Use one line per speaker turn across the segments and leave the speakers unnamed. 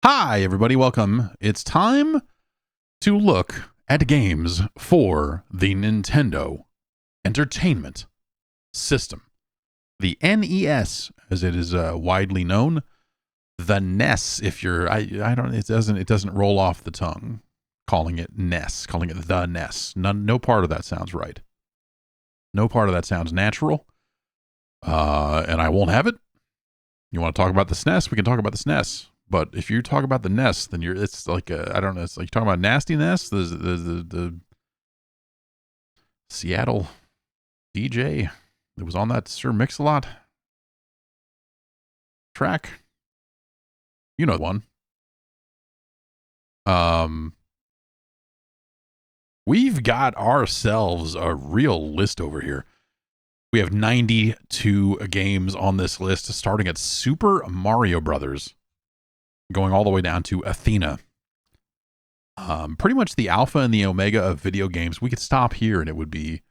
Hi, everybody. Welcome. It's time to look at games for the Nintendo Entertainment System. The NES, as it is widely known. The NES, if you're, I don't, it doesn't roll off the tongue calling it NES, calling it the NES. No part of that sounds right. No part of that sounds natural. And I won't have it. You want to talk about the SNES? We can talk about the SNES. But if you talk about the NES, then it's like I don't know. It's like you're talking about Nasty NES, the Seattle DJ that was on that Sir Mix-a-Lot track. You know the one. We've got ourselves a real list over here. We have 92 games on this list, starting at Super Mario Brothers, going all the way down to Athena. Pretty much the alpha and the omega of video games. We could stop here and it would be,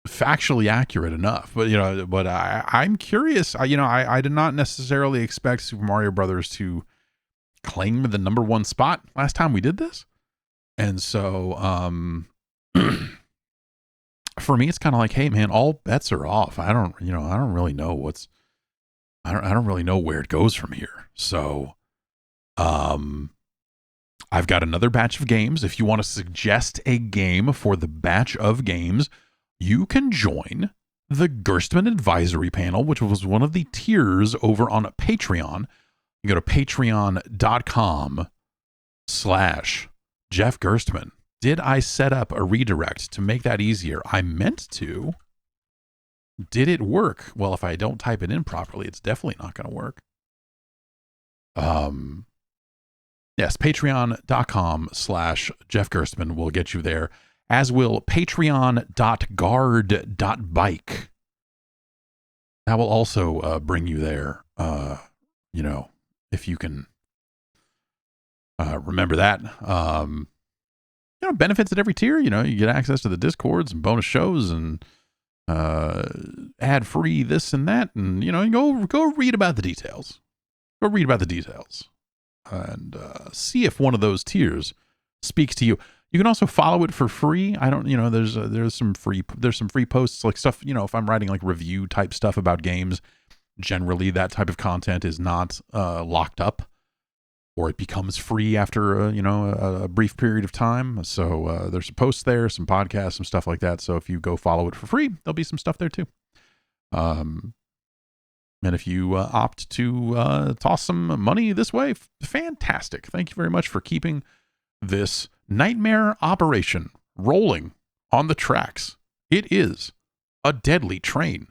factually accurate enough. But, I'm curious. I did not necessarily expect Super Mario Brothers to claim the number one spot last time we did this. And so, for me, it's kind of like, hey man, all bets are off. I don't really know I don't really know where it goes from here. So, I've got another batch of games. If you want to suggest a game for the batch of games, you can join the Gerstmann advisory panel, which was one of the tiers over on Patreon. You go to patreon.com/Jeff Gerstmann. Did I set up a redirect to make that easier? I meant to. Did it work? Well, if I don't type it in properly, it's definitely not going to work. Yes, patreon.com/Jeff Gerstmann will get you there, as will patreon.guard.bike. That will also bring you there, if you can remember that. Benefits at every tier. You get access to the Discords and bonus shows and ad free this and that, and go read about the details. Go read about the details and see if one of those tiers speaks to you. You can also follow it for free. I don't, there's some free posts, like stuff. If I'm writing like review type stuff about games, generally that type of content is not locked up, or it becomes free after a brief period of time. So there's some posts there, some podcasts, some stuff like that. So if you go follow it for free, there'll be some stuff there too. And if you opt to toss some money this way, fantastic. Thank you very much for keeping this nightmare operation rolling on the tracks. It is a deadly train.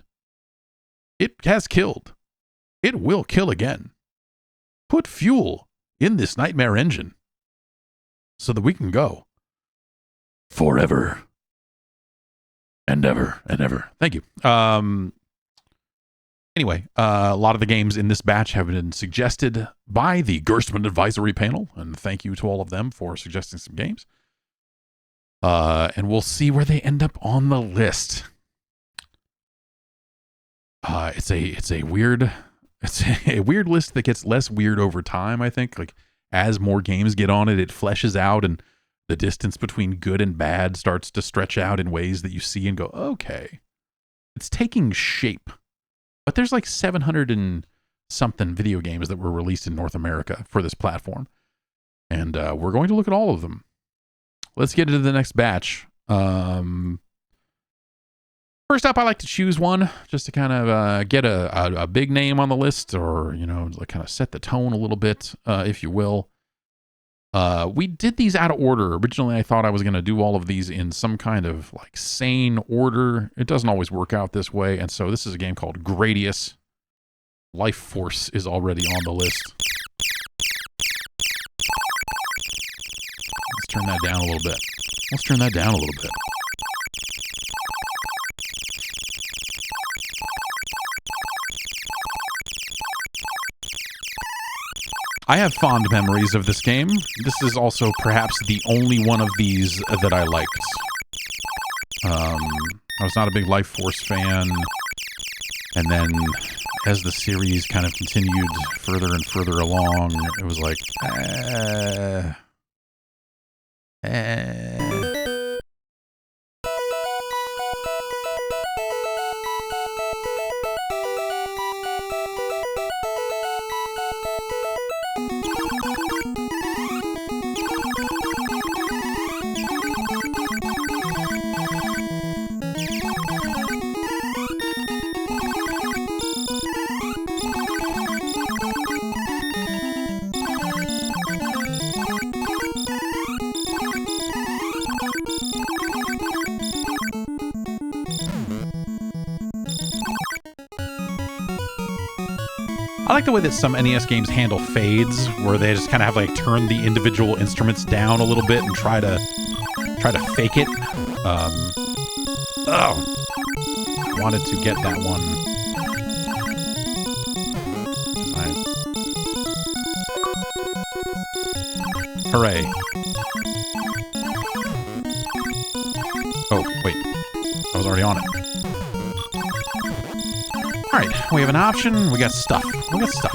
It has killed. It will kill again. Put fuel in this nightmare engine so that we can go forever and ever and ever. Thank you. Anyway, a lot of the games in this batch have been suggested by the Gerstmann advisory panel, and thank you to all of them for suggesting some games. And we'll see where they end up on the list. It's a weird list that gets less weird over time, I think. Like, as more games get on it, it fleshes out, and the distance between good and bad starts to stretch out in ways that you see and go, okay, it's taking shape. But there's like 700 and something video games that were released in North America for this platform. And we're going to look at all of them. Let's get into the next batch. First up, I like to choose one just to kind of get a big name on the list, or, like kind of set the tone a little bit, if you will. We did these out of order. Originally, I thought I was going to do all of these in some kind of like sane order. It doesn't always work out this way. And so this is a game called Gradius. Life Force is already on the list. Let's turn that down a little bit. I have fond memories of this game. This is also perhaps the only one of these that I liked. I was not a big Life Force fan. And then as the series kind of continued further and further along, it was like, I like the way that some NES games handle fades, where they just kind of have like turn the individual instruments down a little bit and try to fake it. Wanted to get that one. Hooray! Oh wait, I was already on it. All right, we have an option. We got stuff. We got stuff.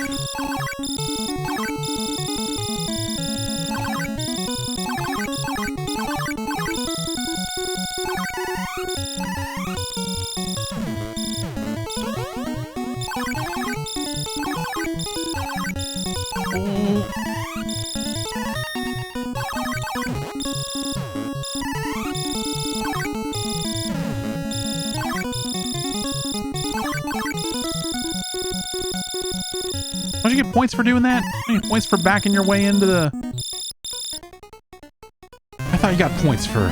Don't you get points for doing that? You get points for backing your way into the... I thought you got points for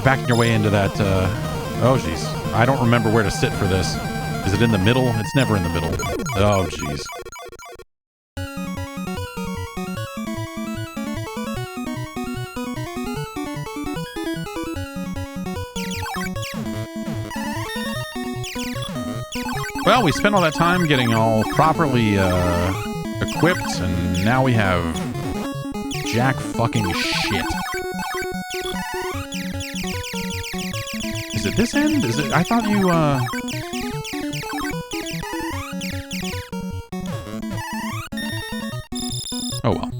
backing your way into that, Oh, jeez. I don't remember where to sit for this. Is it in the middle? It's never in the middle. Oh, jeez. Well, we spent all that time getting all properly equipped, and now we have jack fucking shit. Is it this end? Is it? I thought you, Oh well.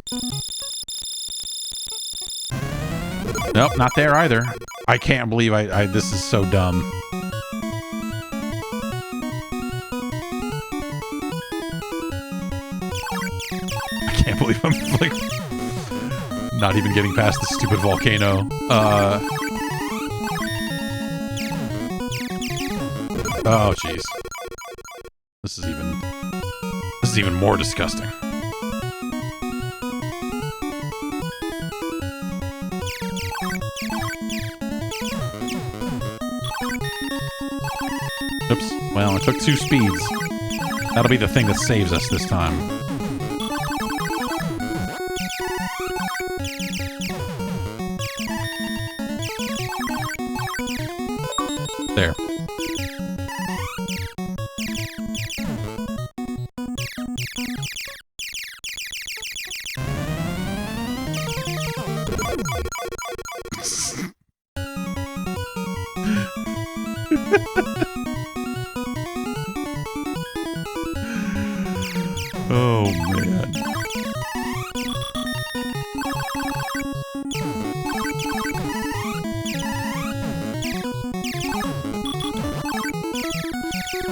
Nope, not there either. I can't believe this is so dumb. I can't believe I'm, like, not even getting past the stupid volcano. Oh, jeez. This is even more disgusting. Oops. Well, it took 2 speeds. That'll be the thing that saves us this time. There. Oh, man.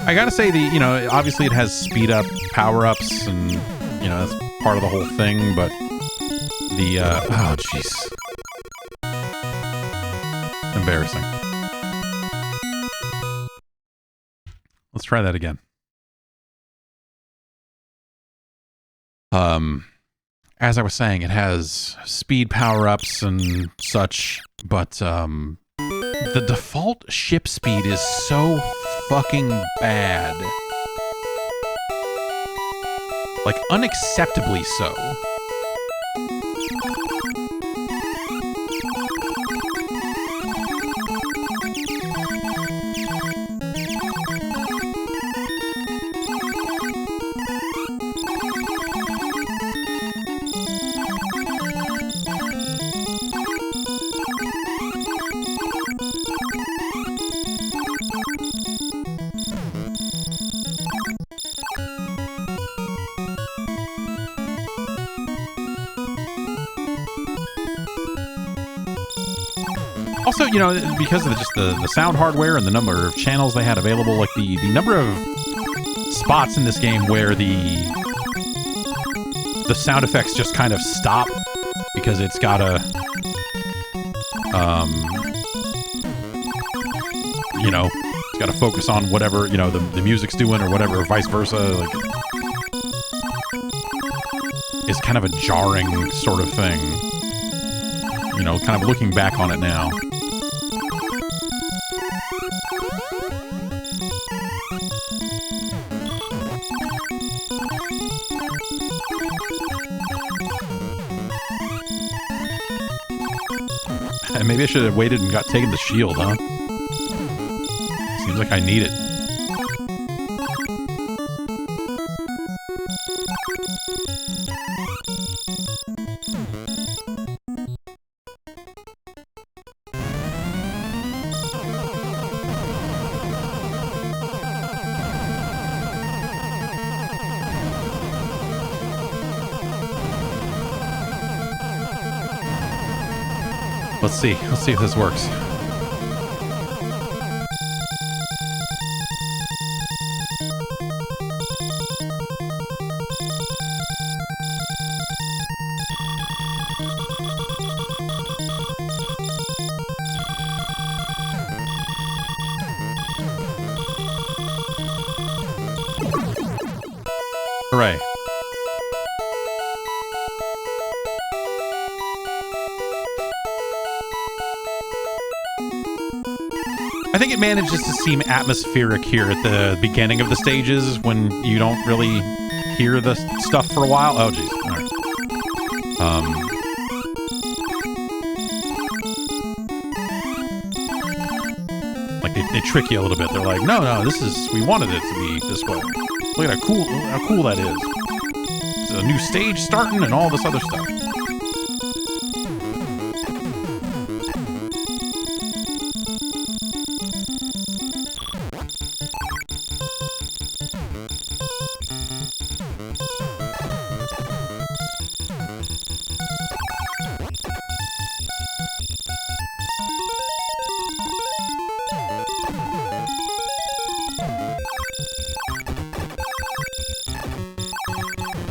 I gotta say, obviously it has speed up power-ups, and, that's part of the whole thing, but oh, jeez. Embarrassing. Let's try that again. As I was saying, it has speed power-ups and such, but, the default ship speed is so fucking bad. Like, unacceptably so. Also, you know, because of just the sound hardware and the number of channels they had available, like the number of spots in this game where the sound effects just kind of stop because it's gotta, you know, it's gotta focus on whatever, you know, the music's doing or whatever, or vice versa. Like, it's kind of a jarring sort of thing. You know, kind of looking back on it now. And maybe I should have waited and taken the shield, huh? Seems like I need it. Let's see. Let's see if this works. Hooray. I think it manages to seem atmospheric here at the beginning of the stages when you don't really hear the stuff for a while. Oh, jeez. All right. Like they trick you a little bit. They're like, no, we wanted it to be this way. Look at how cool that is. It's a new stage starting and all this other stuff.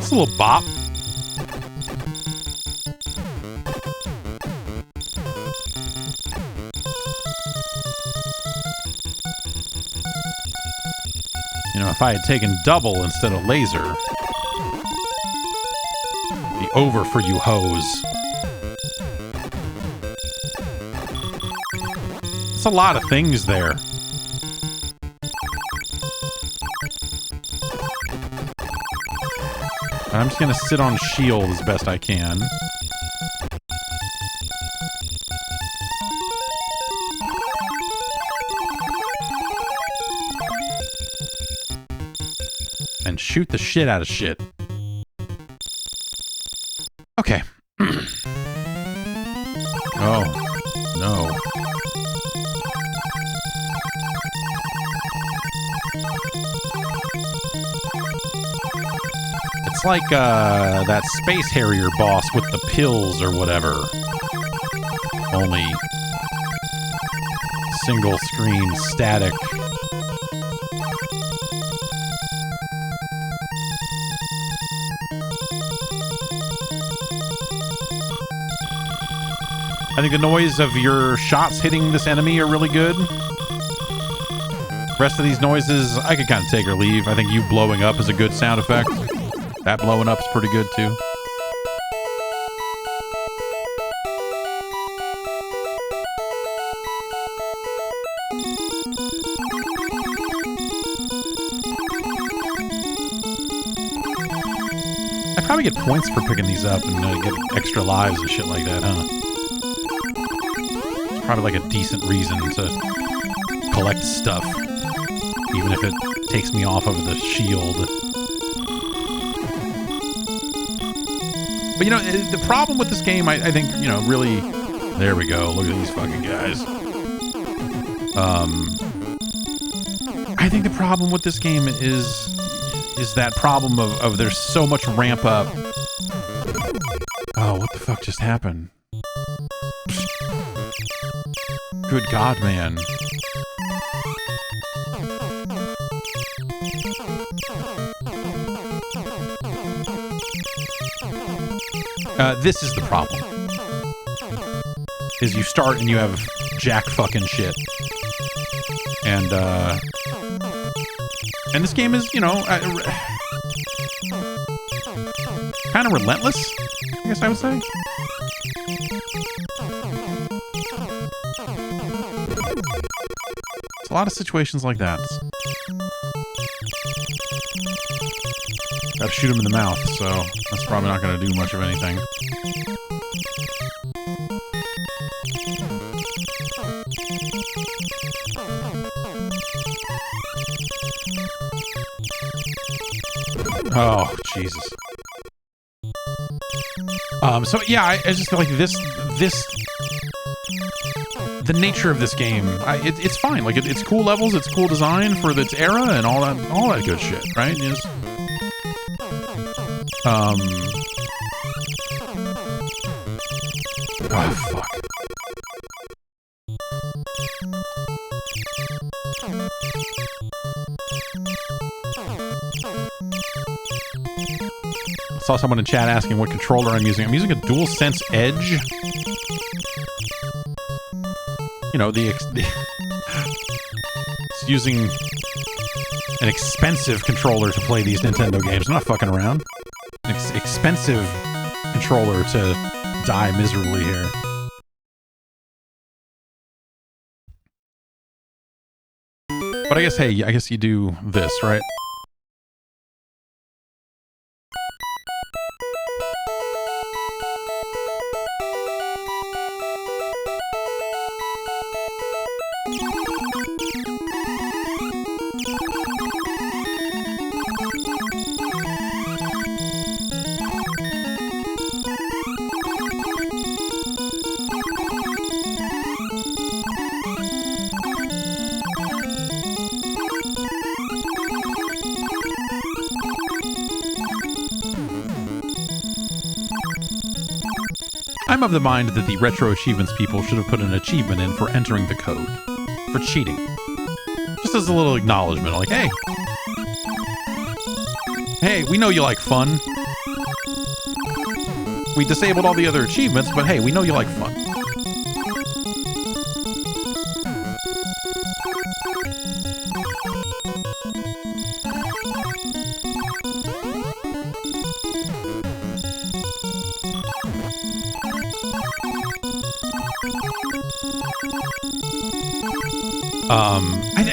A little bop. You know, if I had taken double instead of laser, it'd be over for you hoes. It's a lot of things there. I'm just going to sit on shield as best I can. And shoot the shit out of shit. Okay. Oh, no. It's like that Space Harrier boss with the pills or whatever. Only single screen static. I think the noise of your shots hitting this enemy are really good. The rest of these noises, I could kind of take or leave. I think you blowing up is a good sound effect. That blowing up's pretty good too. I probably get points for picking these up and get extra lives and shit like that, huh? It's probably like a decent reason to collect stuff, even if it takes me off of the shield. But, you know, the problem with this game, I think, you know, really... There we go. Look at these fucking guys. I think the problem with this game is that problem of there's so much ramp up. Oh, what the fuck just happened? Good God, man. This is the problem. Is you start and you have jack fucking shit. And this game is, you know, kind of relentless, I guess I would say. It's a lot of situations like that. Gotta shoot him in the mouth, so that's probably not gonna do much of anything. Oh, Jesus. So yeah, I just feel like this, the nature of this game, it's fine. Like it's cool levels, it's cool design for its era, and all that good shit, right? Just, oh fuck. I saw someone in chat asking what controller I'm using. I'm using a DualSense Edge. You know, it's using an expensive controller to play these Nintendo games. I'm not fucking around. It's expensive controller to die miserably here. But I guess, hey, I guess you do this, right? I'm of the mind that the Retro Achievements people should have put an achievement in for entering the code. For cheating. Just as a little acknowledgement, like, hey. Hey, we know you like fun. We disabled all the other achievements, but hey, we know you like fun.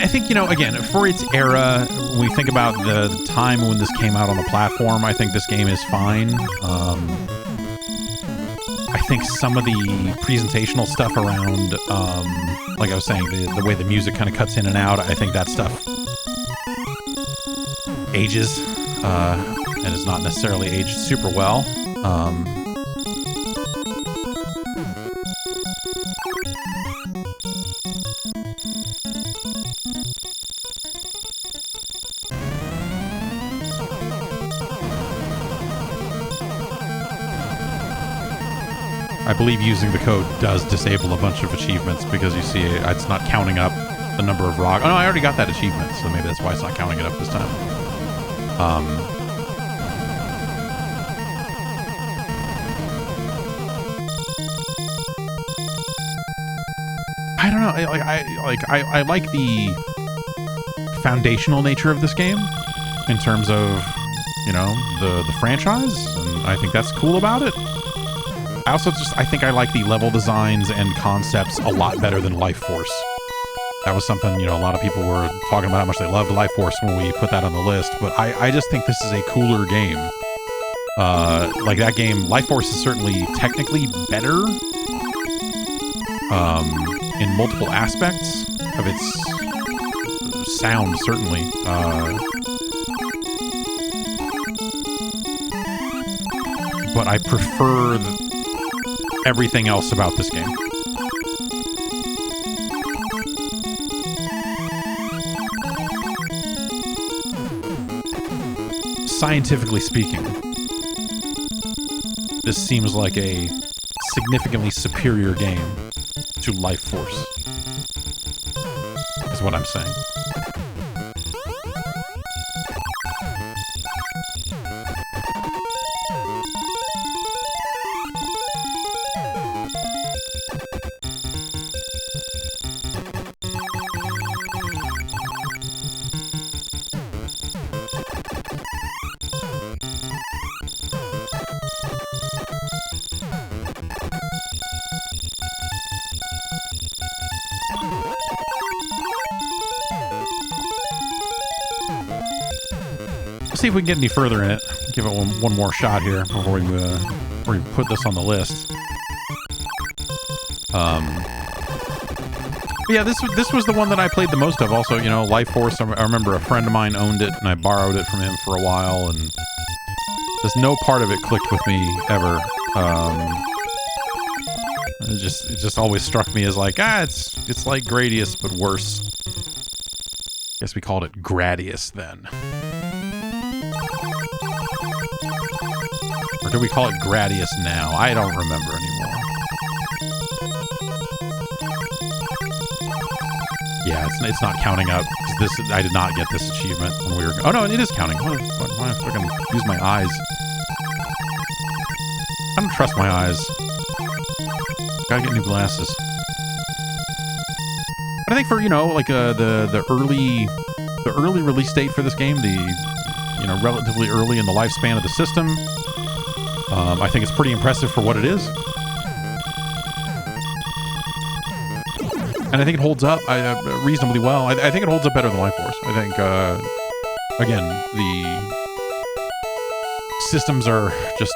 I think, you know, again, for its era, when we think about the time when this came out on the platform, I think this game is fine. I think some of the presentational stuff around, like I was saying, the way the music kind of cuts in and out, I think that stuff ages, and is not necessarily aged super well. I believe using the code does disable a bunch of achievements because you see it's not counting up the number of rock. Oh no, I already got that achievement, so maybe that's why it's not counting it up this time. I don't know. I like the foundational nature of this game in terms of, you know, the franchise, and I think that's cool about it. I also I think I like the level designs and concepts a lot better than Life Force. That was something, you know, a lot of people were talking about how much they loved Life Force when we put that on the list, but I just think this is a cooler game. Like that game, Life Force is certainly technically better in multiple aspects of its sound, certainly. But I prefer everything else about this game. Scientifically speaking, this seems like a significantly superior game to Life Force. is what I'm saying. See if we can get any further in it. Give it one more shot here before we put this on the list. But yeah, this was the one that I played the most of. Also, you know, Life Force. I remember a friend of mine owned it, and I borrowed it from him for a while, and just no part of it clicked with me ever. It just always struck me as like, it's like Gradius but worse. Guess we called it Gradius then. Or do we call it Gradius now? I don't remember anymore. Yeah, it's not counting up. I did not get this achievement when we were... Oh no, it is counting. Why do I fucking use my eyes? I don't trust my eyes. Gotta get new glasses. But I think for, you know, like the early release date for this game, relatively early in the lifespan of the system, I think it's pretty impressive for what it is. And I think it holds up reasonably well. I think it holds up better than Life Force. I think, again, the systems are just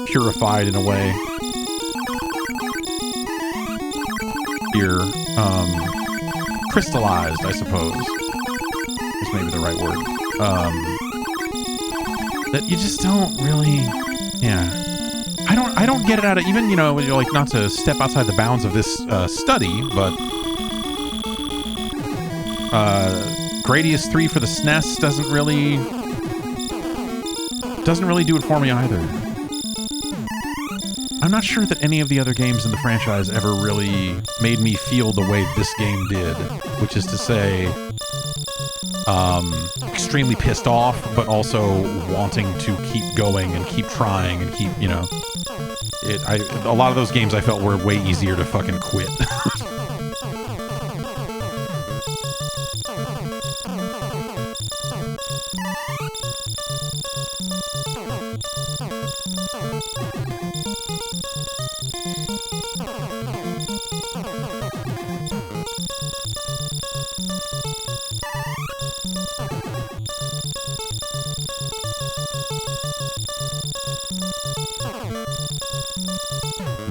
purified in a way. Here, crystallized, I suppose, is maybe the right word. That you just don't really... Yeah, I don't get it out of even, you know, like, not to step outside the bounds of this study, but Gradius 3 for the SNES doesn't really do it for me either. I'm not sure that any of the other games in the franchise ever really made me feel the way this game did, which is to say, extremely pissed off, but also wanting to keep going and keep trying and keep, you know, a lot of those games I felt were way easier to fucking quit.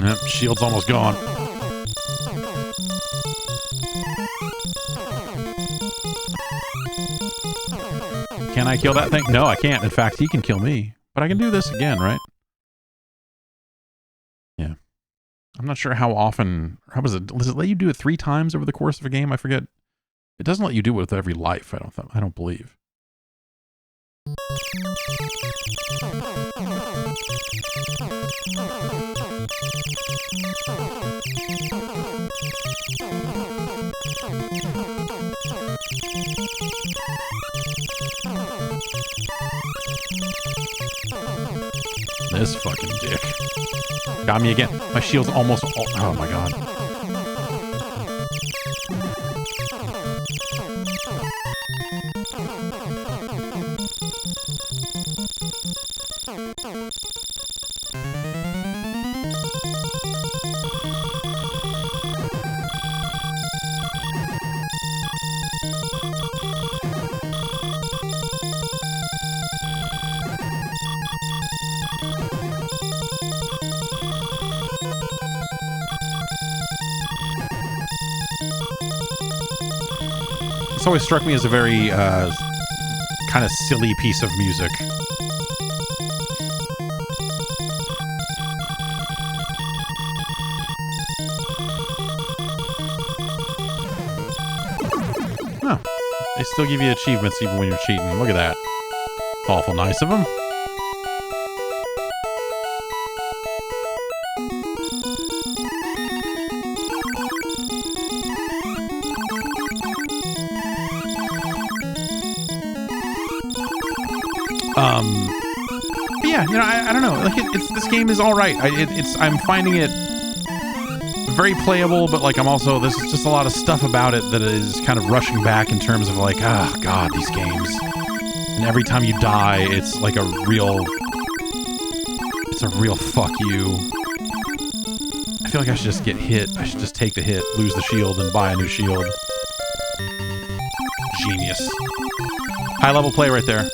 Yep, shield's almost gone. Can I kill that thing? No, I can't. In fact, he can kill me. But I can do this again, right? Yeah. I'm not sure how often... How does it let you do it 3 times over the course of a game? I forget. It doesn't let you do it with every life, I don't believe. This fucking dick. Got me again. My shield's almost all... Oh my god. It's always struck me as a very kind of silly piece of music. Oh, they still give you achievements even when you're cheating. Look at that. Awful nice of them. But yeah, I don't know. Like this game is all right. I'm finding it very playable, but like there's just a lot of stuff about it that is kind of rushing back in terms of like, oh god, these games. And every time you die, it's like a real fuck you. I feel like I should just get hit. I should just take the hit, lose the shield, and buy a new shield. Genius. High level play right there.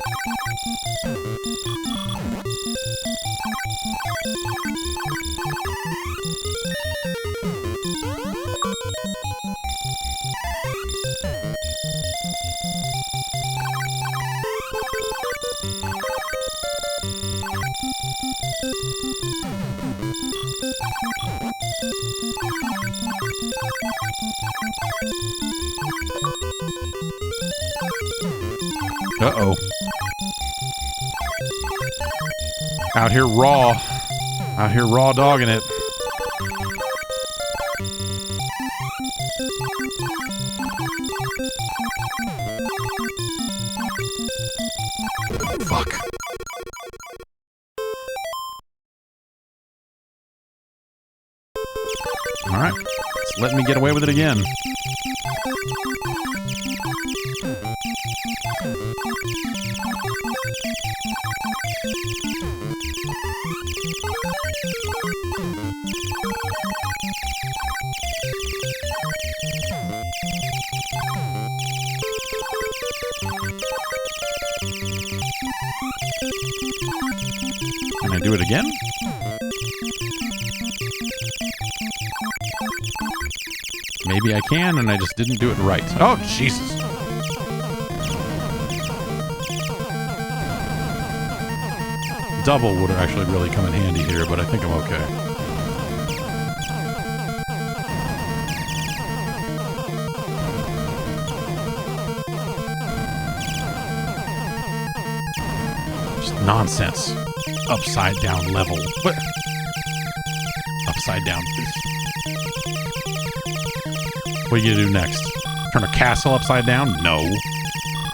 Uh-oh. Out here raw dogging it. Fuck. All right, it's letting me get away with it again. Can I do it again? Maybe I can, and I just didn't do it right. Oh, Jesus. Double would actually really come in handy here, but I think I'm okay. Just nonsense. Upside down level. What? Upside down, please. What are you gonna do next? Turn a castle upside down? No.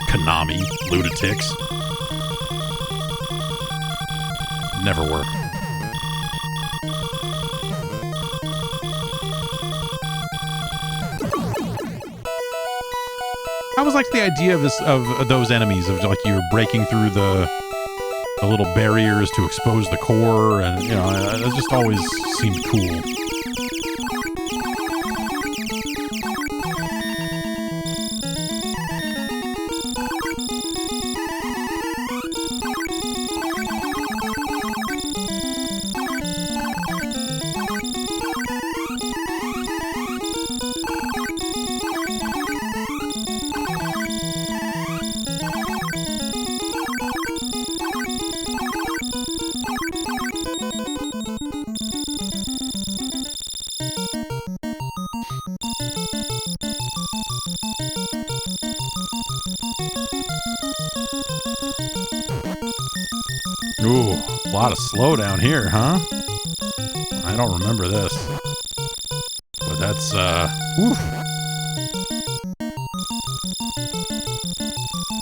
Konami, lunatics. Never work. I always liked the idea of those enemies, of like you're breaking through the little barriers to expose the core, and it just always seemed cool. Ooh, a lot of slowdown here, huh? I don't remember this. But that's, oof.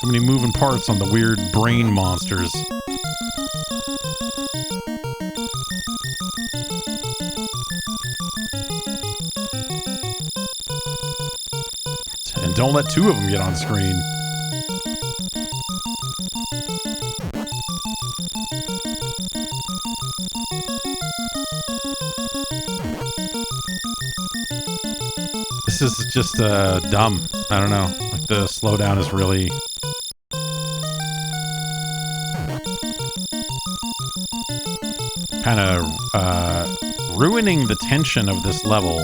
So many moving parts on the weird brain monsters. And don't let two of them get on screen. This is just dumb. I don't know. Like the slowdown is really kind of ruining the tension of this level.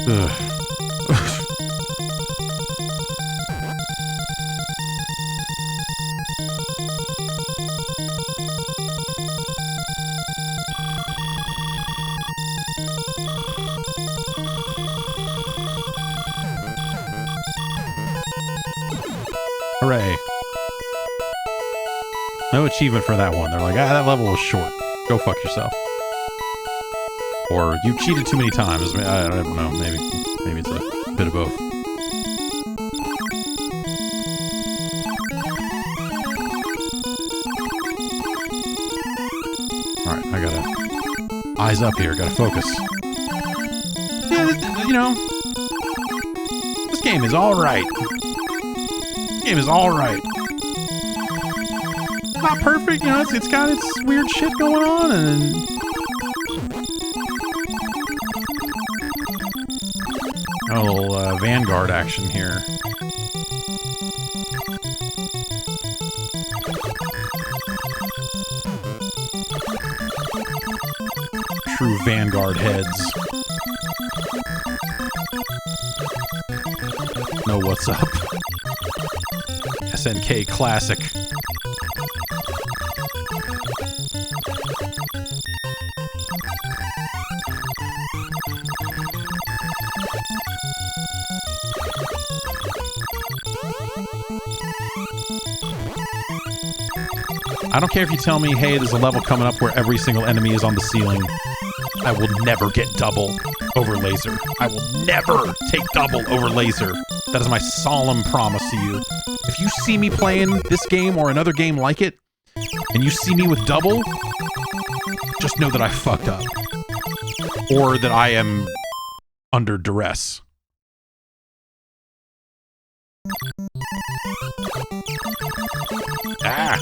Ugh. Hooray. No achievement for that one. They're like, ah, that level was short. Go fuck yourself. Or you cheated too many times. I don't know. Maybe it's a bit of both. Alright, I gotta eyes up here. Gotta focus. Yeah, you know, this game is alright. This game is alright. Not perfect, you know, it's got its weird shit going on, and a little Vanguard action here. True Vanguard heads. Know what's up. SNK Classic. I don't care if you tell me, hey, there's a level coming up where every single enemy is on the ceiling. I will never get double over laser. I will never take double over laser. That is my solemn promise to you. If you see me playing this game or another game like it, and you see me with double, just know that I fucked up. Or that I am under duress. Ah!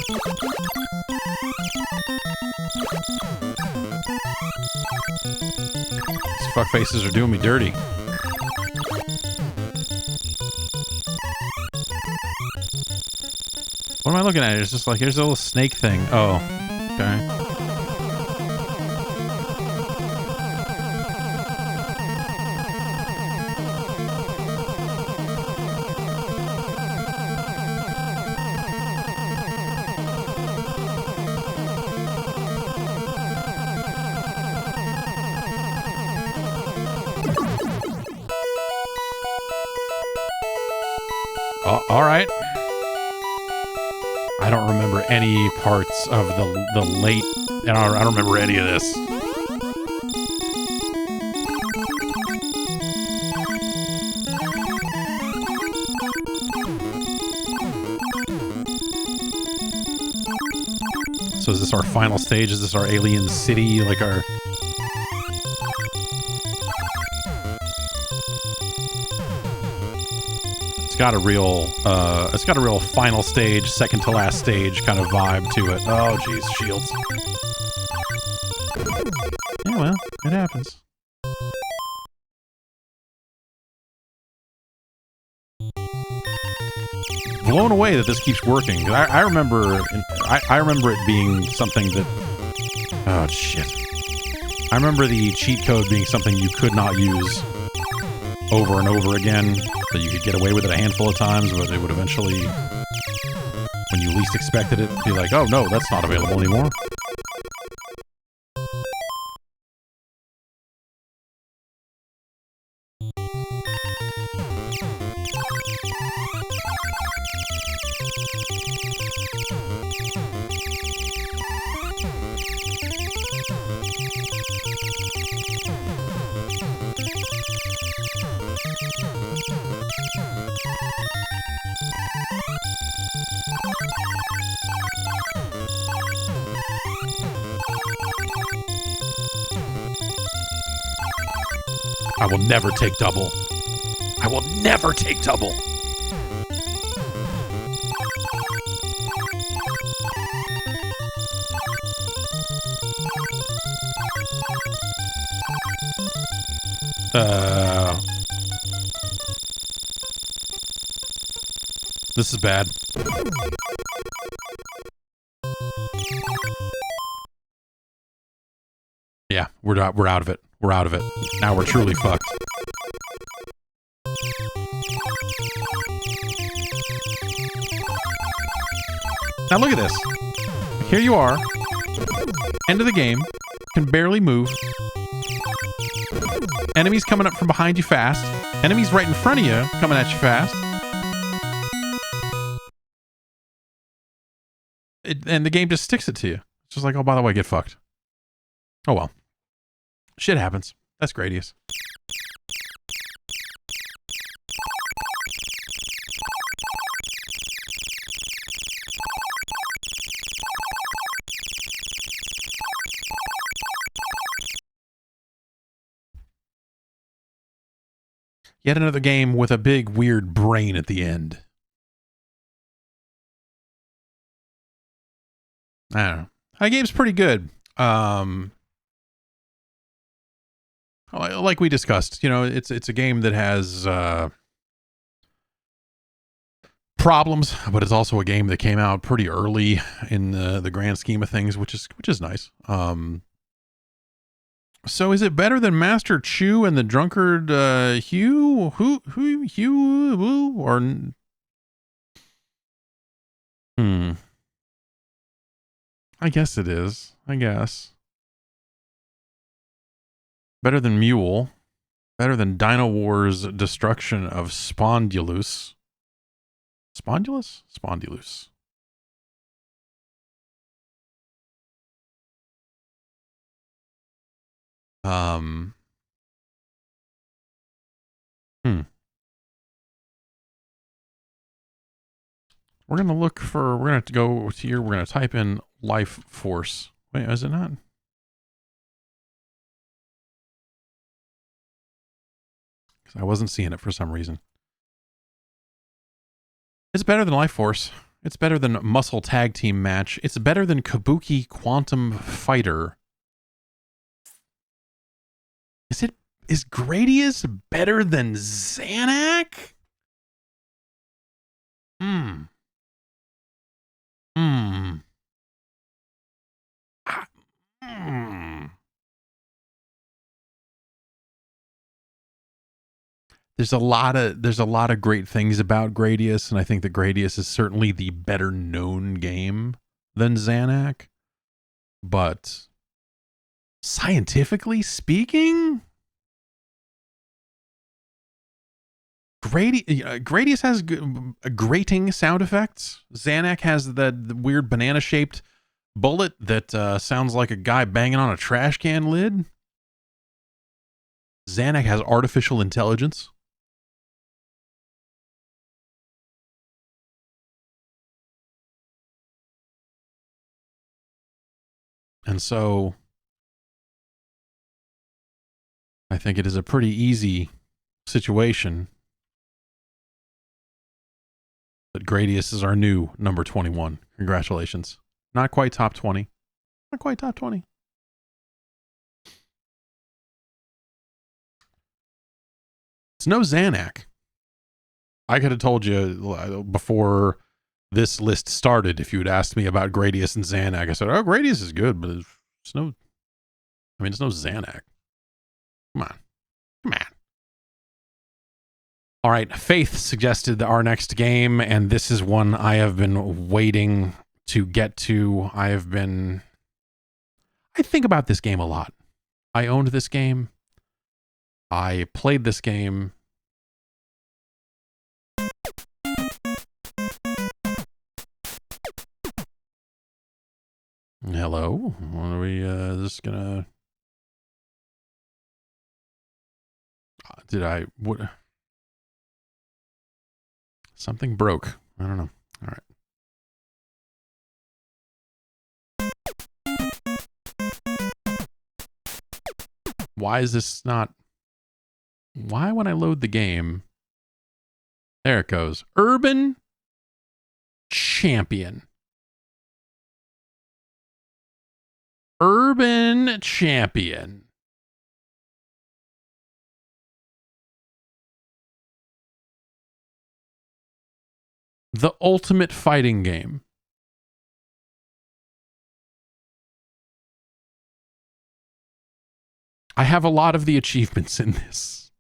These fuckfaces are doing me dirty. What am I looking at? It's just like, here's a little snake thing. Oh, okay. All right. I don't remember any parts of the late. I don't remember any of this. So is this our final stage? Is this our alien city? Like our... It's got a real final stage, second to last stage kind of vibe to it. Oh, jeez, shields. Yeah, well, it happens. Blown away that this keeps working. I remember it being something that... Oh, shit. I remember the cheat code being something you could not use over and over again, that you could get away with it a handful of times, but it would eventually, when you least expected it, be like, oh no, that's not available anymore. I will never take double. I will never take double. This is bad. Yeah, we're out of it. We're out of it. Now we're truly fucked. Now look at this. Here you are. End of the game. Can barely move. Enemies coming up from behind you fast. Enemies right in front of you coming at you fast. And the game just sticks it to you. It's just like, oh, by the way, get fucked. Oh, well. Shit happens. That's Gradius. Yet another game with a big, weird brain at the end. I don't know. The game's pretty good. Like we discussed, you know, it's a game that has problems, but it's also a game that came out pretty early in the grand scheme of things, which is nice. So is it better than Master Chu and the Drunkard Hugh? Hugh? Or I guess it is. I guess. Better than Mule. Better than Dino Wars Destruction of Spondylus. Spondylus? Spondylus. We're going to look for, we're going to have to go here. We're going to type in Life Force. Wait, is it not? Because I wasn't seeing it for some reason. It's better than Life Force. It's better than Muscle Tag Team Match. It's better than Kabuki Quantum Fighter. Is Gradius better than Xanac? There's a lot of great things about Gradius, and I think that Gradius is certainly the better known game than Xanac. But scientifically speaking, Gradius has grating sound effects. Xanac has the weird banana-shaped bullet that sounds like a guy banging on a trash can lid. Xanac has artificial intelligence. And so I think it is a pretty easy situation that Gradius is our new number 21. Congratulations. Not quite top 20. Not quite top 20. It's no Xanac. I could have told you before this list started if you had asked me about Gradius and Xanac. I said, oh, Gradius is good, but it's no, I mean, it's no Xanac. Come on. Come on. All right. Faith suggested our next game, and this is one I have been waiting to get to. I think about this game a lot. I owned this game. I played this game. Hello. What are we just gonna what something broke. I don't know. All right. Why is this not? Why when I load the game? There it goes. Urban Champion. Urban Champion. The ultimate fighting game. I have a lot of the achievements in this.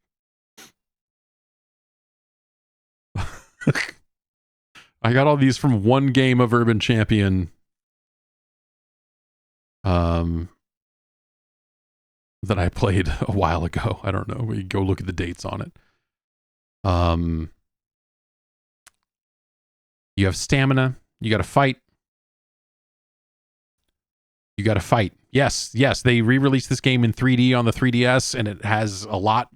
I got all these from one game of Urban Champion. That I played a while ago. I don't know. We go look at the dates on it. You have stamina. You got to fight. You got to fight. Yes, yes. They re-released this game in 3D on the 3DS, and it has a lot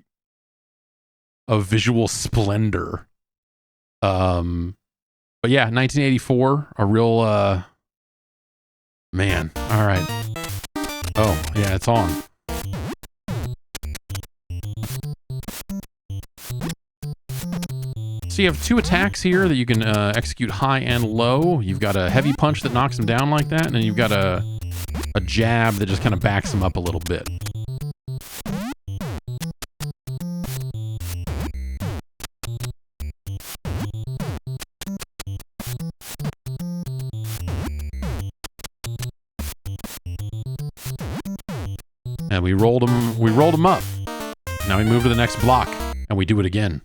of visual splendor. But yeah, 1984, a real man. All right. Oh yeah, it's on. So you have two attacks here that you can execute high and low. You've got a heavy punch that knocks them down like that, and then you've got a jab that just kind of backs them up a little bit. And we rolled them up. Now we move to the next block, and we do it again.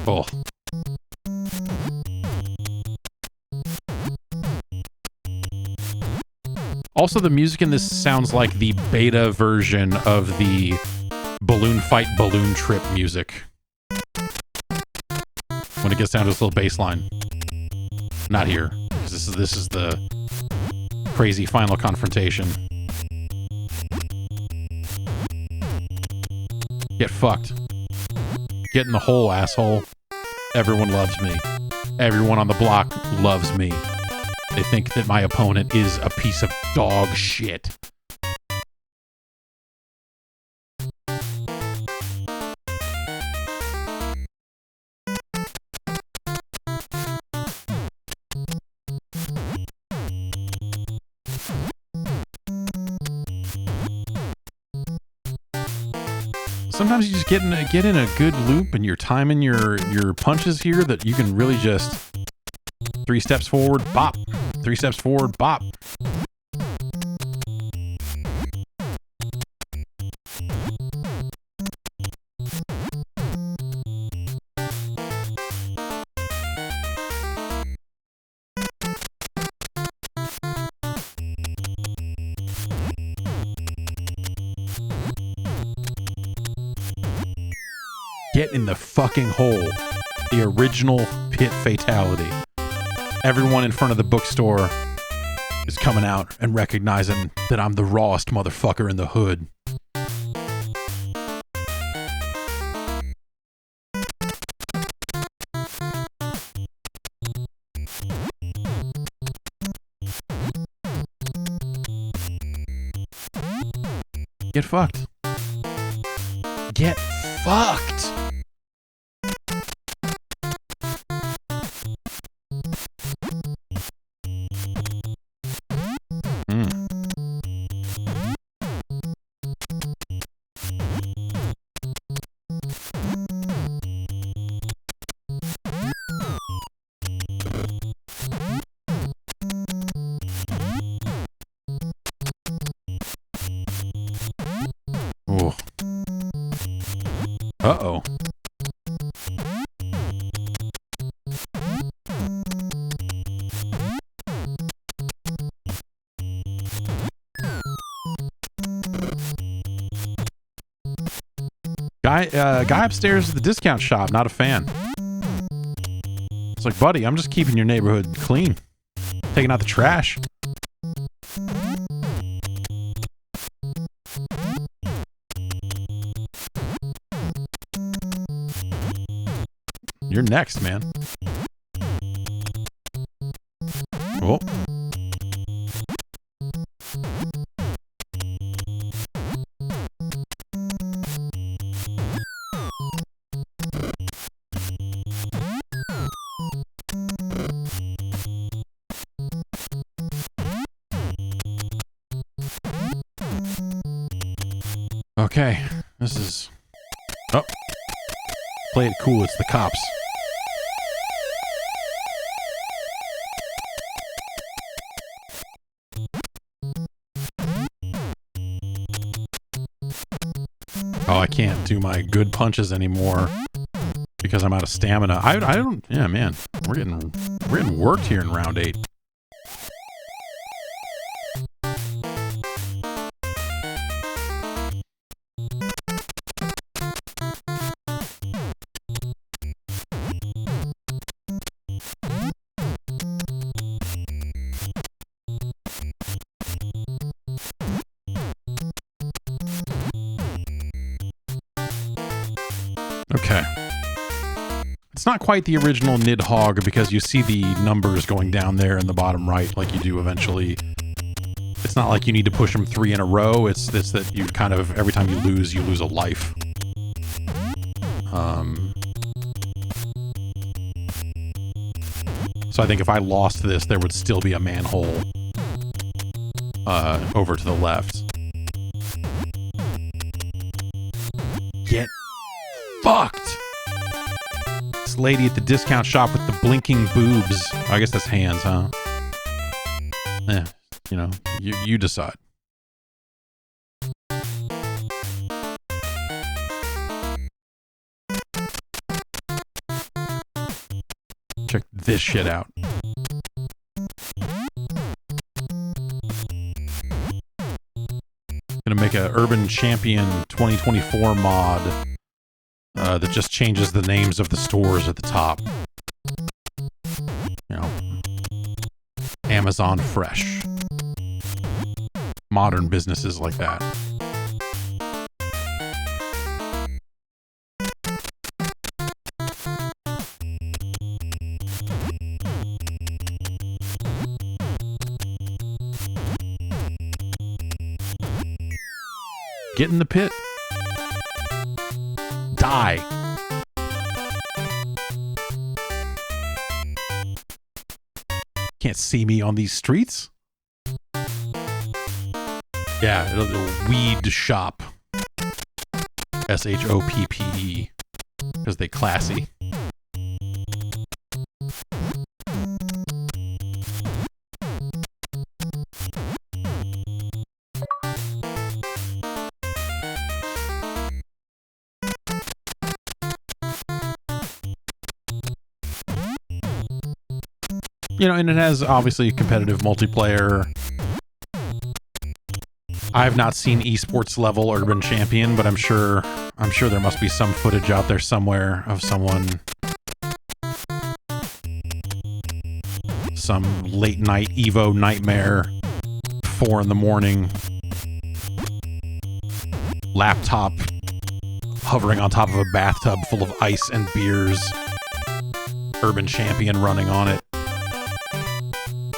Oh. Also, the music in this sounds like the beta version of the Balloon Fight Balloon Trip music. When it gets down to this little bass line. Not here, because this is the crazy final confrontation. Get fucked. Get in the hole, asshole. Everyone loves me. Everyone on the block loves me. They think that my opponent is a piece of dog shit. Sometimes you just get in a good loop, and you're timing your punches here that you can really just 3 steps forward, bop. 3 steps forward, bop. Get in the fucking hole. The original pit fatality. Everyone in front of the bookstore is coming out and recognizing that I'm the rawest motherfucker in the hood. Get fucked. Get fucked. Uh-oh. Guy upstairs at the discount shop, not a fan. It's like, buddy, I'm just keeping your neighborhood clean. Taking out the trash. You're next, man. Oh. Okay, this is... Oh. Play it cool, it's the cops. Oh, I can't do my good punches anymore because I'm out of stamina. I don't. Yeah, man, we're getting worked here in round 8. Okay. It's not quite the original Nidhogg because you see the numbers going down there in the bottom right like you do eventually. It's not like you need to push them 3 in a row. It's that you kind of, every time you lose a life. So I think if I lost this, there would still be a manhole over to the left. Get fucked! This lady at the discount shop with the blinking boobs. I guess that's hands, huh? You know, you decide. Check this shit out. Gonna make a Urban Champion 2024 mod that just changes the names of the stores at the top. You know, Amazon Fresh. Modern businesses like that. Get in the pit. Die. Can't see me on these streets. Yeah, it'll weed shop. SHOPPE. Because they classy. You know, and it has obviously competitive multiplayer. I've not seen Esports-Level Urban Champion, but I'm sure there must be some footage out there somewhere of someone, some late night Evo nightmare, 4 in the morning, laptop hovering on top of a bathtub full of ice and beers, Urban Champion running on it,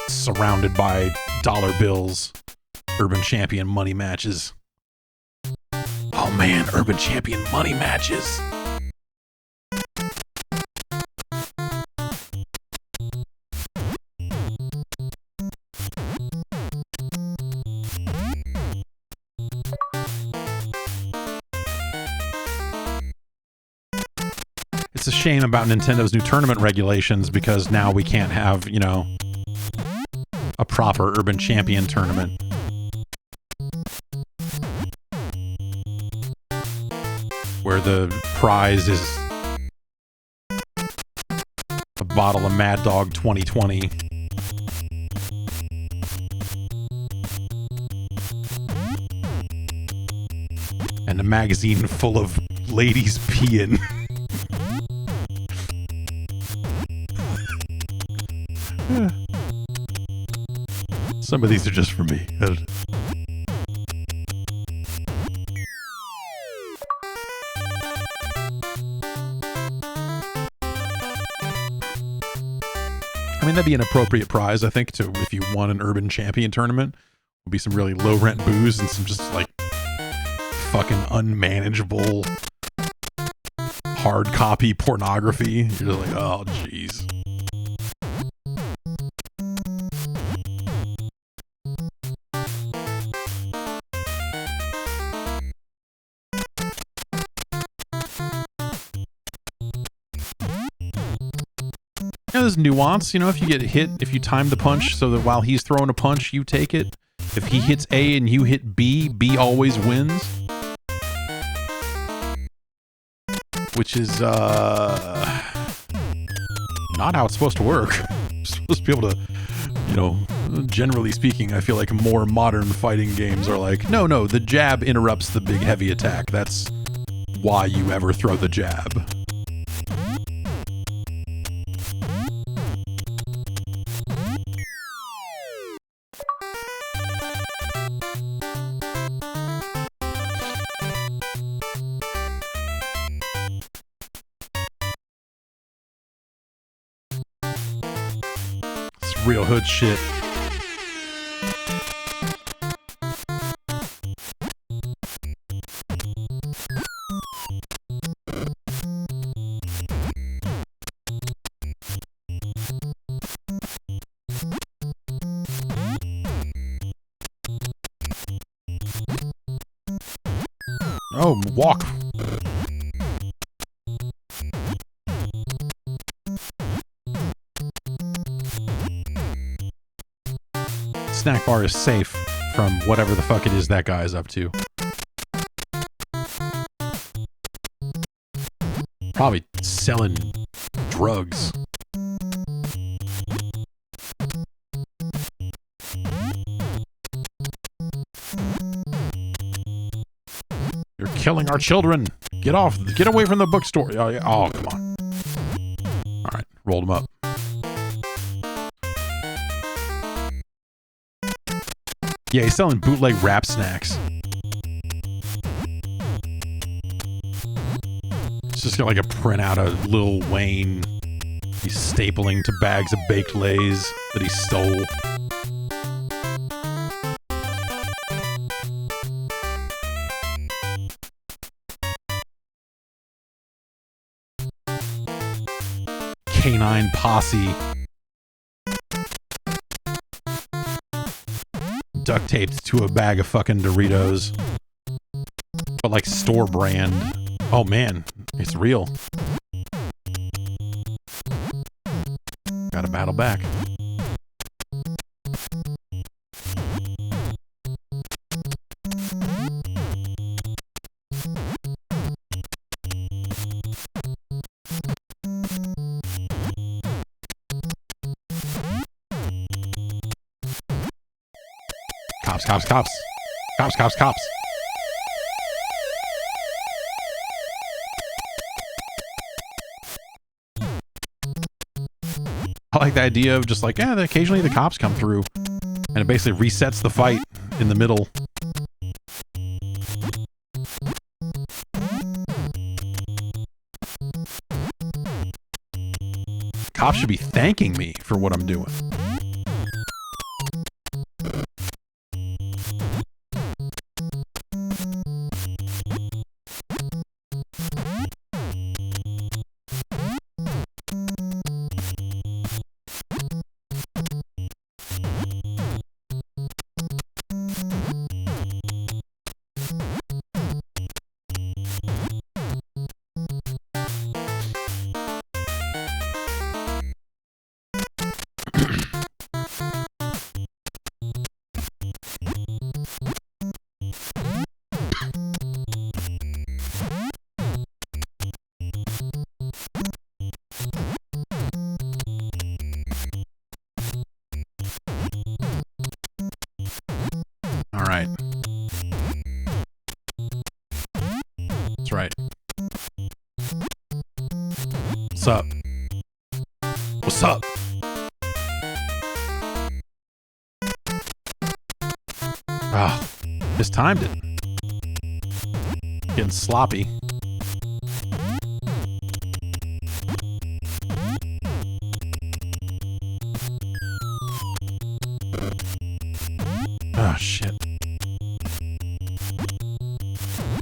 surrounded by dollar bills, Urban Champion money matches. Oh man, Urban Champion money matches. It's a shame about Nintendo's new tournament regulations because now we can't have, you know, a proper Urban Champion tournament. Where the prize is a bottle of Mad Dog 2020. And a magazine full of ladies peeing. Some of these are just for me. I mean, that'd be an appropriate prize, I think, to if you won an Urban Champion tournament. Would be some really low rent booze and some just like fucking unmanageable hard copy pornography. You're just like, oh jeez. There's nuance, you know, if you get hit, if you time the punch so that while he's throwing a punch, you take it. If he hits A and you hit B, B always wins. which is not how it's supposed to work. You're supposed to be able to, you know, generally speaking, I feel like more modern fighting games are like, no, the jab interrupts the big heavy attack. That's why you ever throw the jab. It's real hood shit. Oh, walk. Snack bar is safe from whatever the fuck it is that guy is up to. Probably selling drugs. You're killing our children. Get off. Get away from the bookstore. Oh, yeah. Oh, come on. All right. Rolled him up. Yeah, he's selling bootleg rap snacks. It's just got like a printout of Lil Wayne. He's stapling to bags of baked Lays that he stole. Canine posse. Duct taped to a bag of fucking Doritos. But like store brand. Oh man, it's real. Gotta battle back. Cops. Cops. I like the idea of just like, occasionally the cops come through and it basically resets the fight in the middle. Cops should be thanking me for what I'm doing. What's up? Ah, mistimed it. Getting sloppy. Oh, shit.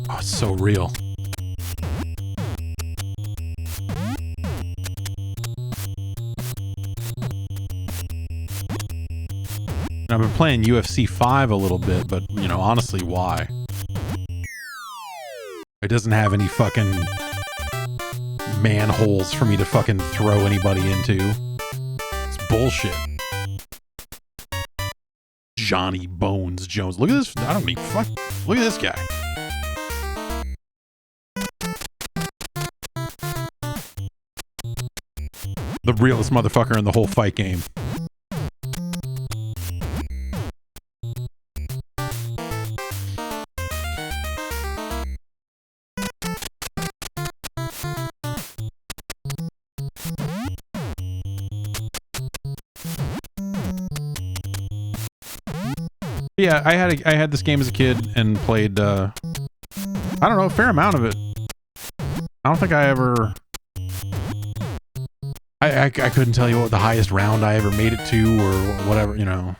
Oh, it's so real. I've been playing UFC 5 a little bit, but, you know, honestly, why? It doesn't have any fucking manholes for me to fucking throw anybody into. It's bullshit. Johnny Bones Jones. Look at this. I don't mean fuck. Look at this guy. The realest motherfucker in the whole fight game. Yeah, I had this game as a kid and played I don't know, a fair amount of it. I don't think I ever I couldn't tell you what the highest round I ever made it to or whatever, you know.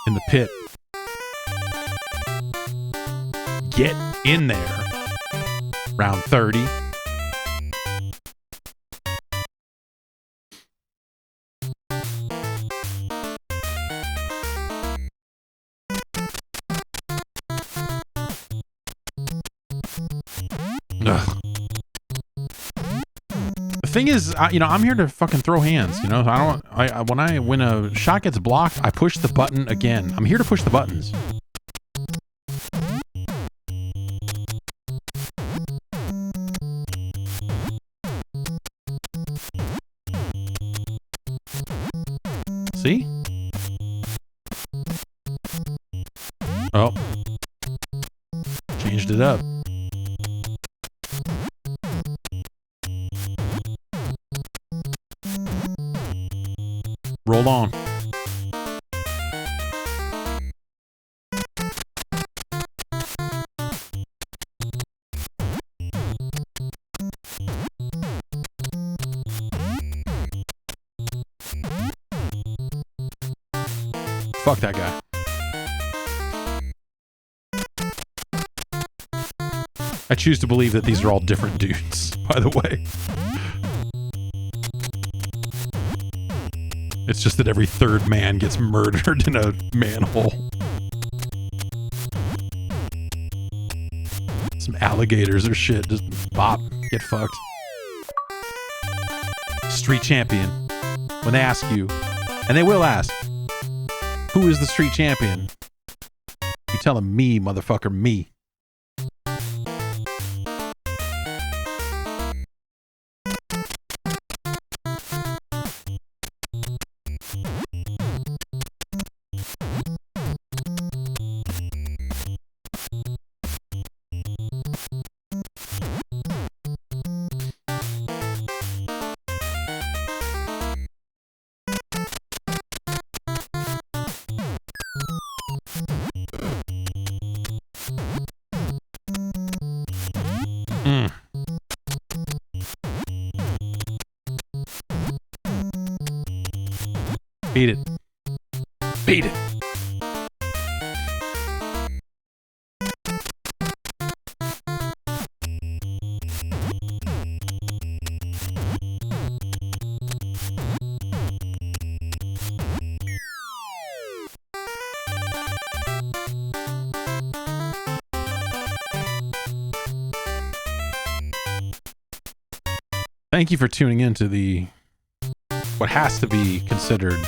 In the pit. Get in there. Round 30. Ugh. The thing is, you know, I'm here to fucking throw hands, you know. When a shot gets blocked, I push the button again. I'm here to push the buttons. See? Oh. Changed it up. Roll on. Fuck that guy. I choose to believe that these are all different dudes, by the way. It's just that every third man gets murdered in a manhole. Some alligators or shit. Just bop. Get fucked. Street champion. When they ask you, and they will ask, who is the street champion? You tell them me, motherfucker, me. Beat it. Beat it. Thank you for tuning in to the what has to be considered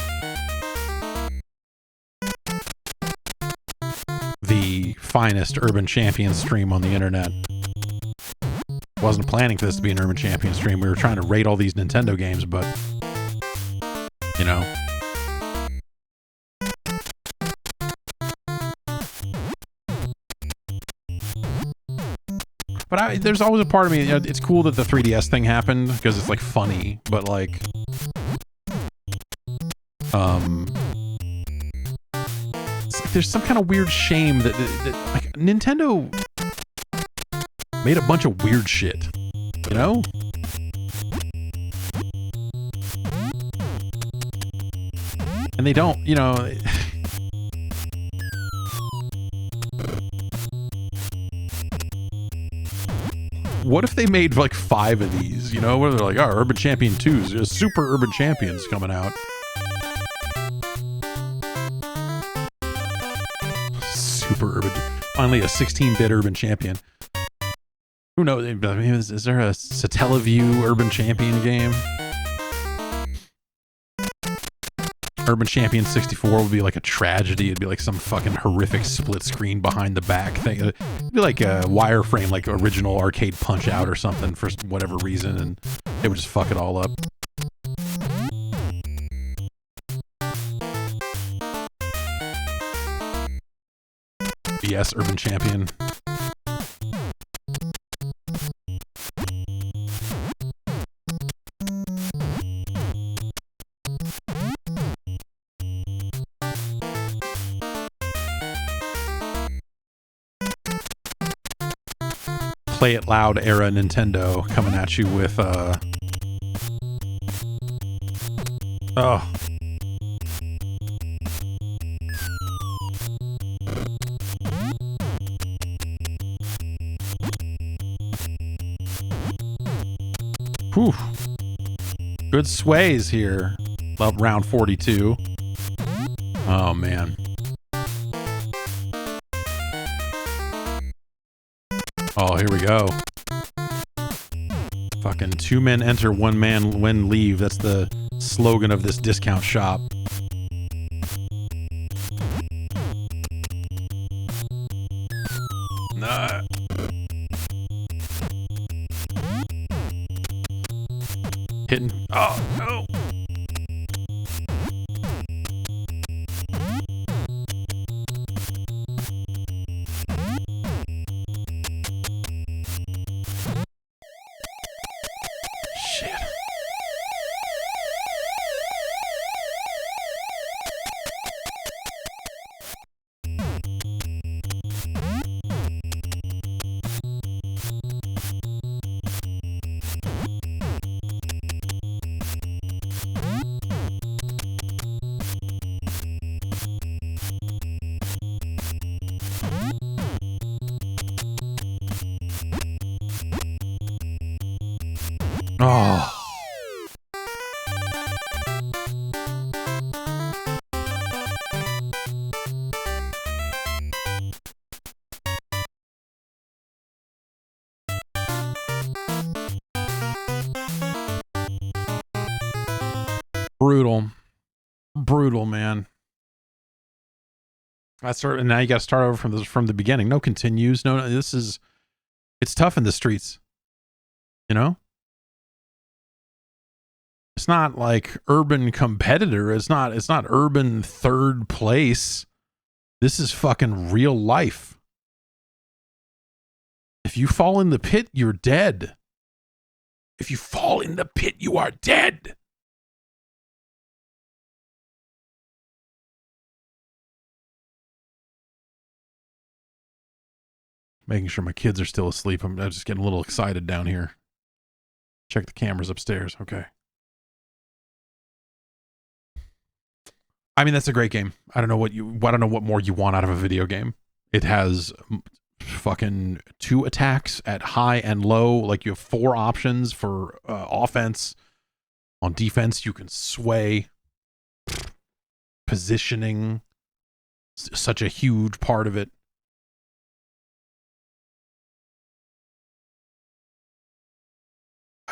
the finest Urban Champion stream on the internet. Wasn't planning for this to be an Urban Champion stream. We were trying to rate all these Nintendo games, but you know. But there's always a part of me, you know, it's cool that the 3DS thing happened because it's like funny, but like there's some kind of weird shame that like Nintendo made a bunch of weird shit, you know? And they don't, you know. What if they made like 5 of these, you know, where they're like, oh, Urban Champion 2's Super Urban Champions coming out. Super Urban, finally a 16-bit Urban Champion. Who knows? I mean, is there a Satellaview Urban Champion game? Urban Champion 64 would be like a tragedy. It'd be like some fucking horrific split screen behind the back thing. It'd be like a wireframe, like original arcade Punch Out or something for whatever reason, and it would just fuck it all up. Yes, Urban Champion. Play It Loud era Nintendo coming at you with oh. Whew. Good sways here. Love round 42. Oh man. Oh, here we go. Fucking 2 men enter, 1 man when leave. That's the slogan of this discount shop. Nah. Hitting. Oh, no. Oh. Brutal. Brutal, man. And now you got to start over from the beginning. No continues. No, it's tough in the streets. You know? It's not like urban competitor. It's not urban third place. This is fucking real life. If you fall in the pit, you're dead. If you fall in the pit, you are dead. Making sure my kids are still asleep. I'm just getting a little excited down here. Check the cameras upstairs. Okay. I mean, that's a great game. I don't know what more you want out of a video game. It has fucking 2 attacks at high and low. Like you have 4 options for offense. On defense, you can sway. Positioning, such a huge part of it.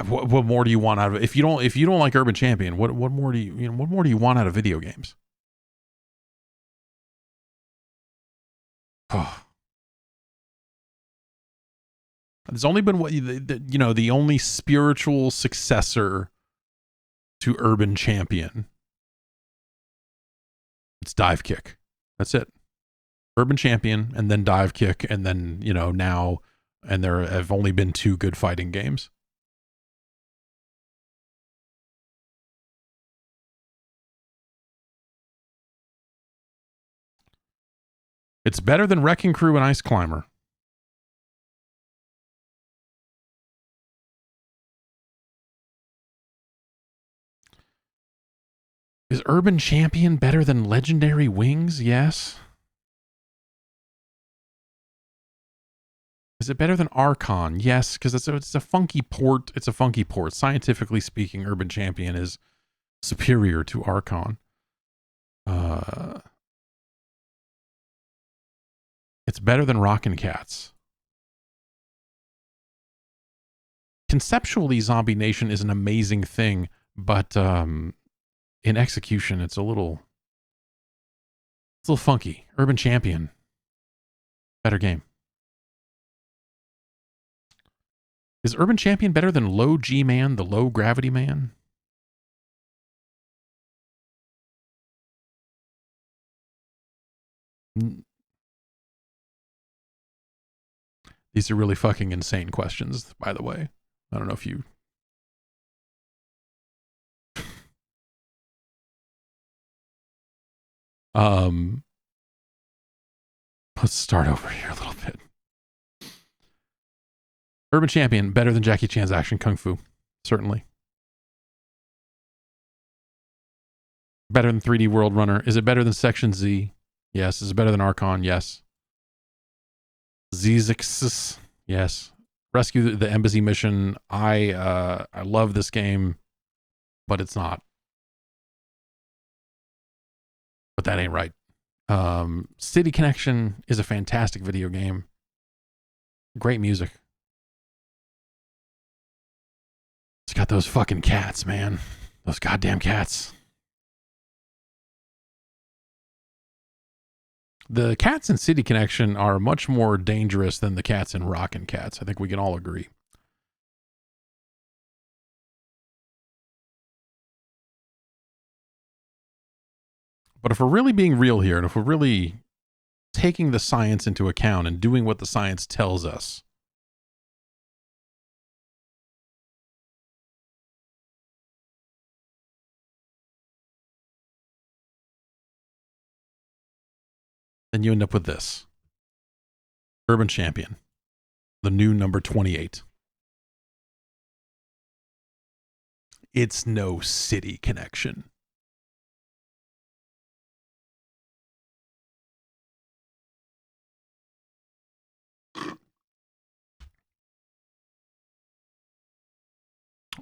What more do you want out of it? If you don't like Urban Champion, what more do you want out of video games? Oh. There's only been the only spiritual successor to Urban Champion. It's Dive Kick. That's it. Urban Champion and then Dive Kick and then, now, and there have only been 2 good fighting games. It's better than Wrecking Crew and Ice Climber. Is Urban Champion better than Legendary Wings? Yes. Is it better than Archon? Yes, because it's a funky port. It's a funky port. Scientifically speaking, Urban Champion is superior to Archon. It's better than Rockin' Cats. Conceptually, Zombie Nation is an amazing thing, but in execution, it's a little It's a little funky. Urban Champion. Better game. Is Urban Champion better than Low G Man, the Low Gravity Man? These are really fucking insane questions, by the way. I don't know if you... Let's start over here a little bit. Urban Champion, better than Jackie Chan's Action Kung Fu. Certainly. Better than 3D World Runner. Is it better than Section Z? Yes. Is it better than Archon? Yes. Zizix? Yes. Rescue the Embassy Mission. I love this game, but it's not. But that ain't right. City Connection is a fantastic video game. Great music. It's got those fucking cats, man. Those goddamn cats. The cats in City Connection are much more dangerous than the cats in Rockin' Cats. I think we can all agree. But if we're really being real here, and if we're really taking the science into account and doing what the science tells us, then you end up with this. Urban Champion. The new number 28. It's no City Connection.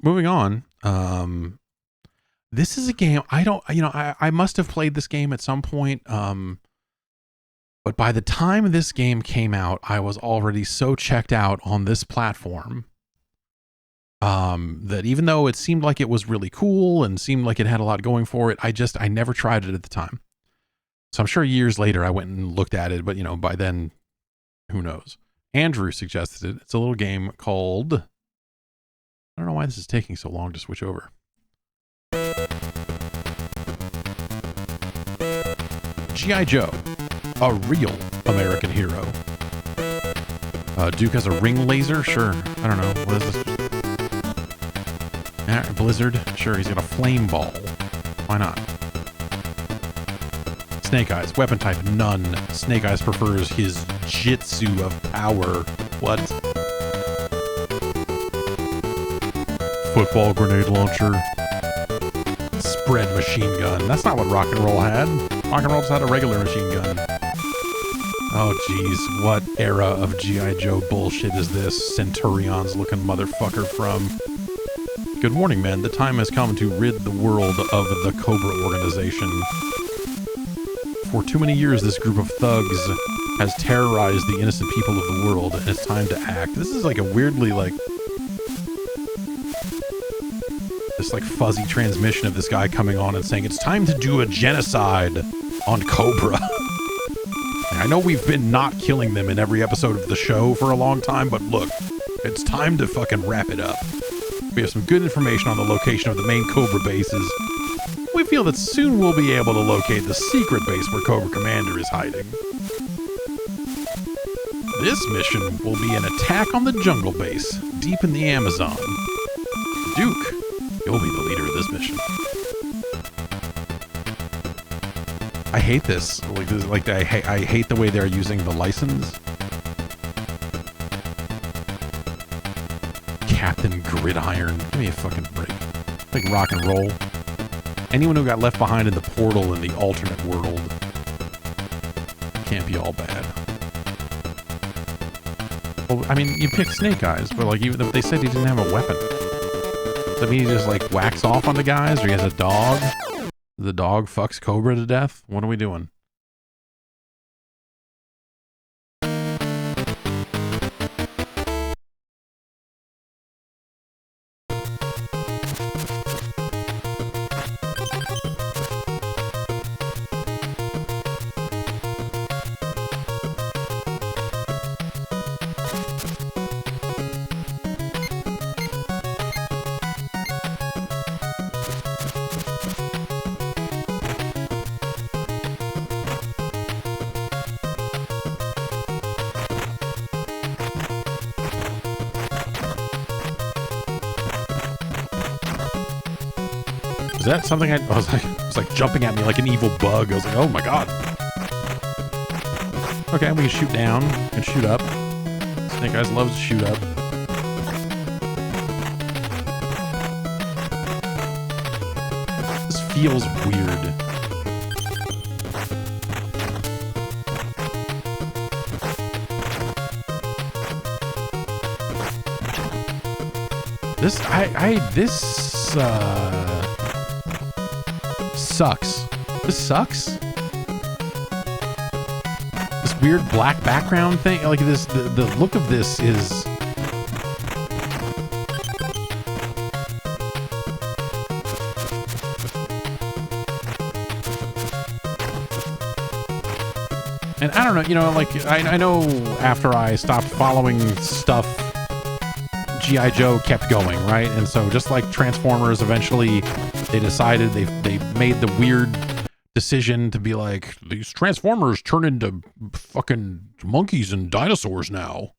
Moving on. This is a game I must have played this game at some point. But by the time this game came out, I was already so checked out on this platform that even though it seemed like it was really cool and seemed like it had a lot going for it, I never tried it at the time. So I'm sure years later I went and looked at it, but by then, who knows? Andrew suggested it. It's a little game called... I don't know why this is taking so long to switch over. G.I. Joe, a real American hero. Duke has a ring laser? Sure. I don't know. What is this? Blizzard? Sure, he's got a flame ball. Why not? Snake Eyes, weapon type, none. Snake Eyes prefers his jitsu of power. What? Football grenade launcher. Spread machine gun. That's not what rock and roll had. Rock and roll just had a regular machine gun. Oh jeez, what era of G.I. Joe bullshit is this Centurions looking motherfucker from? Good morning, men. The time has come to rid the world of the Cobra organization. For too many years, this group of thugs has terrorized the innocent people of the world, and it's time to act. This is like a weirdly this fuzzy transmission of this guy coming on and saying it's time to do a genocide on Cobra. I know we've been not killing them in every episode of the show for a long time, but look, it's time to fucking wrap it up. We have some good information on the location of the main Cobra bases. We feel that soon we'll be able to locate the secret base where Cobra Commander is hiding. This mission will be an attack on the jungle base, deep in the Amazon. Duke, you'll be the leader of this mission. I hate this. I hate the way they're using the license. Captain Gridiron. Give me a fucking break. Like rock and roll. Anyone who got left behind in the portal in the alternate world can't be all bad. Well, I mean, you pick Snake Eyes, but even if they said he didn't have a weapon, does that mean he just whacks off on the guys, or he has a dog? The dog fucks Cobra to death? What are we doing? that something it was like jumping at me like an evil bug. I was like, oh my god. Okay, we can shoot down and shoot up. Snake Eyes loves to shoot up. This feels weird. This sucks. This sucks. This weird black background thing, like this, the look of this is. And I don't know, you know, like I know after I stopped following stuff, G.I. Joe kept going, right? And so just like Transformers, eventually they decided they made the weird decision to be like, these Transformers turn into fucking monkeys and dinosaurs now.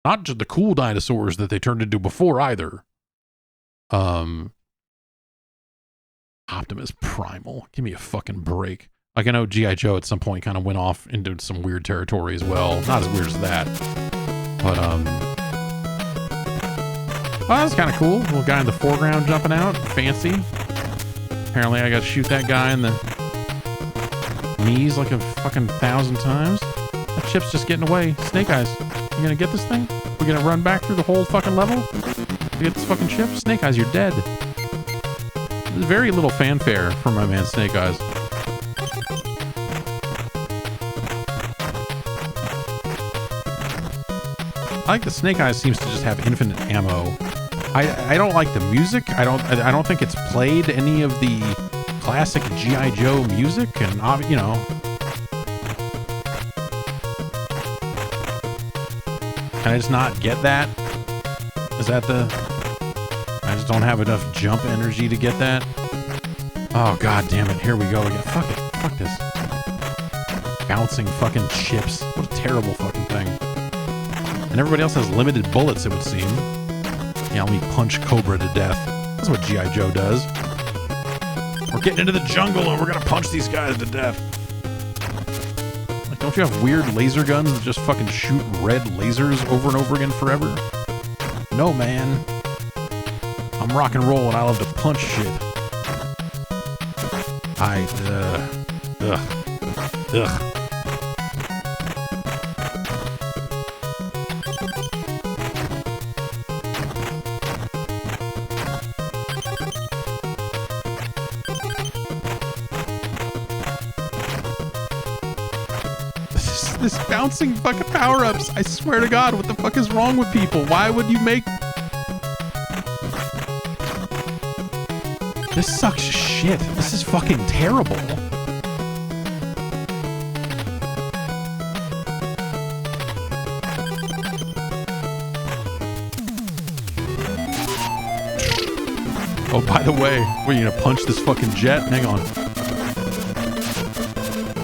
Not just the cool dinosaurs that they turned into before either. Optimus Primal. Give me a fucking break. Like, I know G.I. Joe at some point kind of went off into some weird territory as well. Not as weird as that. But, well, that's kind of cool. Little guy in the foreground jumping out. Fancy. Apparently I got to shoot that guy in the knees like a fucking 1,000 times. That chip's just getting away. Snake Eyes, you gonna get this thing? We're gonna run back through the whole fucking level to get this fucking chip? Snake Eyes, you're dead. There's very little fanfare for my man Snake Eyes. I like that Snake Eyes seems to just have infinite ammo. I don't like the music. I don't think it's played any of the classic G.I. Joe music, and you know. Can I just not get that? Is that the? I just don't have enough jump energy to get that. Oh god damn it! Here we go again. Fuck it. Fuck this. Bouncing fucking chips. What a terrible fucking thing. And everybody else has limited bullets, it would seem. Yeah, let me punch Cobra to death. That's what G.I. Joe does. We're getting into the jungle and we're gonna punch these guys to death. Like, don't you have weird laser guns that just fucking shoot red lasers over and over again forever? No, man. I'm rock and roll and I love to punch shit. Ugh. This bouncing fucking power-ups. I swear to God, what the fuck is wrong with people? Why would you make... This sucks shit. This is fucking terrible. Oh, by the way, we're gonna punch this fucking jet? Hang on.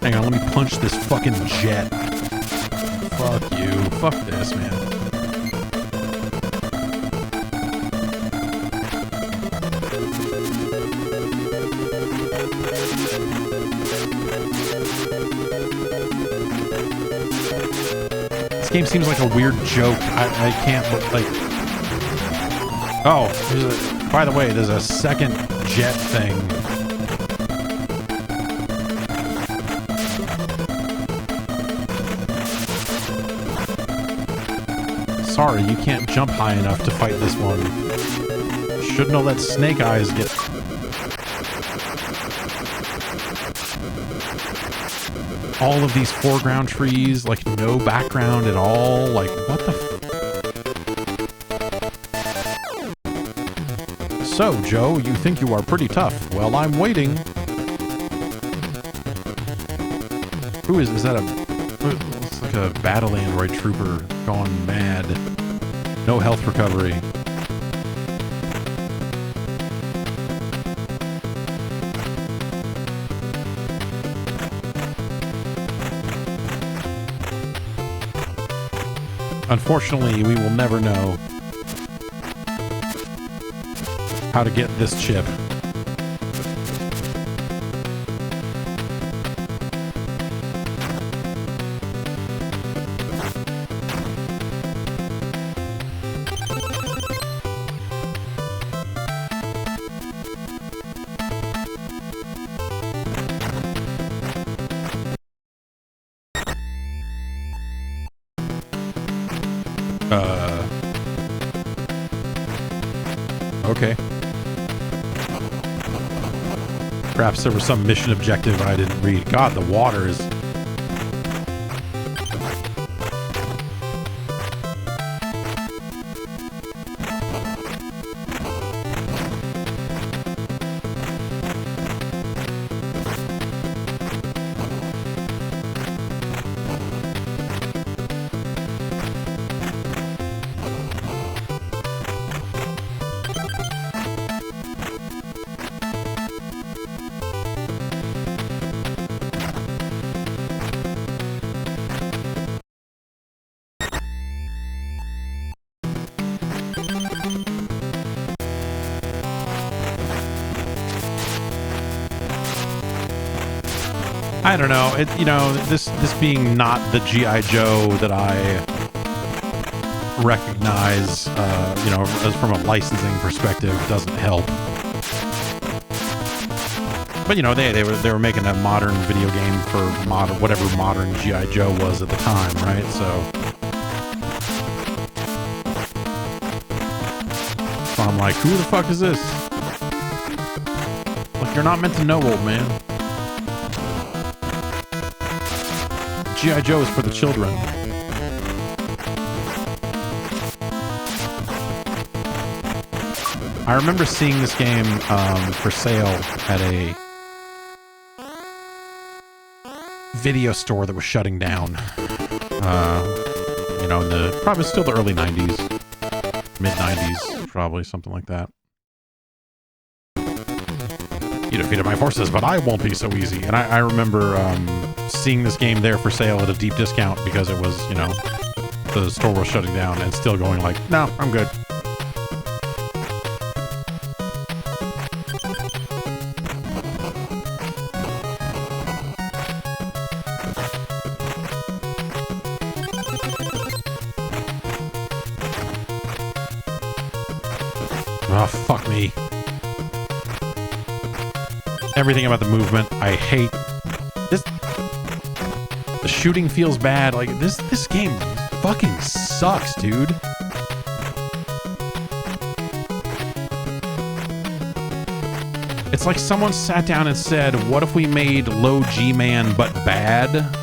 Hang on, let me punch this fucking jet. Fuck you. Fuck this, man. This game seems like a weird joke. I can't look like... Oh, by the way, there's a second jet thing. Sorry, you can't jump high enough to fight this one. Shouldn't have let Snake Eyes get... All of these foreground trees, like no background at all. Like, what the f... So, Joe, you think you are pretty tough. Well, I'm waiting. Who is that? It's like a battle android trooper gone mad. No health recovery. Unfortunately, we will never know how to get this chip. Perhaps there was some mission objective I didn't read. God, the water is... I don't know. You know, this being not the G.I. Joe that I recognize, you know, as from a licensing perspective, doesn't help. But you know, they were making a modern video game for whatever modern G.I. Joe was at the time, right? So I'm like, who the fuck is this? Like, you're not meant to know, old man. G.I. Joe is for the children. I remember seeing this game for sale at a video store that was shutting down. You know, in the probably still the early 90s, mid 90s, probably something like that. You defeated my forces, but I won't be so easy. And I remember seeing this game there for sale at a deep discount because it was, you know, the store was shutting down, and still going like, no, I'm good. Oh, fuck me. Everything about the movement, I hate. This. The shooting feels bad. Like, this game fucking sucks, dude. It's like someone sat down and said, what if we made Low G-Man but bad?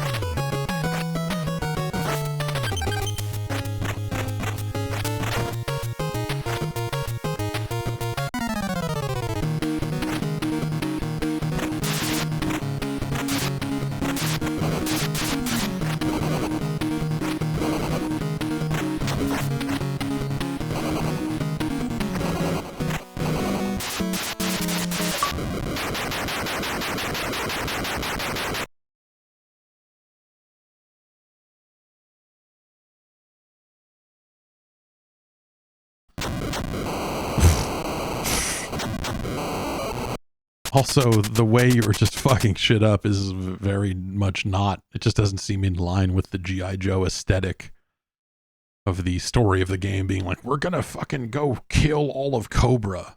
Also, the way you were just fucking shit up is very much not. It just doesn't seem in line with the G.I. Joe aesthetic of the story of the game being like, we're gonna fucking go kill all of Cobra.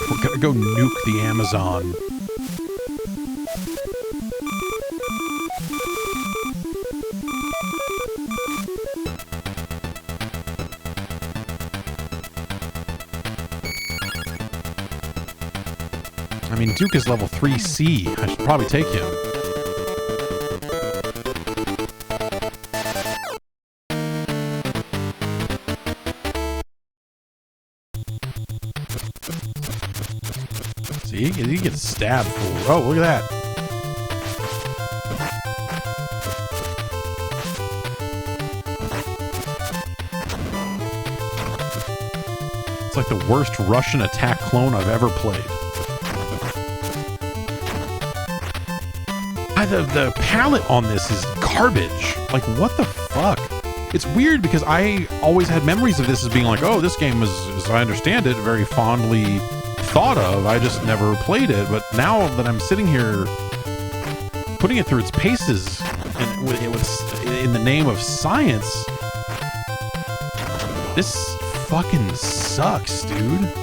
We're gonna go nuke the Amazon. I mean, Duke is level 3C. I should probably take him. See, he gets stabbed. Oh, look at that. It's like the worst Russian attack clone I've ever played. The palette on this is garbage. Like, what the fuck? It's weird because I always had memories of this as being like, oh, this game was, as I understand it, very fondly thought of. I just never played it. But now that I'm sitting here putting it through its paces and in the name of science, this fucking sucks, dude.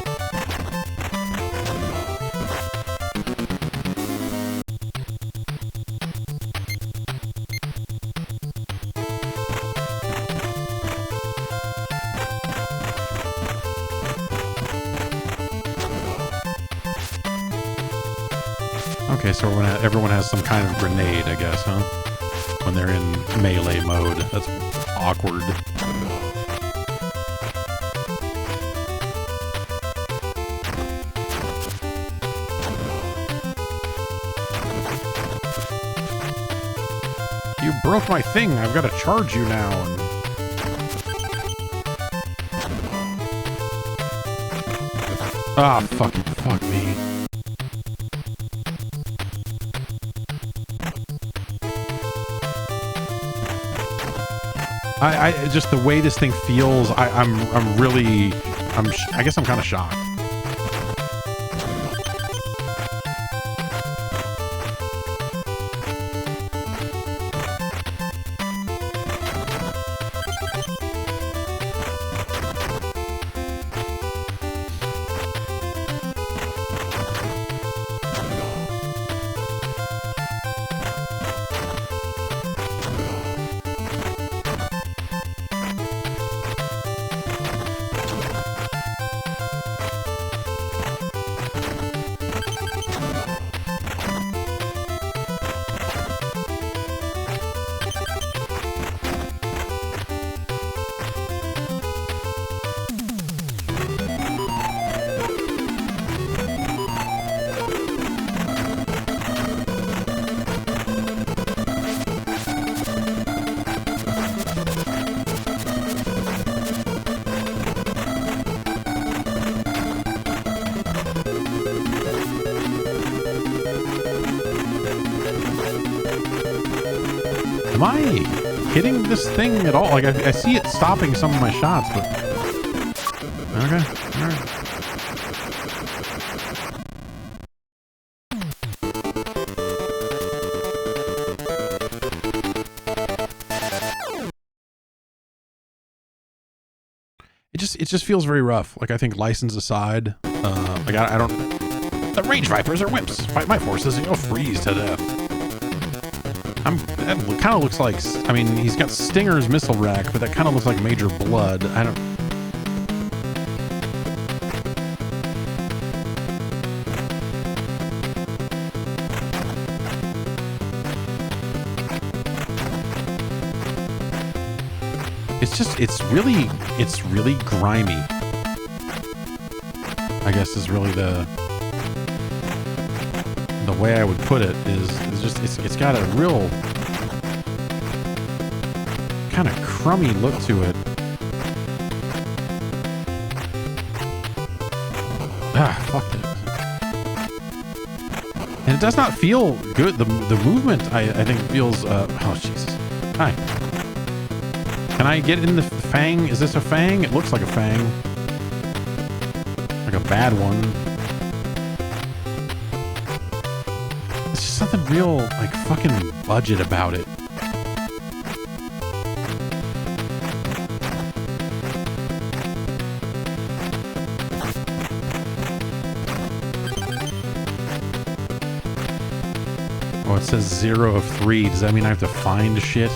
Okay, so everyone has some kind of grenade, I guess, huh? When they're in melee mode. That's awkward. You broke my thing. I've got to charge you now. Ah, fuck me. I just the way this thing feels, I guess I'm kind of shocked. Am I hitting this thing at all? Like, I see it stopping some of my shots, but... Okay, alright. It just feels very rough. Like, I think license aside, like, I don't... The Rage Vipers are wimps. Fight my forces and you'll freeze to death. That kind of looks like, I mean, he's got Stinger's missile rack, but that kind of looks like Major Blood. I don't... it's really grimy. I guess is really the way I would put it is just it's got a real kind of crummy look to it. Fuck it. And it does not feel good. The movement I think feels oh Jesus. Hi. Can I get in the fang? Is this a fang? It looks like a fang. Like a bad one. It's just something real, like, fucking budget about it. Oh, it says 0 of 3. Does that mean I have to find shit?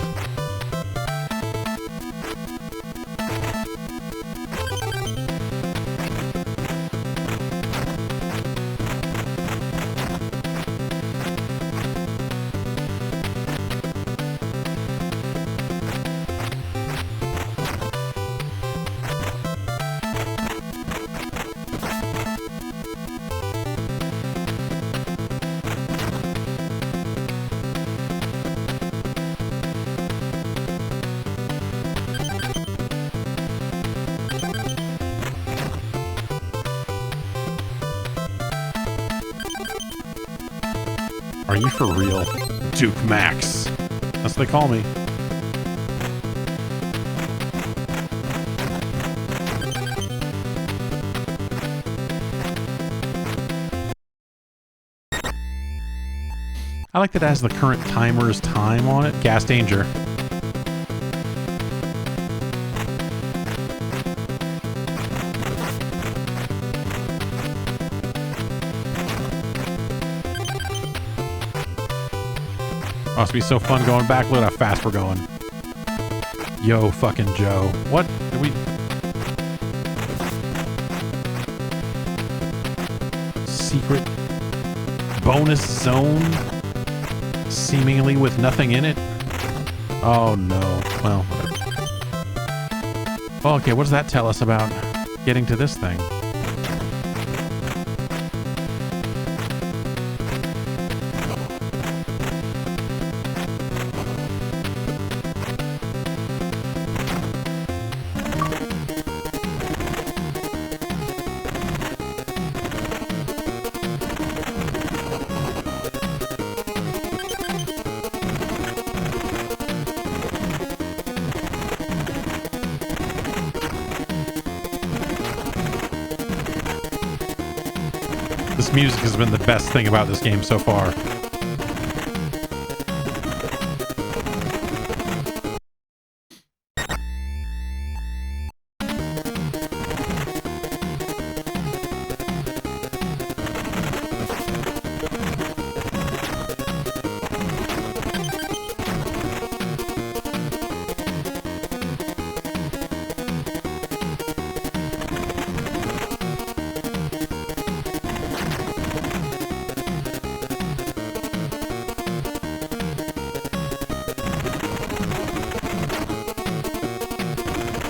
Are you for real? Duke Max. That's what they call me. I like that it has the current timer's time on it. Gas danger. Must be so fun going back. Look at how fast we're going. Yo, fucking Joe. What? Did we... Secret bonus zone seemingly with nothing in it. Oh no. Well, oh, okay, what does that tell us about getting to this thing? This music has been the best thing about this game so far.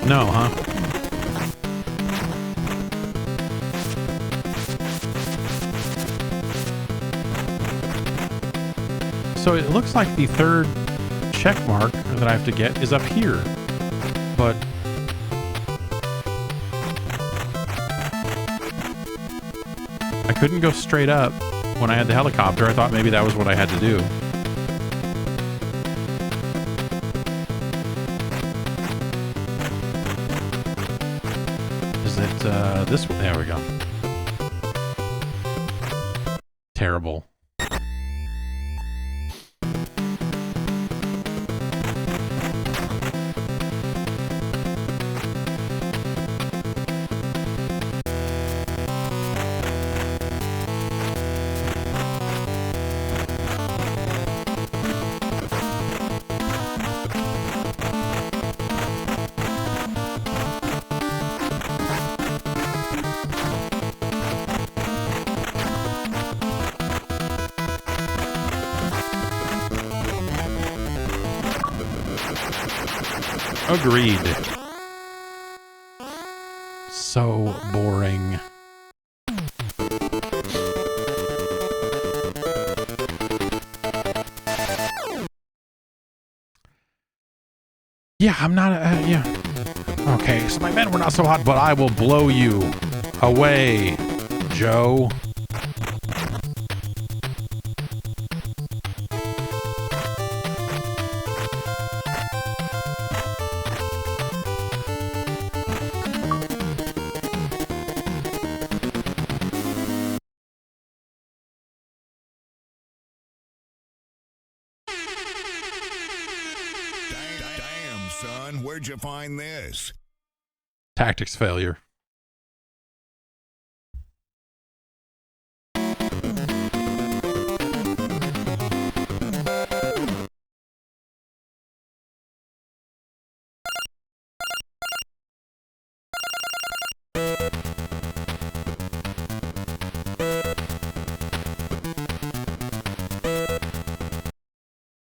No, huh? So it looks like the third check mark that I have to get is up here, but I couldn't go straight up when I had the helicopter. I thought maybe that was what I had to do. This one, there we go. Terrible. Agreed. So boring. Yeah, I'm not, yeah. Okay, so my men were not so hot, but I will blow you away, Joe.
Where'd you find this?
Tactics failure.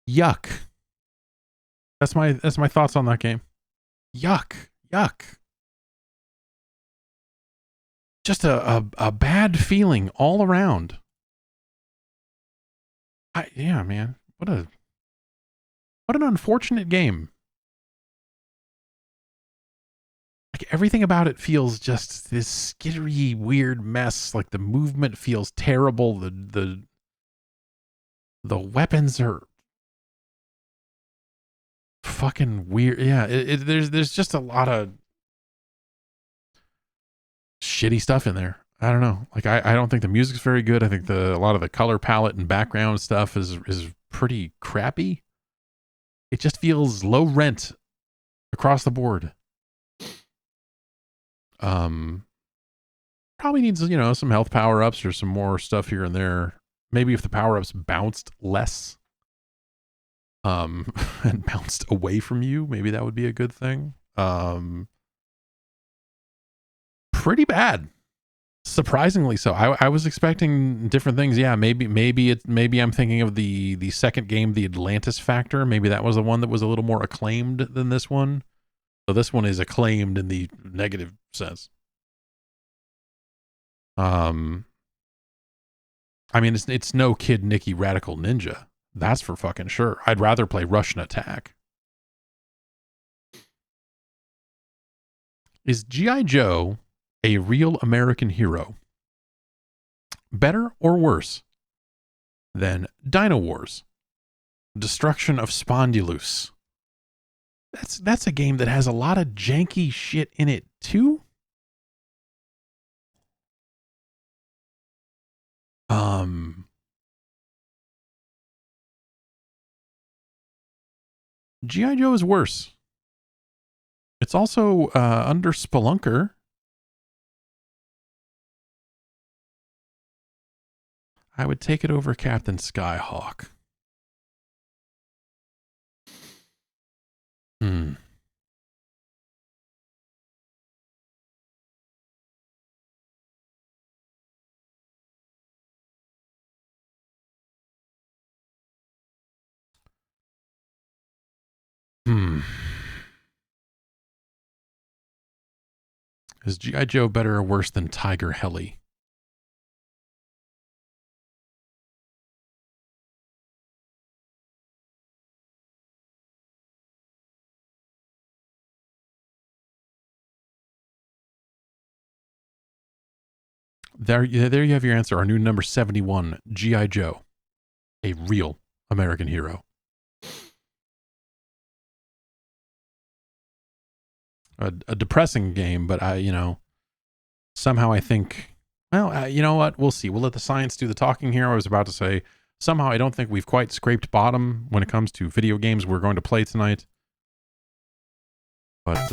Yuck. That's my thoughts on that game. Yuck. Yuck. Just a bad feeling all around. Yeah, man. What an unfortunate game. Like everything about it feels just this skittery, weird mess. Like the movement feels terrible. The weapons are fucking weird. Yeah, there's just a lot of shitty stuff in there. I don't know. Like I don't think the music's very good. I think a lot of the color palette and background stuff is pretty crappy. It just feels low rent across the board. Probably needs, you know, some health power-ups or some more stuff here and there. Maybe if the power-ups bounced less and bounced away from you, maybe that would be a good thing. Pretty bad. Surprisingly so. I was expecting different things. Yeah, maybe I'm thinking of the second game, the Atlantis Factor. Maybe that was the one that was a little more acclaimed than this one. So this one is acclaimed in the negative sense. I mean, it's no Kid Nicky Radical Ninja. That's for fucking sure. I'd rather play Russian Attack. Is G.I. Joe a real American hero? Better or worse than Dino Wars? Destruction of Spondylus. That's a game that has a lot of janky shit in it too. G.I. Joe is worse. It's also under Spelunker. I would take it over Captain Skyhawk. Is G.I. Joe better or worse than Tiger Heli? There you have your answer. Our new number 71, G.I. Joe, a real American hero. A depressing game, but somehow I think, well, you know what? We'll see. We'll let the science do the talking here. I was about to say, somehow I don't think we've quite scraped bottom when it comes to video games we're going to play tonight. But,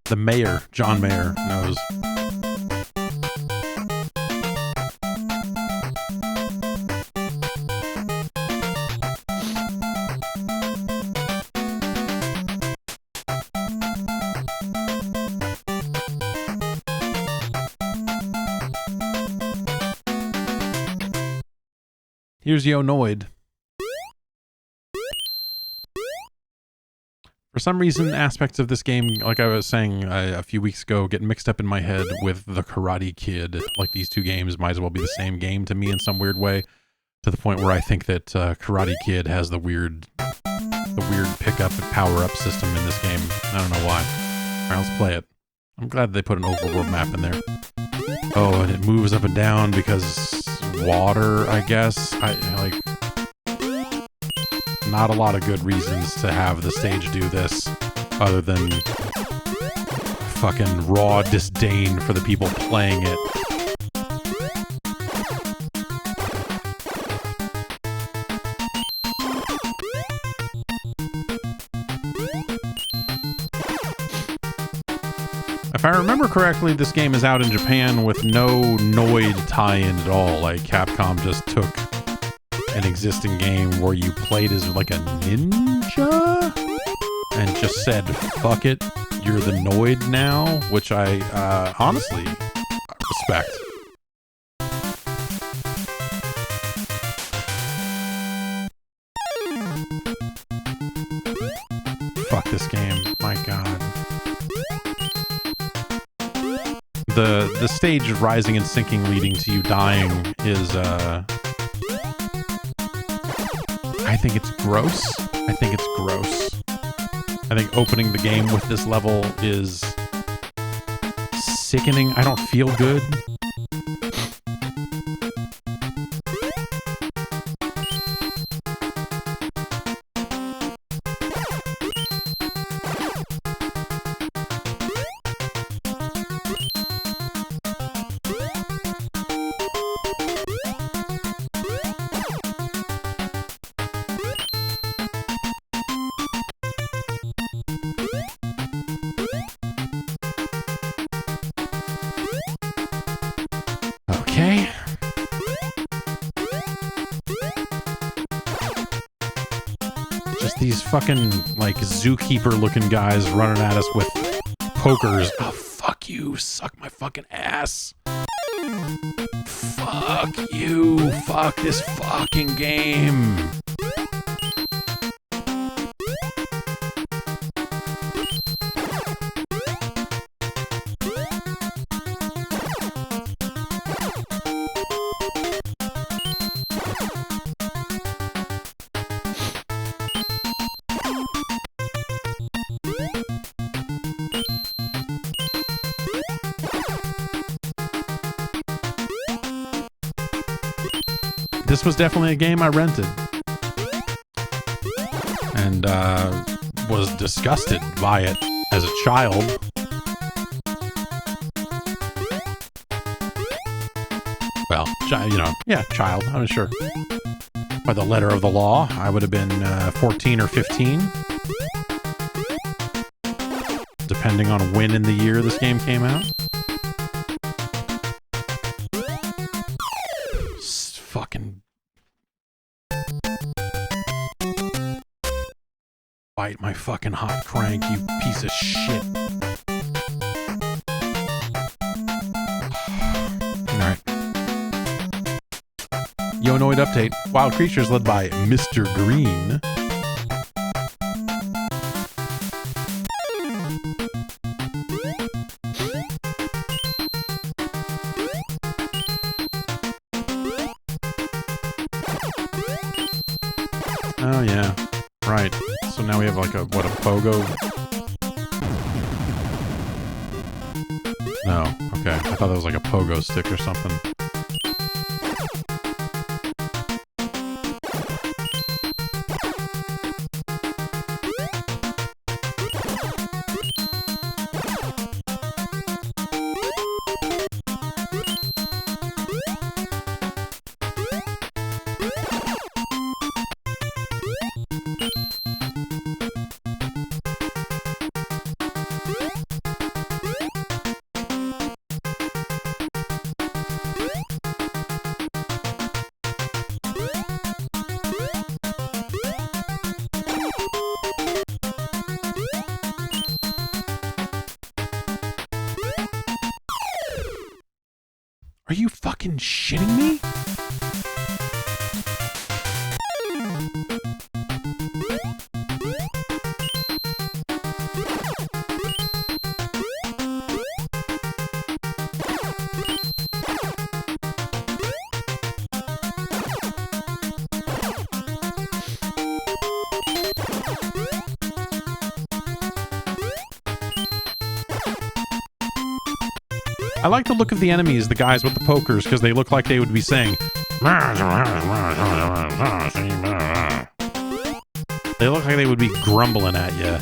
the mayor, John Mayer, knows. Here's Yo Noid. For some reason, aspects of this game, like I was saying a few weeks ago, get mixed up in my head with The Karate Kid. Like, these two games might as well be the same game to me in some weird way, to the point where I think that Karate Kid has the weird pickup and power-up system in this game. I don't know why. All right, let's play it. I'm glad they put an overworld map in there. Oh, and it moves up and down because water, I guess. Not a lot of good reasons to have the stage do this, other than fucking raw disdain for the people playing it. If I remember correctly, this game is out in Japan with no Noid tie-in at all. Like, Capcom just took an existing game where you played as like a ninja and just said, fuck it, you're the Noid now, which I honestly respect. Fuck this game, my god. The stage rising and sinking leading to you dying is I think it's gross. I think opening the game with this level is sickening. I don't feel good. fucking, like, zookeeper-looking guys running at us with pokers. Oh, fuck you. Suck my fucking ass. Fuck you. Fuck this fucking game. This was definitely a game I rented and was disgusted by it as a child. Well, you know, yeah, child, I'm sure. By the letter of the law, I would have been 14 or 15. Depending on when in the year this game came out. Fucking bite my fucking hot crank, you piece of shit. Alright. Yo Noid update. Wild creatures led by Mr. Green. Oh yeah, right. So now we have like a, what, a pogo? No, okay. I thought that was like a pogo stick or something. Are you fucking shitting me? I like the look of the enemies, the guys with the pokers, because they look like they would be saying. They look like they would be grumbling at you.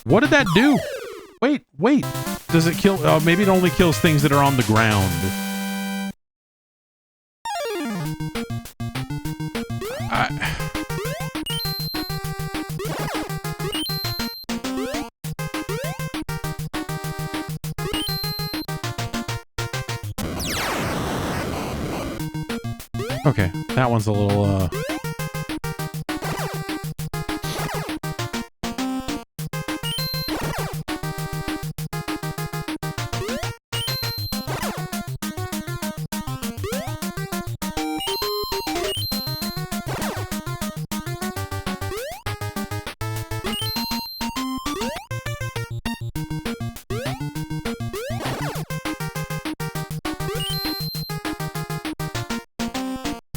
What did that do? Wait. Does it kill? Oh, maybe it only kills things that are on the ground. Okay, that one's a little,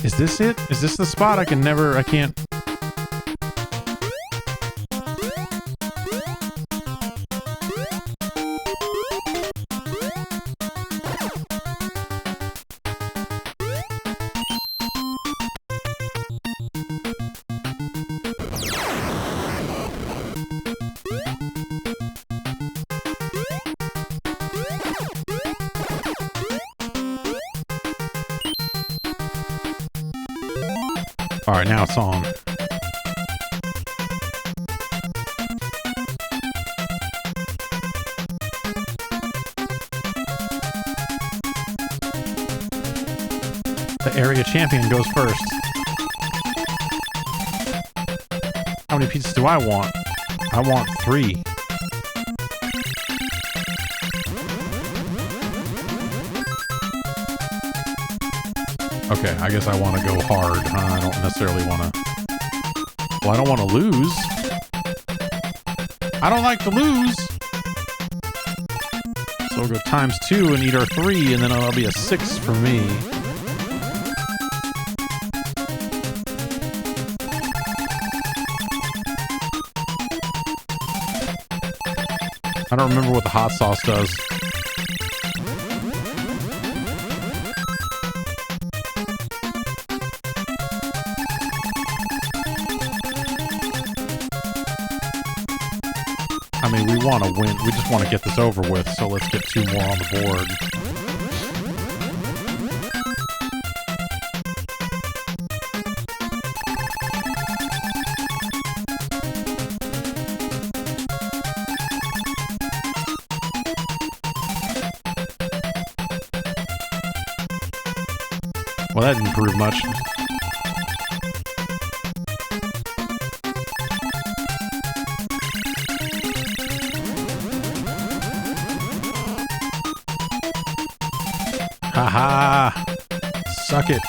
Is this it? Is this the spot? I can't. All right, now it's on. The area champion goes first. How many pizzas do I want? I want 3. Okay, I guess I want to go hard. I don't necessarily want to... Well, I don't want to lose. I don't like to lose. So we'll go ×2 and eat our 3, and then it'll be a 6 for me. I don't remember what the hot sauce does. I mean, we want to win. We just want to get this over with, so let's get 2 more on the board. Well, that didn't prove much. Haha! Suck it.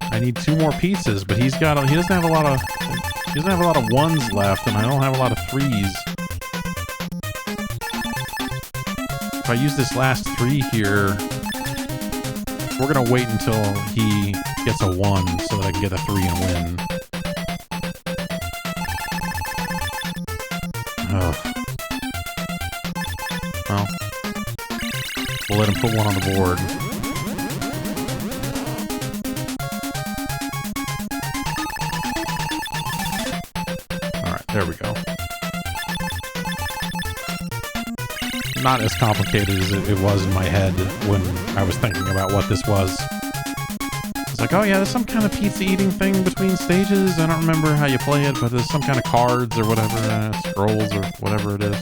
I need 2 more pizzas, but he doesn't have a lot of 1s left, and I don't have a lot of 3s. If I use this last 3 here, we're gonna wait until he gets a 1 so that I can get a 3 and win. Ugh. Well, we'll let him put 1 on the board. There we go. Not as complicated as it was in my head when I was thinking about what this was. It's like, oh yeah, there's some kind of pizza eating thing between stages. I don't remember how you play it, but there's some kind of cards or whatever, scrolls or whatever it is.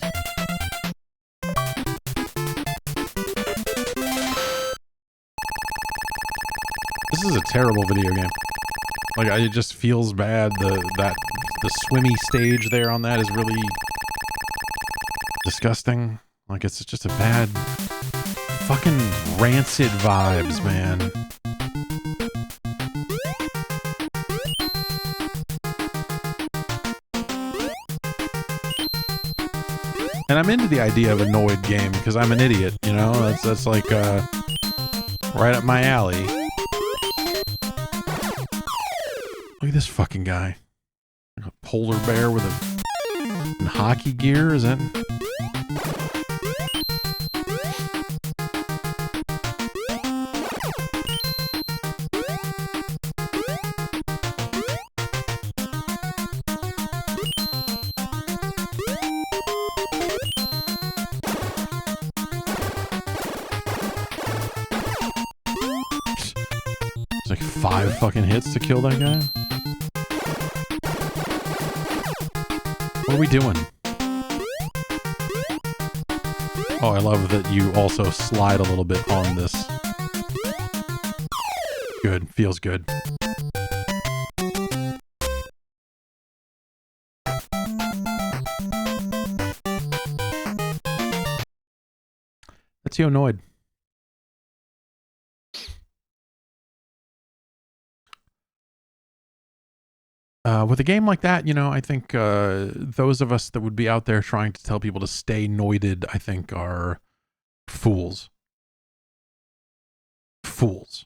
This is a terrible video game. Like, it just feels bad. The swimmy stage there on that is really disgusting. Like, it's just a bad fucking rancid vibes, man. And I'm into the idea of a Noid game because I'm an idiot, you know? That's like right up my alley. Look at this fucking guy. Like a polar bear with a hockey gear, is that? It's like 5 fucking hits to kill that guy. What are we doing? Oh, I love that you also slide a little bit on this. Good. Feels good. That's Noid. With a game like that, you know, I think those of us that would be out there trying to tell people to stay noided, I think are fools. Fools.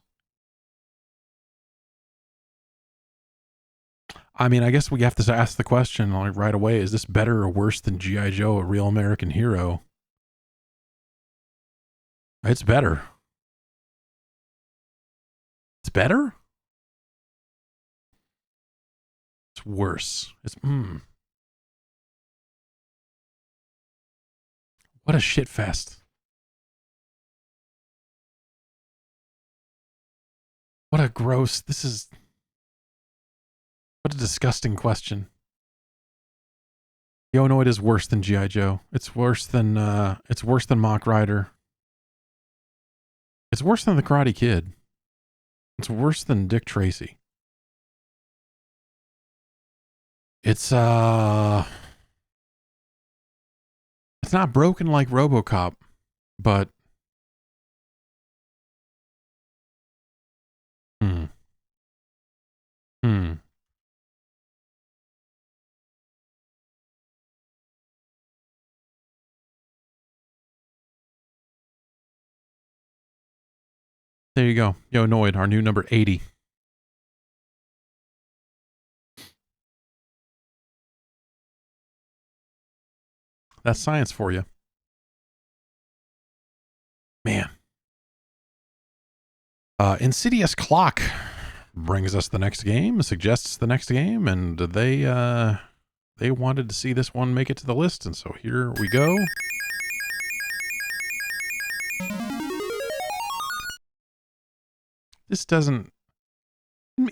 I mean, I guess we have to ask the question like right away, is this better or worse than G.I. Joe, A Real American Hero? It's better. It's better? It's worse. It's What a shit fest. What a gross. What a disgusting question. Yo, Noid is worse than G.I. Joe. It's worse than Mock Rider. It's worse than the Karate Kid. It's worse than Dick Tracy. It's not broken like RoboCop, but There you go. Yo, Noid, our new number 80. That's science for you. Man. Insidious Clock brings us the next game, suggests the next game, and they wanted to see this one make it to the list, and so here we go. This doesn't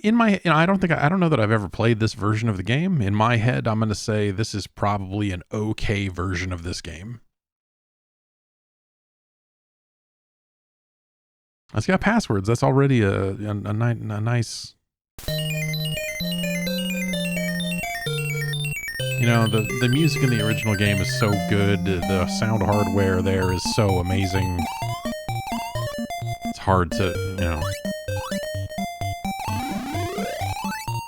in my I don't know that I've ever played this version of the game. In my head, I'm going to say this is probably an okay version of this game. It's got passwords. That's already a nice. You know, the music in the original game is so good. The sound hardware there is so amazing. It's hard to, you know.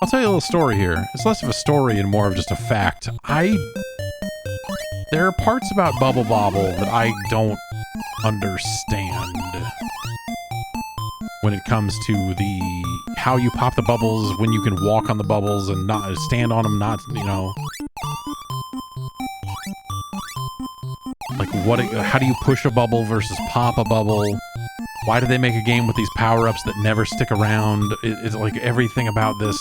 I'll tell you a little story here. It's less of a story and more of just a fact. There are parts about Bubble Bobble that I don't understand when it comes to how you pop the bubbles, when you can walk on the bubbles and not stand on them, not, you know. Like how do you push a bubble versus pop a bubble? Why do they make a game with these power-ups that never stick around? It's like everything about this.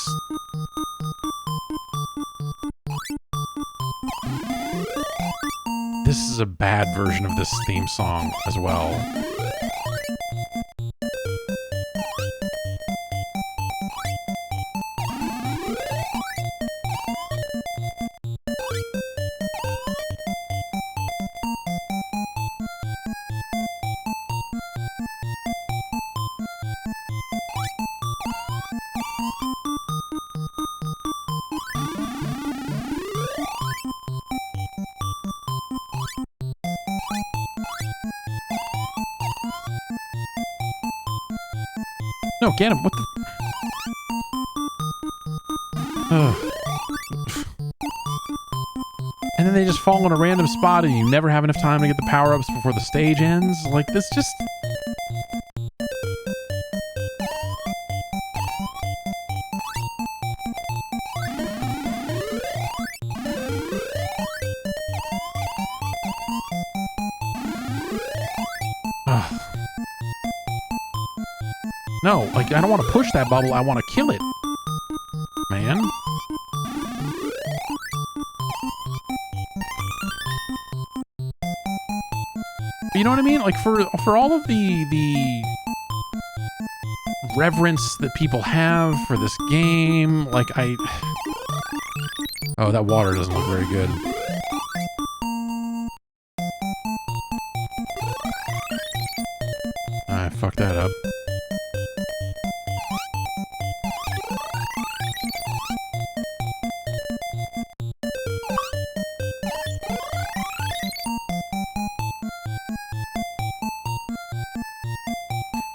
This is a bad version of this theme song as well. No, get him. What the... And then they just fall in a random spot and you never have enough time to get the power-ups before the stage ends. Like, this just... No, like, I don't want to push that bubble. I want to kill it, man. You know what I mean? Like, for all of the reverence that people have for this game, like, oh, that water doesn't look very good. I fucked that up.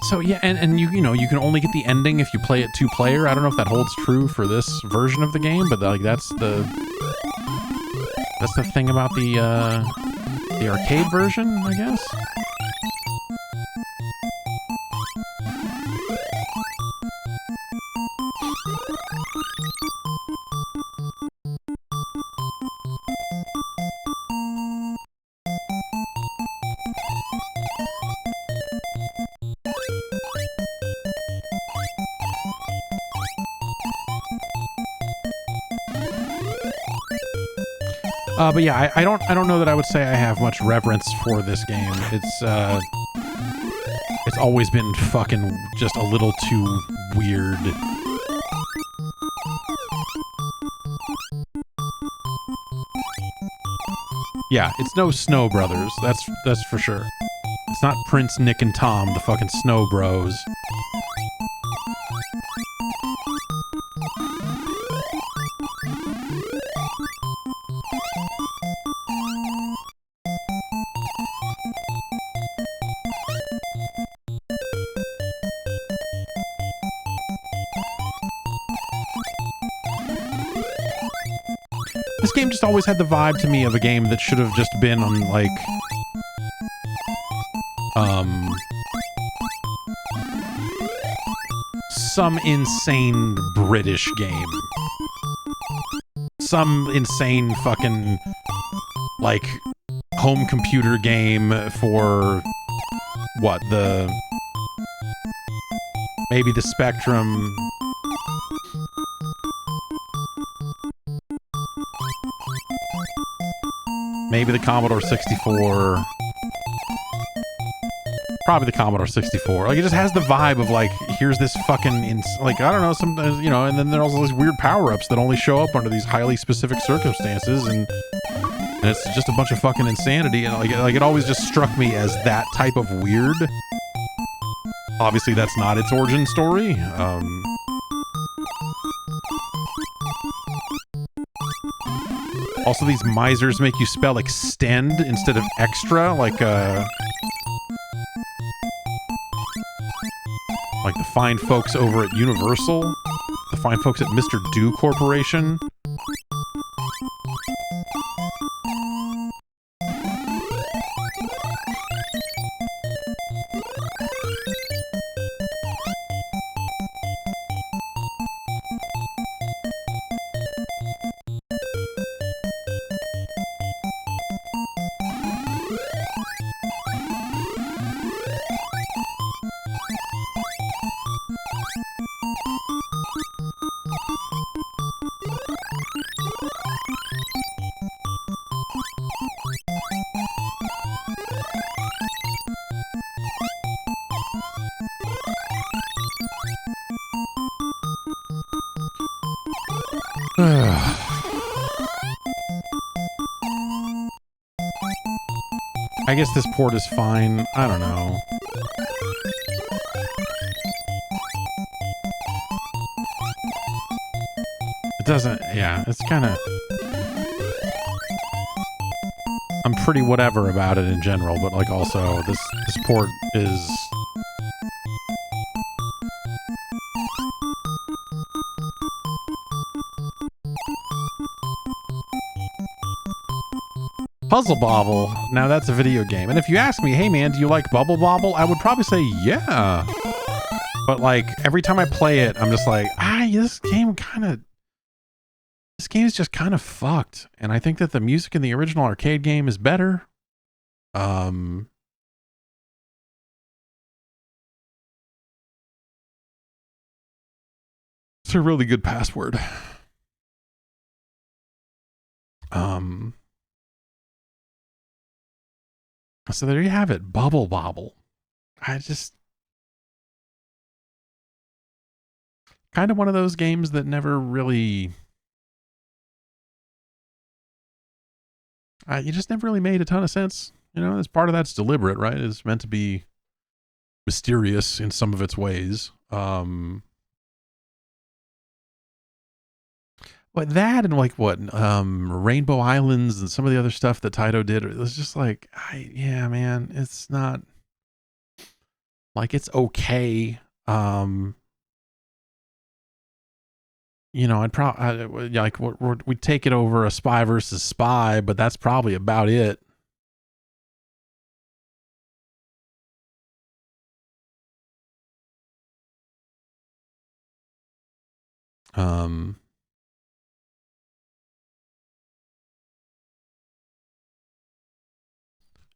So yeah, and you know, you can only get the ending if you play it 2-player. I don't know if that holds true for this version of the game, but like that's the thing about the arcade version, I guess. But yeah, I don't know that I would say I have much reverence for this game. It's always been fucking just a little too weird. Yeah, it's no Snow Brothers. That's for sure. It's not Prince, Nick, and Tom, the fucking Snow Bros. This game just always had the vibe to me of a game that should have just been on, like, some insane British game. Some insane fucking, like, home computer game for, what, maybe the Spectrum. Maybe the Commodore 64. Probably the Commodore 64. Like, it just has the vibe of, like, here's this fucking, like, I don't know, sometimes, you know, and then there are also these weird power-ups that only show up under these highly specific circumstances, and it's just a bunch of fucking insanity, and, like, it always just struck me as that type of weird. Obviously, that's not its origin story. Also, these misers make you spell extend instead of extra, like the fine folks over at Universal, the fine folks at Mr. Do Corporation. I guess this port is fine. I don't know. It doesn't, yeah, it's kind of... I'm pretty whatever about it in general, but, like, also, this port is... Puzzle Bobble. Now that's a video game. And if you ask me, hey man, do you like Bubble Bobble? I would probably say yeah. But, like, every time I play it, I'm just like, this game is just kind of fucked. And I think that the music in the original arcade game is better. It's a really good password. So there you have it, Bubble Bobble. I just... kind of one of those games that never really... you just never really made a ton of sense. You know, as part of that's deliberate, right? It's meant to be mysterious in some of its ways. But that and, like, what, Rainbow Islands and some of the other stuff that Taito did, it was just like, yeah, man, it's not, like, it's okay. You know, I'd probably, like, we'd take it over a Spy versus Spy, but that's probably about it.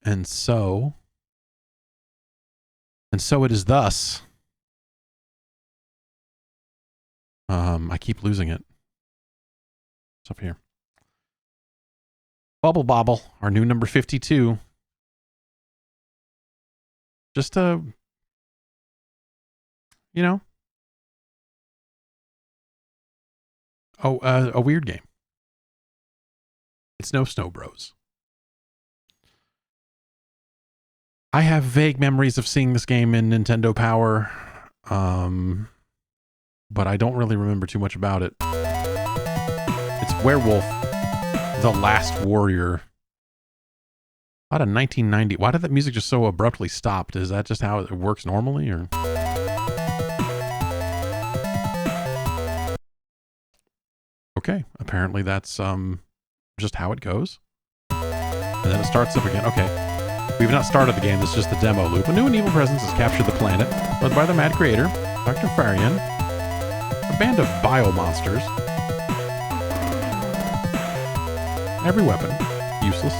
And so it is thus. I keep losing it. It's up here. Bobble, our new number 52. Just a, you know, a weird game. It's no Snow Bros. I have vague memories of seeing this game in Nintendo Power, but I don't really remember too much about it. It's Werewolf, The Last Warrior. Out of 1990. Why did that music just so abruptly stop? Is that just how it works normally, or? Okay, apparently that's just how it goes. And then it starts up again. Okay. We've not started the game, this is just the demo loop. A new and evil presence has captured the planet, led by the mad creator, Dr. Farian. A band of bio-monsters. Every weapon. Useless.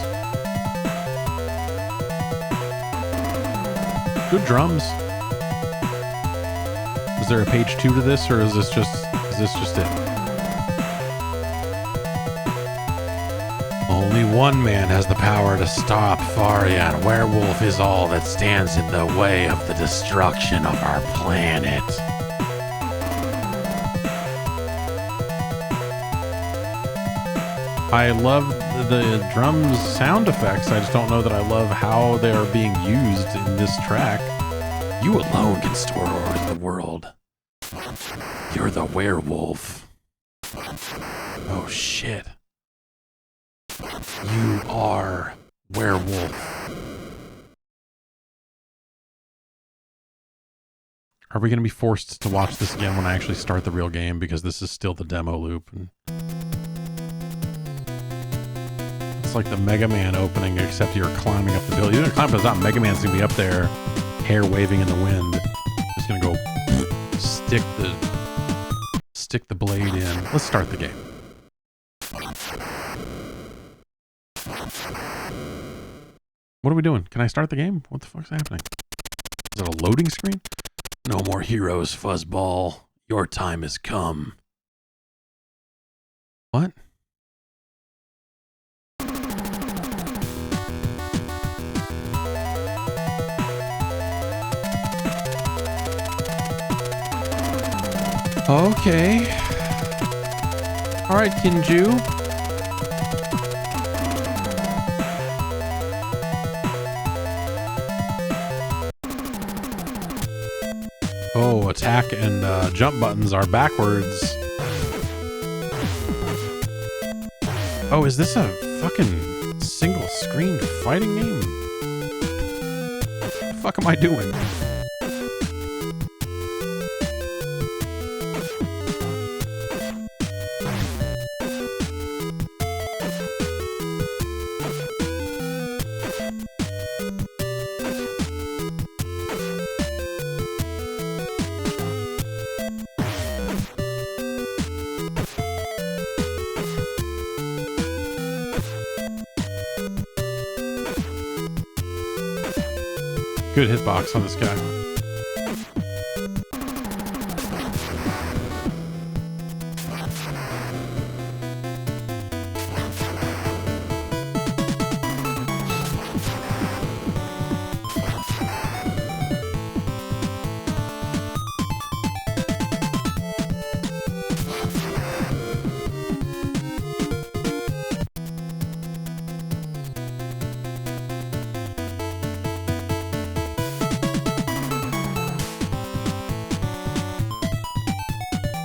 Good drums. Is there a page 2 to this, or is this just it? Only one man has the power to stop Farian. Werewolf is all that stands in the way of the destruction of our planet. I love the drums sound effects. I just don't know that I love how they are being used in this track. You alone can store the world. You're the werewolf. Oh shit. You are Werewolf. Are we going to be forced to watch this again when I actually start the real game? Because this is still the demo loop. And it's like the Mega Man opening, except you're climbing up the building. You're going to climb up the top. Mega Man's going to be up there, hair waving in the wind. Just going to go stick the blade in. Let's start the game. What are we doing? Can I start the game? What the fuck's happening? Is it a loading screen? No more heroes, fuzzball. Your time has come. What? Okay. All right, Kinju. Oh, attack and jump buttons are backwards. Oh, is this a fucking single screen fighting game? What the fuck am I doing? Good hitbox on this guy.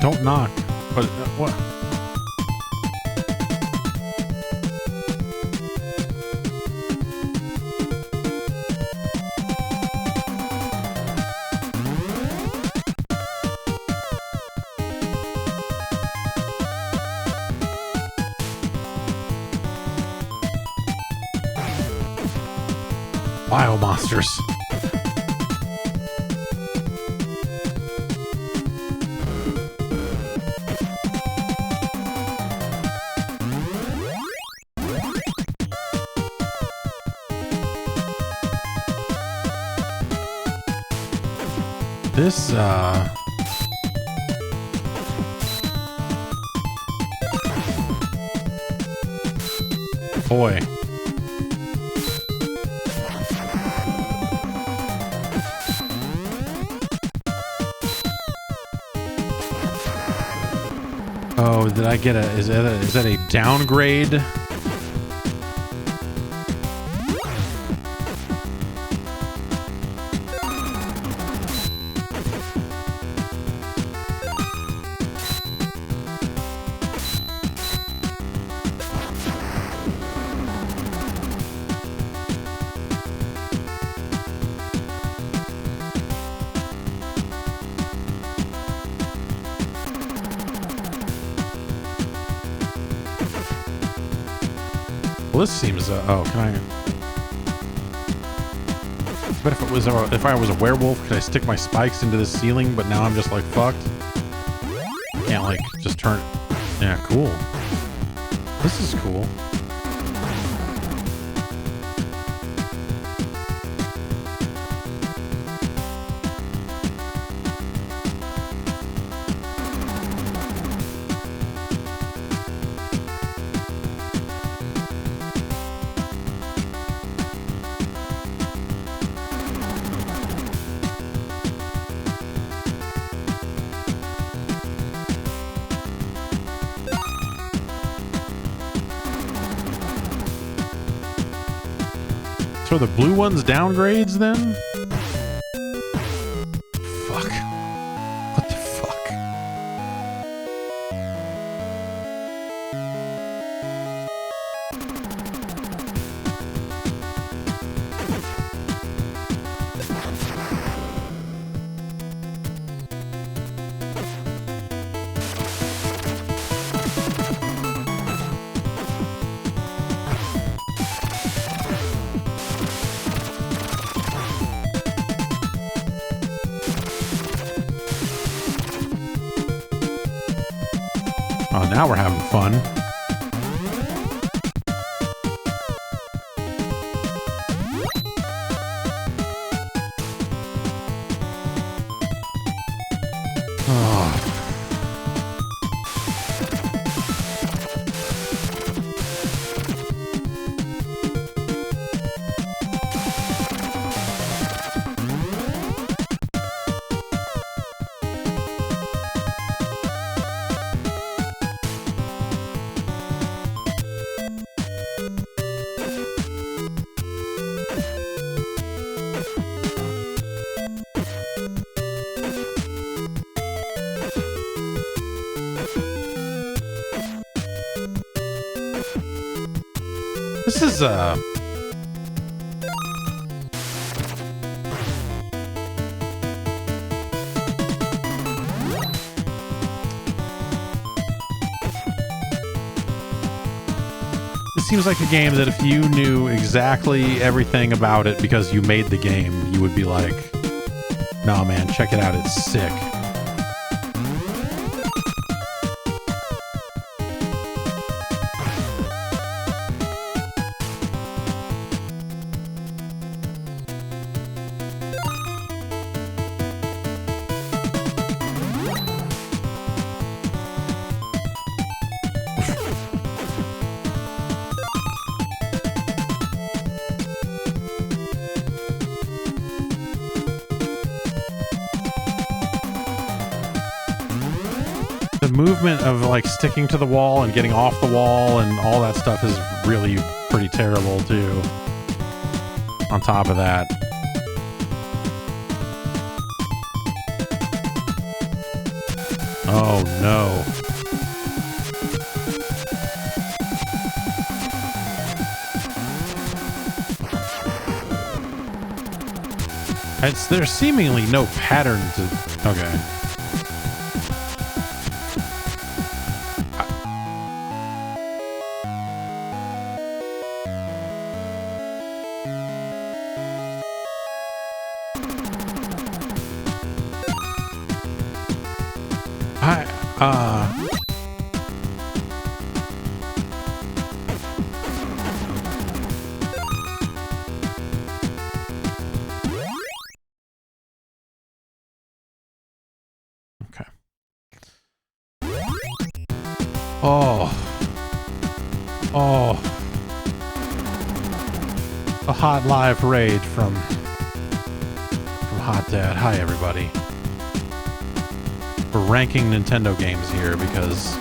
Don't knock. But what? Bio monsters. This, boy. Oh, did I get is that a downgrade? Well, this seems. Oh, can I? But if I was a werewolf, could I stick my spikes into the ceiling? But now I'm just like fucked. Can't like just turn. Yeah, cool. This is cool. So the blue ones downgrades then? Fuck. What the fuck? Oh, now we're having fun. Oh. This is It seems like a game that if you knew exactly everything about it because you made the game, you would be like, nah man, check it out, it's sick. Movement of like sticking to the wall and getting off the wall and all that stuff is really pretty terrible too. On top of that, oh no. There's seemingly no pattern to. Okay. Okay. Oh. A hot live raid from Hot Dad. Hi, everybody. We're ranking Nintendo games here because,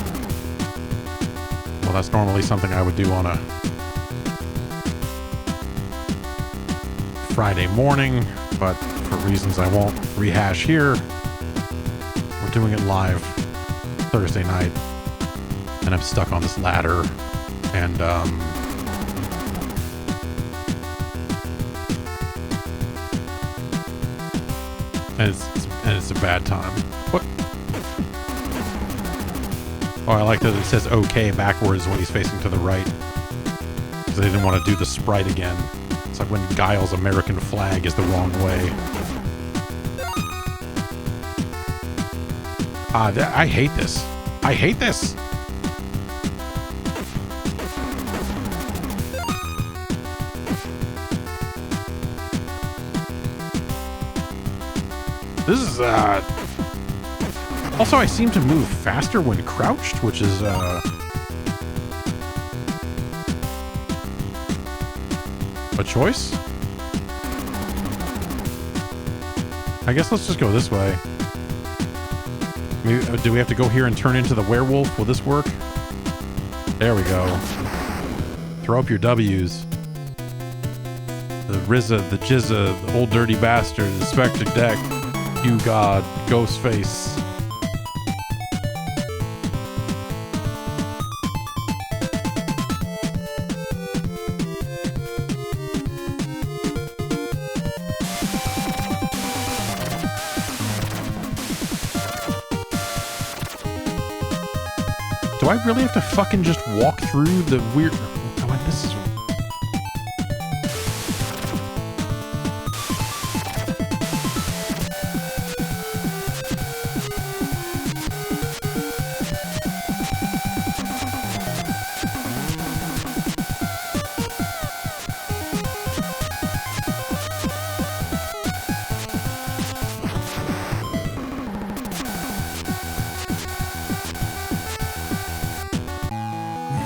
well, that's normally something I would do on a Friday morning, but for reasons I won't rehash here, we're doing it live Thursday night, and I'm stuck on this ladder, and it's a bad time. What? Oh, I like that it says OK backwards when he's facing to the right, because they didn't want to do the sprite again. It's like when Guile's American flag is the wrong way. I hate this. I hate this. This is, also, I seem to move faster when crouched, which is, a choice? I guess let's just go this way. Maybe, do we have to go here and turn into the werewolf? Will this work? There we go. Throw up your W's. The Rizza, the Jizza, the old dirty bastard, the Spectre Deck, you God, Ghostface. Do I really have to fucking just walk through the weird... Oh, this is...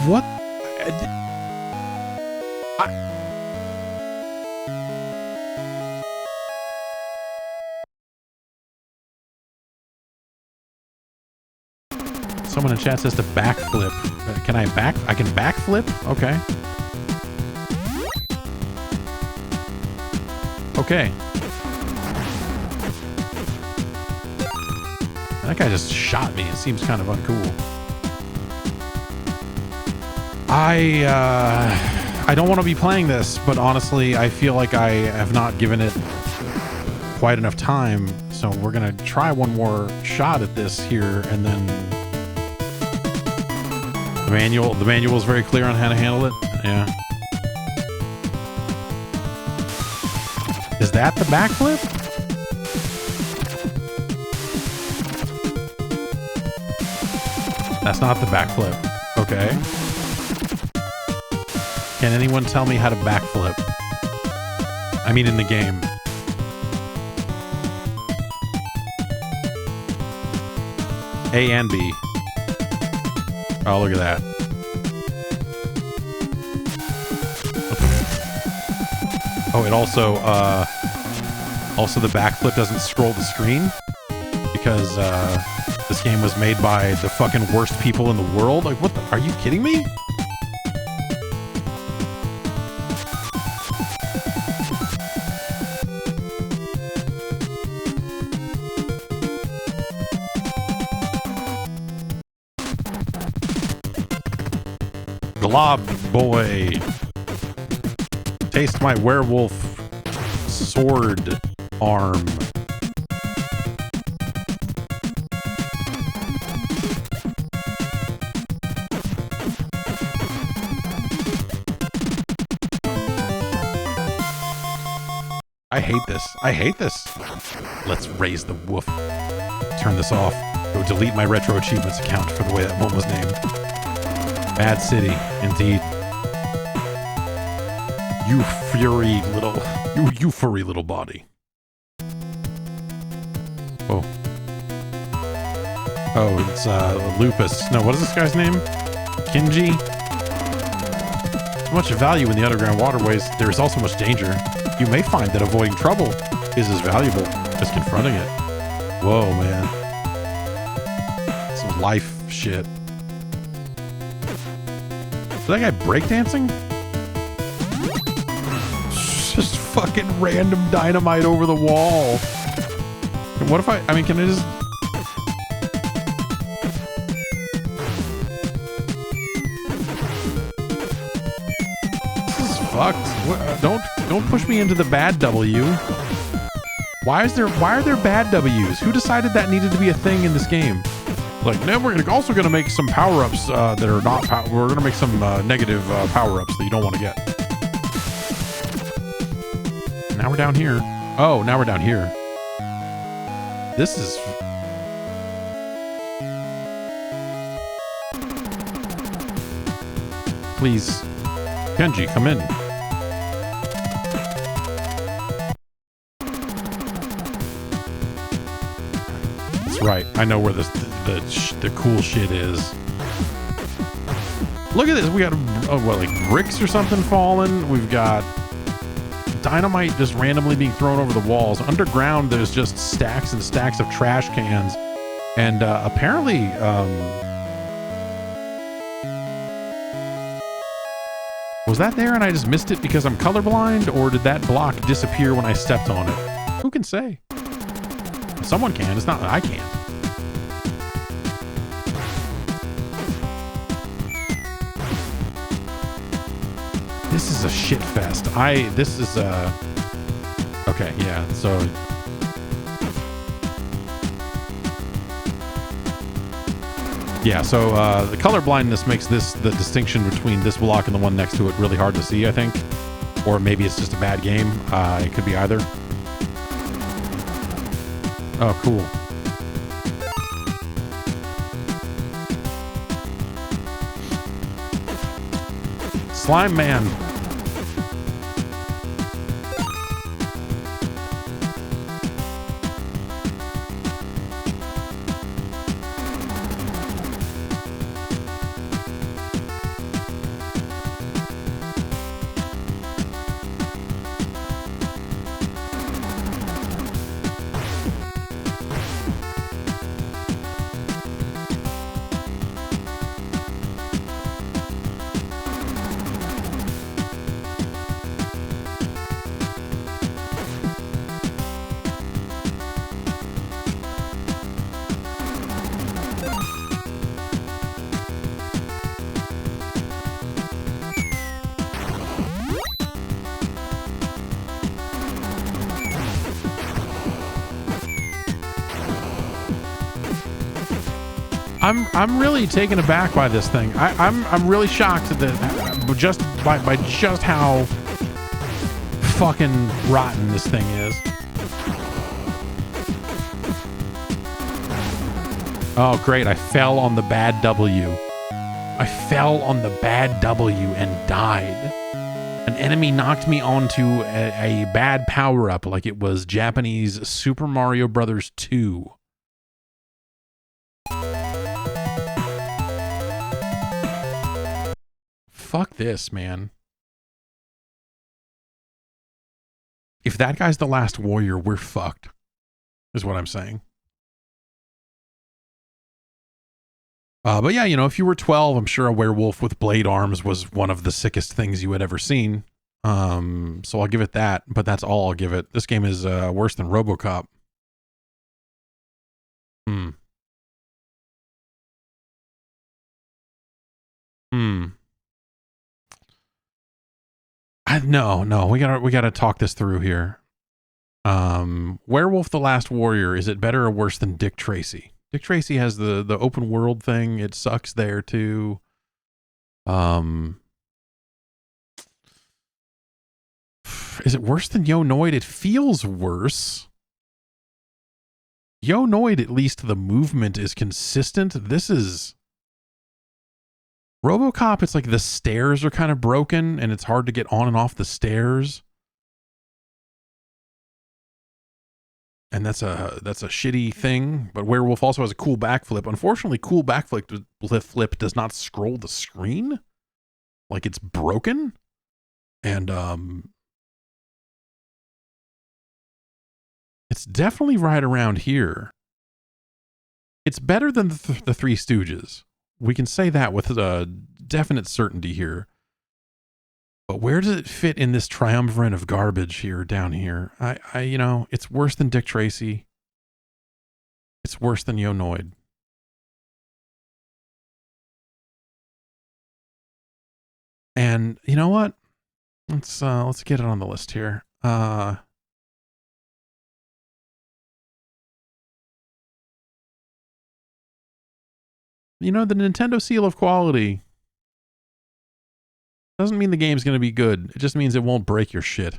What? Someone in chat says to backflip. Can I back? I can backflip? Okay. Okay. That guy just shot me. It seems kind of uncool. I don't want to be playing this, but honestly, I feel like I have not given it quite enough time. So we're going to try one more shot at this here, and then the manual is very clear on how to handle it. Yeah. Is that the backflip? That's not the backflip. Okay. Can anyone tell me how to backflip? I mean, in the game. A and B. Oh, look at that. Oh, it also the backflip doesn't scroll the screen because this game was made by the fucking worst people in the world. Like, what the? Are you kidding me? Glob boy. Taste my werewolf sword arm. I hate this. I hate this. Let's raise the woof. Turn this off. Go delete my Retro Achievements account for the way that one was named. Bad City, indeed. You furry little body. Oh. Oh, it's Lupus. No, what is this guy's name? Kinji? much value in the underground waterways, there is also much danger. You may find that avoiding trouble is as valuable as confronting it. Whoa, man. Some life shit. Is that guy breakdancing? Just fucking random dynamite over the wall. And what if I mean, can I just... This is fucked. What, don't push me into the bad W. Why are there bad W's? Who decided that needed to be a thing in this game? Like, no, we're also going to make some power-ups that are not we're going to make some negative power-ups that you don't want to get. Now we're down here. Oh, now we're down here. This is... Please, Kenji, come in. That's right. I know where the cool shit is. Look at this. We got what, like bricks or something falling. We've got dynamite just randomly being thrown over the walls. Underground, there's just stacks and stacks of trash cans, and apparently, was that there and I just missed it because I'm colorblind, or did that block disappear when I stepped on it? Who can say? Someone can. It's not that I can't. This is a shit fest. This is okay, yeah, so yeah, so the color blindness makes the distinction between this block and the one next to it really hard to see, I think. Or maybe it's just a bad game. It could be either. Oh, cool. Slime Man. I'm really taken aback by this thing. I'm really shocked that just by just how fucking rotten this thing is. Oh great, I fell on the bad W. I fell on the bad W and died. An enemy knocked me onto a bad power-up like it was Japanese Super Mario Brothers 2. Fuck this, man. If that guy's the last warrior, we're fucked, is what I'm saying. But yeah, you know, if you were 12, I'm sure a werewolf with blade arms was one of the sickest things you had ever seen. So I'll give it that, but that's all I'll give it. This game is worse than RoboCop. No, we gotta talk this through here. Werewolf the Last Warrior, is it better or worse than Dick Tracy? Dick Tracy has the open world thing. It sucks there too. Is it worse than Yo Noid? It feels worse. Yo Noid, at least the movement is consistent. This is RoboCop. It's like the stairs are kind of broken and it's hard to get on and off the stairs. And that's a shitty thing. But Werewolf also has a cool backflip. Unfortunately, cool backflip does not scroll the screen. Like it's broken. And it's definitely right around here. It's better than the Three Stooges. We can say that with a definite certainty here. But where does it fit in this triumvirate of garbage here, down here? You know, it's worse than Dick Tracy. It's worse than Yo Noid. And you know what? Let's get it on the list here. You know, the Nintendo seal of quality doesn't mean the game's going to be good. It just means it won't break your shit.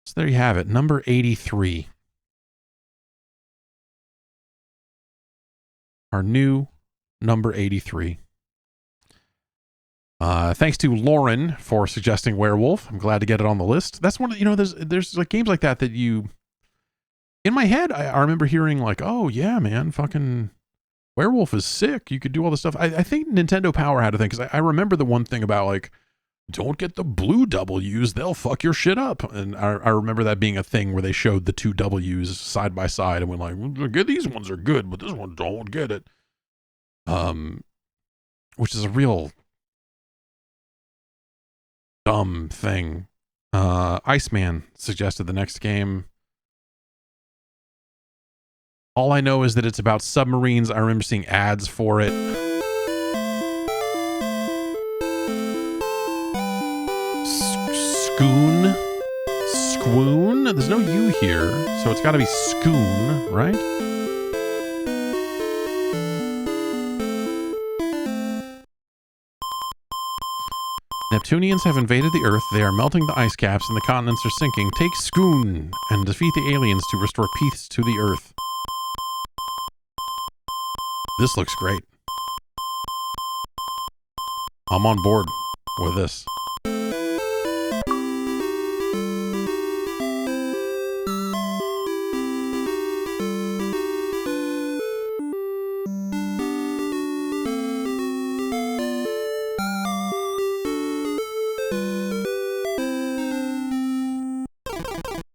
So there you have it. Number 83. Our new number 83. Thanks to Lauren for suggesting Werewolf. I'm glad to get it on the list. That's one of, you know, there's like games like that you, in my head, I remember hearing like, oh yeah, man, fucking Werewolf is sick. You could do all this stuff. I think Nintendo Power had a thing, because I remember the one thing about like, don't get the blue W's, they'll fuck your shit up. And I remember that being a thing where they showed the two W's side by side and went like, well, these ones are good, but this one don't get it. Which is a real dumb thing. Iceman suggested the next game. All I know is that it's about submarines. I remember seeing ads for it. Sqoon? Sqoon? There's no U here, so it's got to be Sqoon, right? Neptunians have invaded the Earth. They are melting the ice caps and the continents are sinking. Take Sqoon and defeat the aliens to restore peace to the Earth. This looks great. I'm on board with this.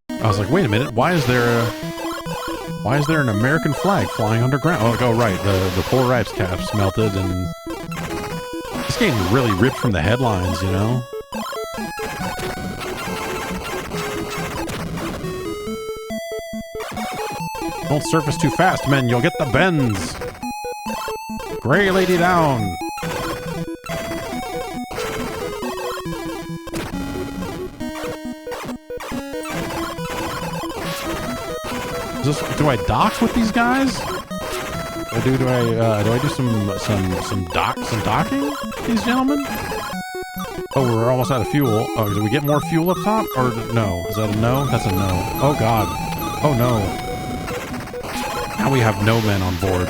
I was like, wait a minute, why is there an American flag flying underground? Oh right, the polar ice caps melted, and this game really ripped from the headlines, you know? Don't surface too fast, men, you'll get the bends. Gray lady down. Do I dock with these guys? Or do I do some docking, these gentlemen? Oh, we're almost out of fuel. Oh, did we get more fuel up top? Or no? Is that a no? That's a no. Oh god. Oh no. Now we have no men on board.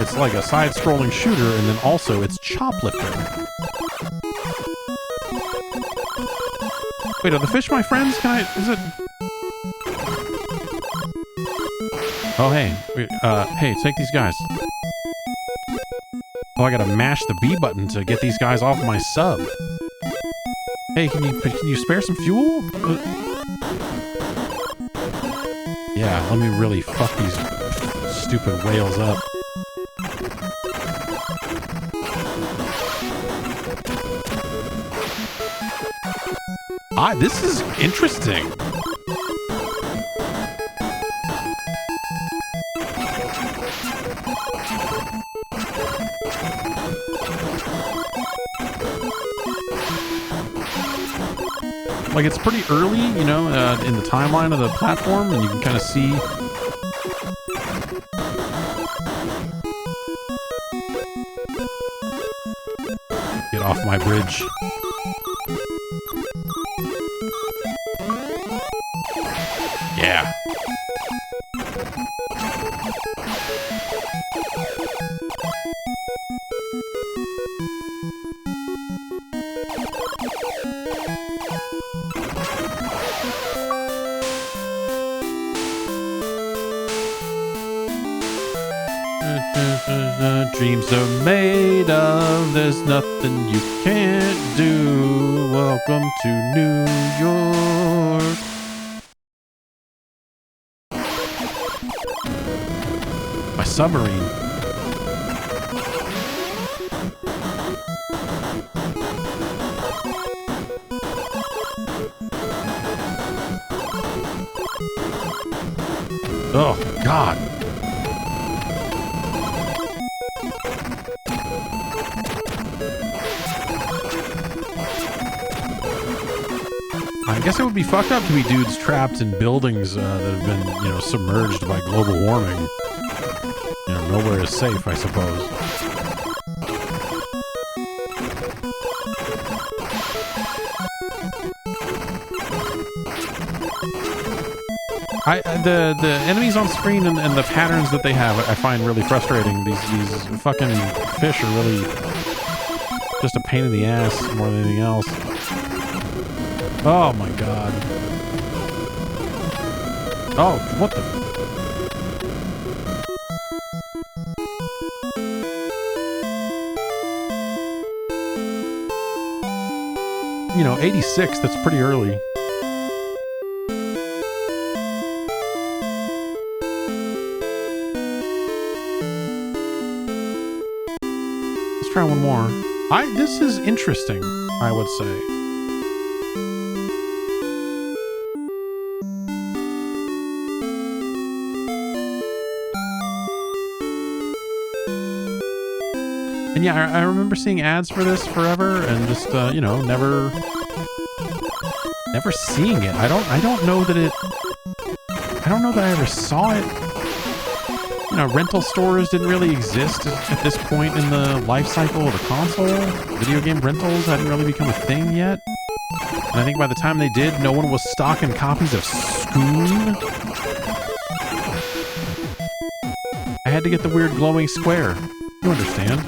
It's like a side-scrolling shooter, and then also it's Choplifter. Wait, are the fish my friends? Is it? Oh, hey. Hey, take these guys. Oh, I gotta mash the B button to get these guys off my sub. Hey, can you spare some fuel? Yeah, let me really fuck these stupid whales up. This is interesting. Like, it's pretty early, you know, in the timeline of the platform, and you can kind of see get off my bridge. Yeah. Dreams are made of, there's nothing you can't do. Welcome to New York. My submarine. Oh, God. I guess it would be fucked up to be dudes trapped in buildings that have been, you know, submerged by global warming. You know, nowhere is safe, I suppose. The enemies on screen and the patterns that they have, I find really frustrating. These fucking fish are really just a pain in the ass more than anything else. Oh my god. Oh, what the? You know, 86, that's pretty early. Let's try one more. This is interesting, I would say. And yeah, I remember seeing ads for this forever and just, you know, never seeing it. I don't know that I ever saw it. You know, rental stores didn't really exist at this point in the life cycle of the console. Video game rentals hadn't really become a thing yet. And I think by the time they did, no one was stocking copies of Sqoon. I had to get the weird glowing square. You understand.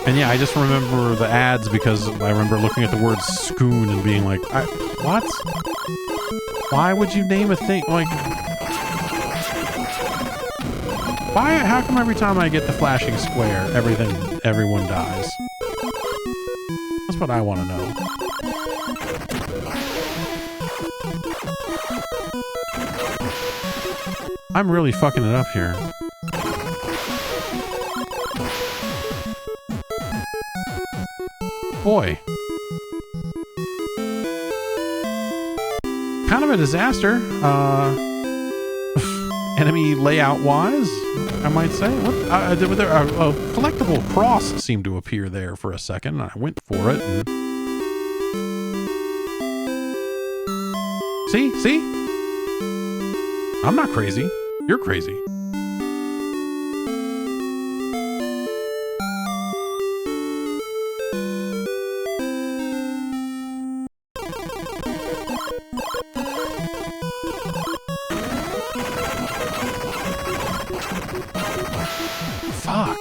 And yeah, I just remember the ads because I remember looking at the word Sqoon and being like, what? Why would you name a thing? Like, why? How come every time I get the flashing square, everyone dies? That's what I want to know. I'm really fucking it up here. Boy. Kind of a disaster. Enemy layout wise, I might say. What? A collectible cross seemed to appear there for a second. I went for it. And... See? I'm not crazy. You're crazy. Fuck.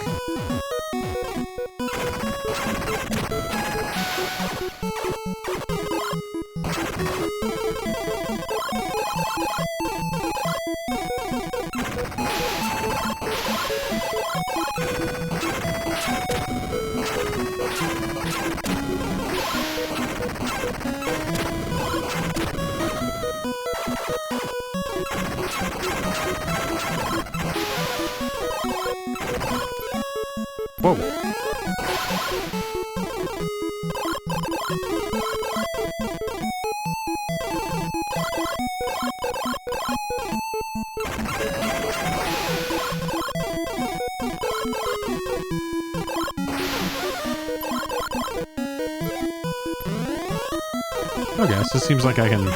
Whoa. Okay, so it seems like I can...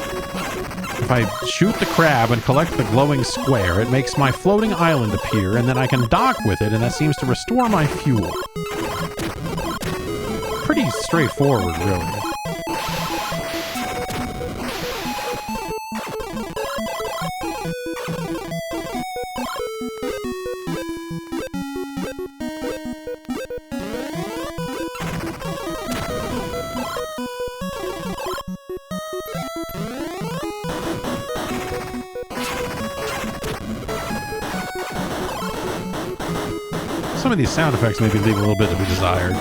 If I shoot the crab and collect the glowing square, it makes my floating island appear, and then I can dock with it, and that seems to restore my fuel. Pretty straightforward, really. Some of these sound effects maybe leave a little bit to be desired.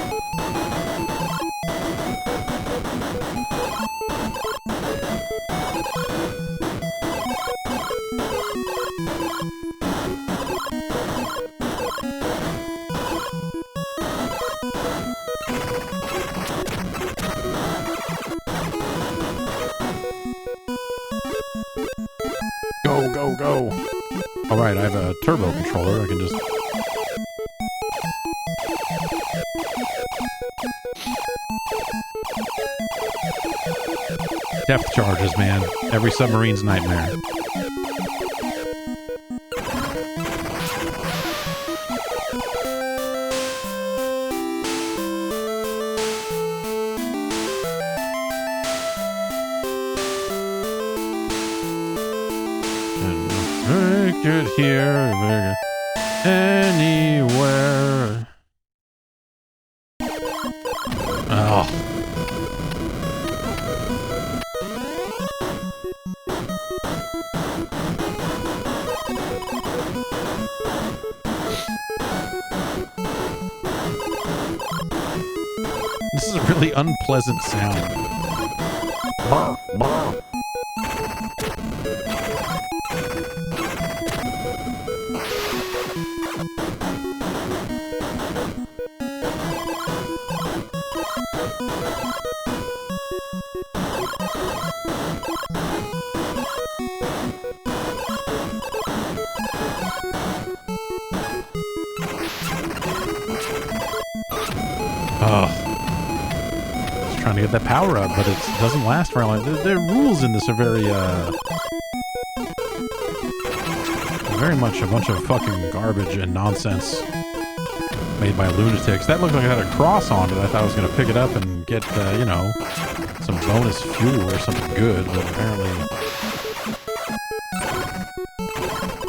Go, go, go. All right, I have a turbo controller. I can just... Depth charges, man. Every submarine's nightmare. And make it here, anywhere. Oh. This is a really unpleasant sound. Brr, brr. Just trying to get that power up, but it doesn't last very long. The rules in this are very much a bunch of fucking garbage and nonsense made by lunatics. That looked like it had a cross on it. I thought I was going to pick it up and get, you know, some bonus fuel or something good, but apparently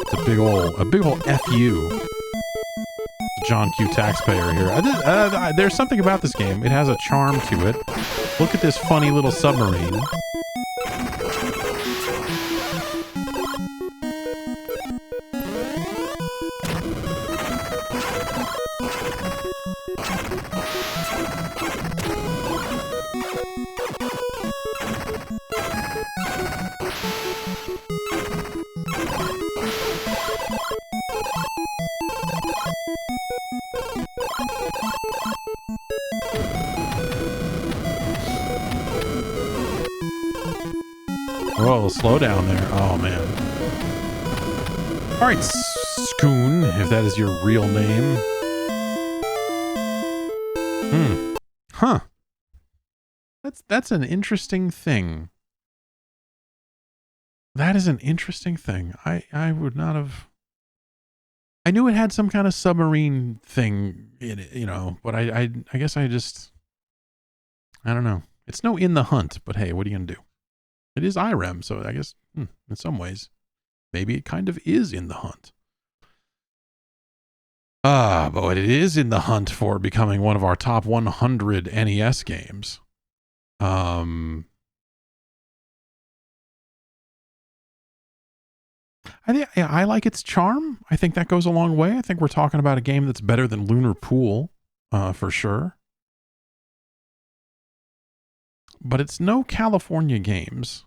it's a big ol' FU. John Q taxpayer here. There's something about this game. It has a charm to it. Look at this funny little submarine. Whoa, slow down there. Oh, man. All right, Sqoon, if that is your real name. Huh. That's an interesting thing. That is an interesting thing. I would not have... I knew it had some kind of submarine thing in it, you know, but I guess I don't know. It's no In the Hunt, but hey, what are you going to do? It is IREM, so I guess in some ways, maybe it kind of is in the hunt. But it is in the hunt for becoming one of our top 100 NES games. I like its charm. I think that goes a long way. I think we're talking about a game that's better than Lunar Pool, for sure. But it's no California games.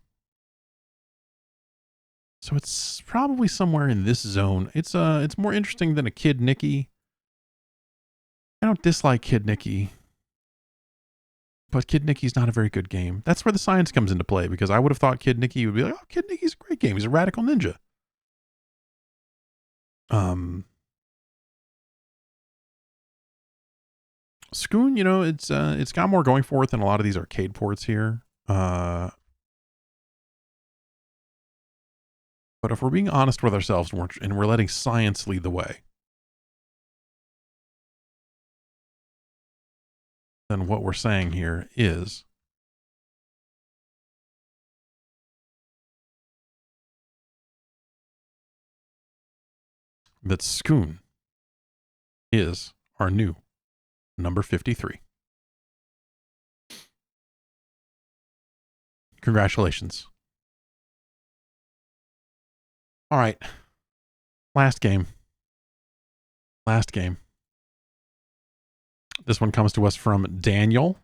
So it's probably somewhere in this zone. It's more interesting than a Kid Nicky. I don't dislike Kid Nicky. But Kid Nicky's not a very good game. That's where the science comes into play, because I would have thought Kid Nicky would be like, oh, Kid Nicky's a great game. He's a radical ninja. Sqoon, you know, it's got more going for it than a lot of these arcade ports here. But if we're being honest with ourselves and we're letting science lead the way, then what we're saying here is that Sqoon is our new number 53. Congratulations. All right. Last game. This one comes to us from Daniel.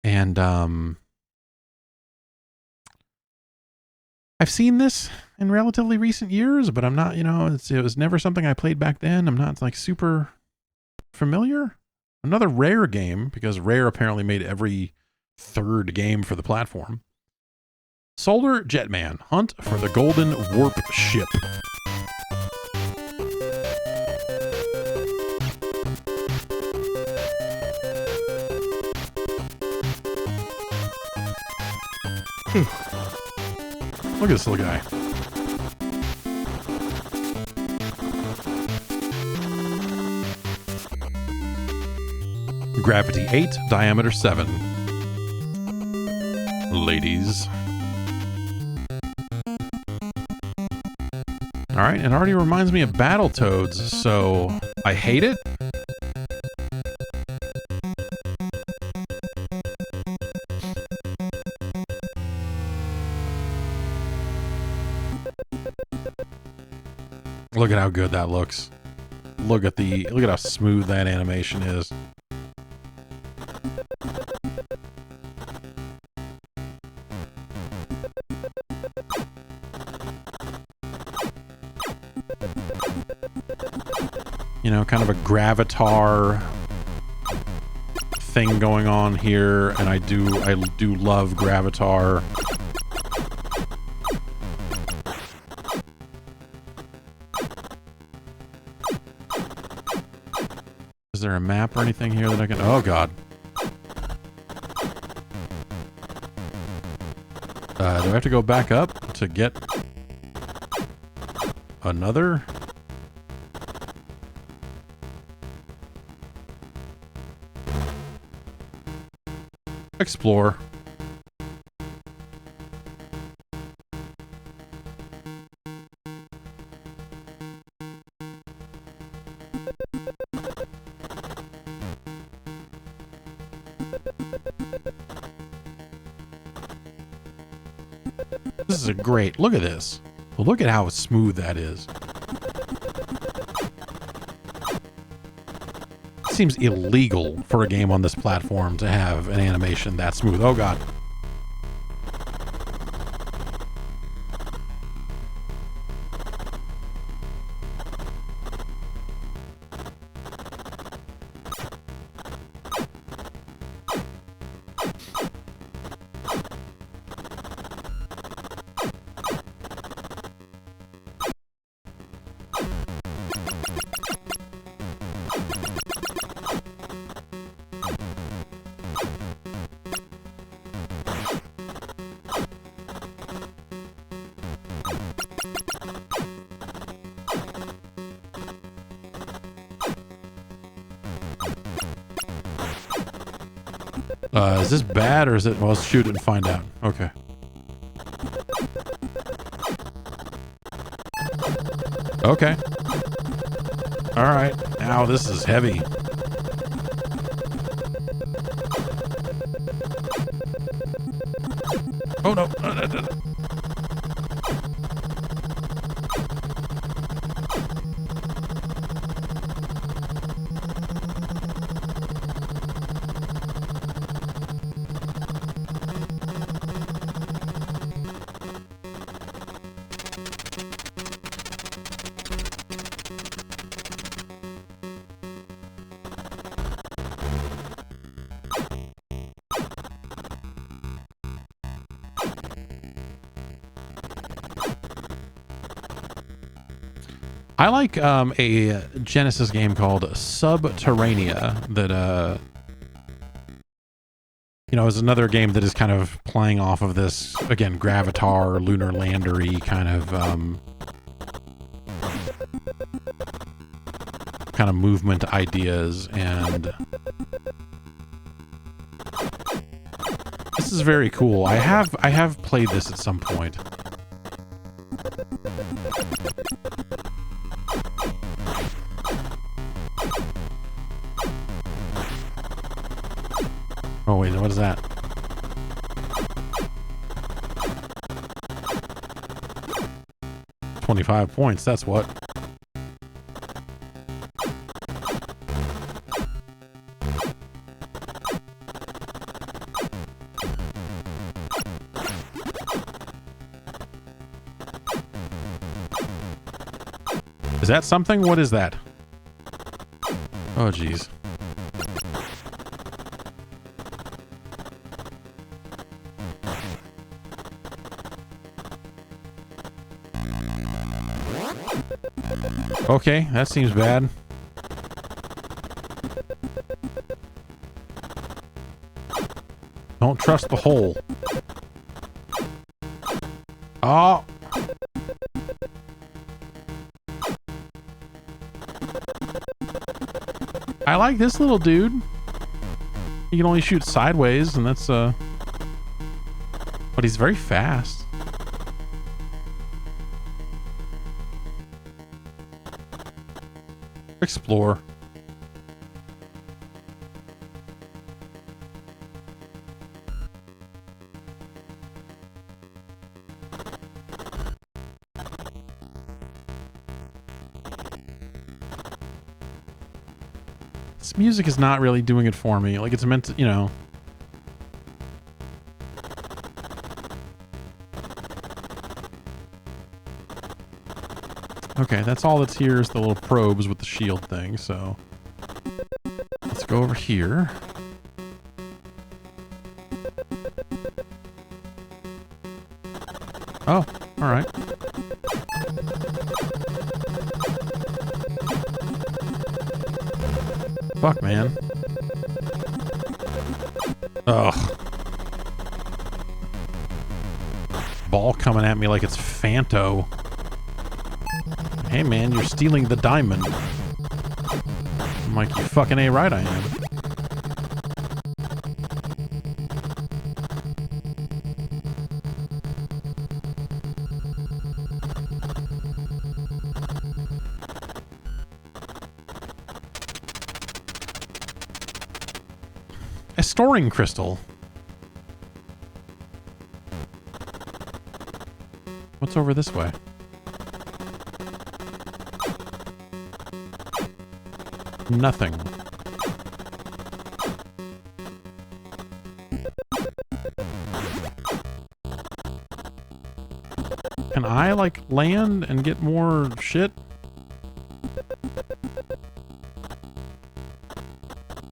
And I've seen this in relatively recent years, but I'm not, it was never something I played back then. I'm not like super familiar. Another Rare game, because Rare apparently made every third game for the platform. Solar Jetman, Hunt for the Golden Warpship. Look at this little guy. Gravity 8, diameter 7. Ladies. Alright, it already reminds me of Battletoads, so I hate it. Look at how good that looks. Look at how smooth that animation is. Kind of a Gravatar thing going on here, and I do love Gravatar. Is there a map or anything here that I can... Oh, God. Do I have to go back up to get another? Explore. This is a great... Look at this. Look at how smooth that is. It seems illegal for a game on this platform to have an animation that smooth. Oh, God. Is this bad or is it... Well, let's shoot it and find out. Okay. Okay. Alright. Ow, this is heavy. Oh, no. I like a Genesis game called Subterranea that is another game that is kind of playing off of this, again, Gravatar, Lunar Lander-y kind of movement ideas, and this is very cool. I have played this at some point. Oh, wait, what is that? $25 points, that's what. Is that something? What is that? Oh, jeez. Okay, that seems bad. Don't trust the hole. Oh! I like this little dude. He can only shoot sideways, and that's, but he's very fast. Explore. This music is not really doing it for me. Like, it's meant to, you know. Okay, that's all that's here is the little probes with the shield thing, so let's go over here. Oh, all right. Fuck, man. Ugh. Ball coming at me like it's Fanto. Hey man, you're stealing the diamond. I'm like, you fucking A right I am. A storing crystal. What's over this way? Nothing. Can I, like, land and get more shit?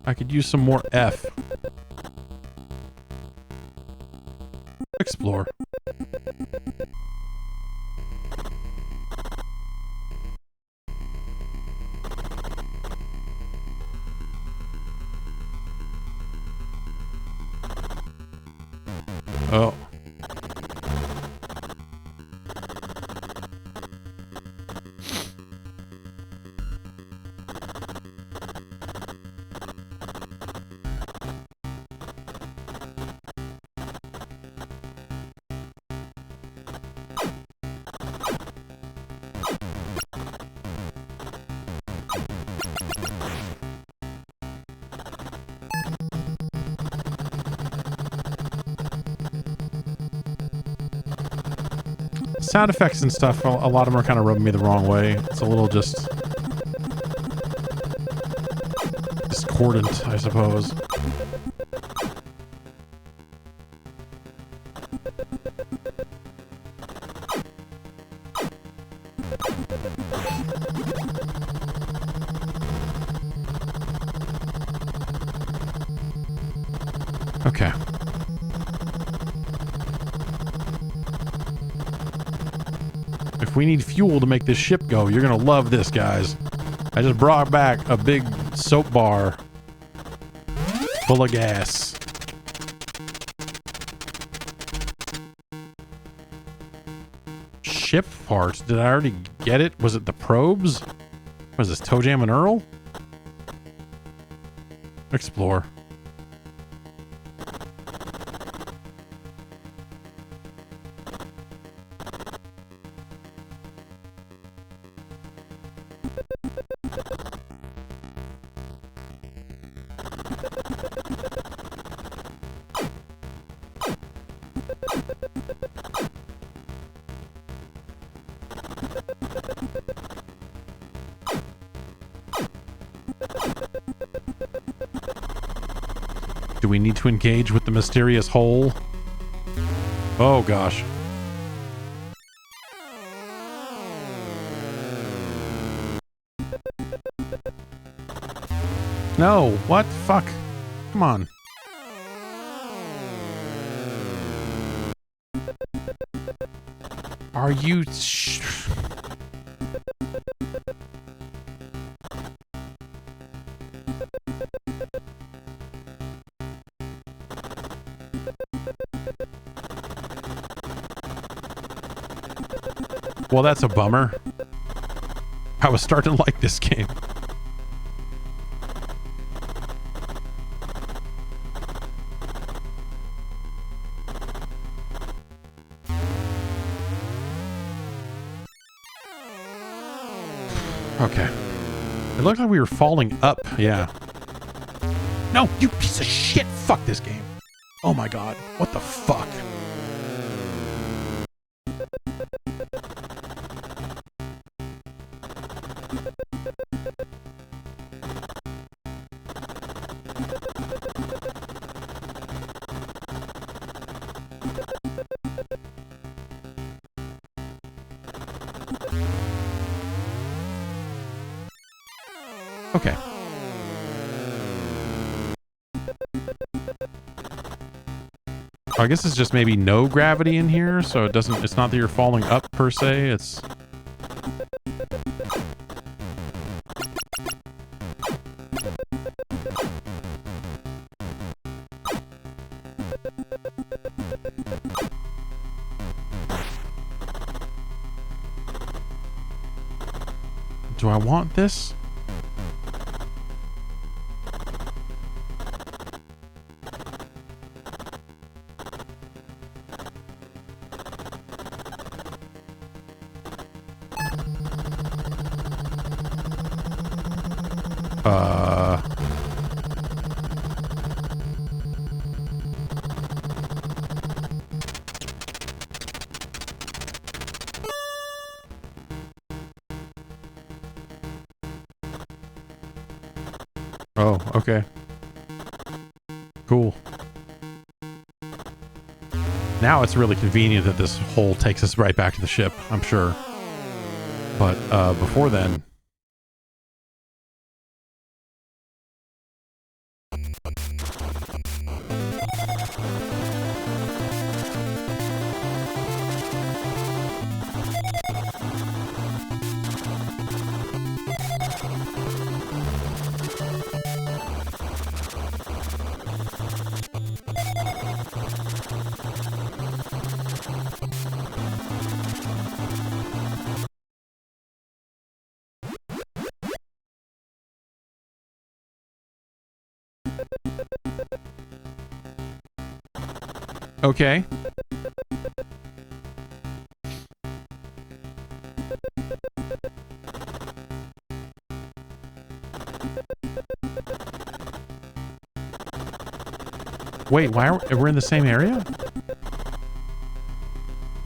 I could use some more F. Explore. Oh. Sound effects and stuff, a lot of them are kind of rubbing me the wrong way. It's a little just discordant, I suppose. Okay. If we need fuel to make this ship go, you're gonna love this, guys. I just brought back a big soap bar full of gas. Ship parts. Did I already get it? Was it the probes? Was this Toe Jam and Earl? Explore. Do we need to engage with the mysterious hole? Oh gosh. No, what? Fuck. Come on. Are you... Well, that's a bummer. I was starting to like this game. Okay. It looked like we were falling up. Yeah. No, you piece of shit. Fuck this game. Oh my god. What the fuck? Okay. I guess it's just maybe no gravity in here, so it's not that you're falling up per se, it's... Do I want this? Oh, okay. Cool. Now it's really convenient that this hole takes us right back to the ship, I'm sure. But before then... Okay. Wait, why are we're in the same area?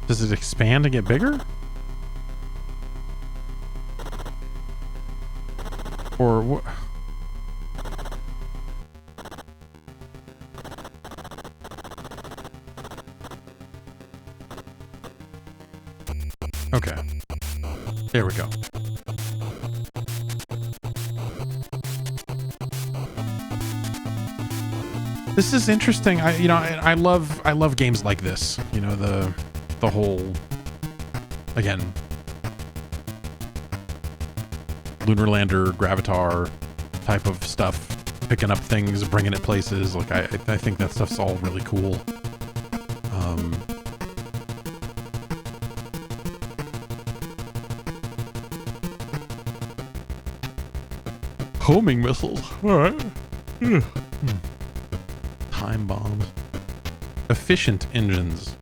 Does it expand and get bigger? Or what? Okay. There we go. This is interesting. I love games like this. You know, the whole, again, lunar lander, gravitar type of stuff, picking up things, bringing it places. Like I think that stuff's all really cool. Homing missiles. All right. Time bombs. Efficient engines.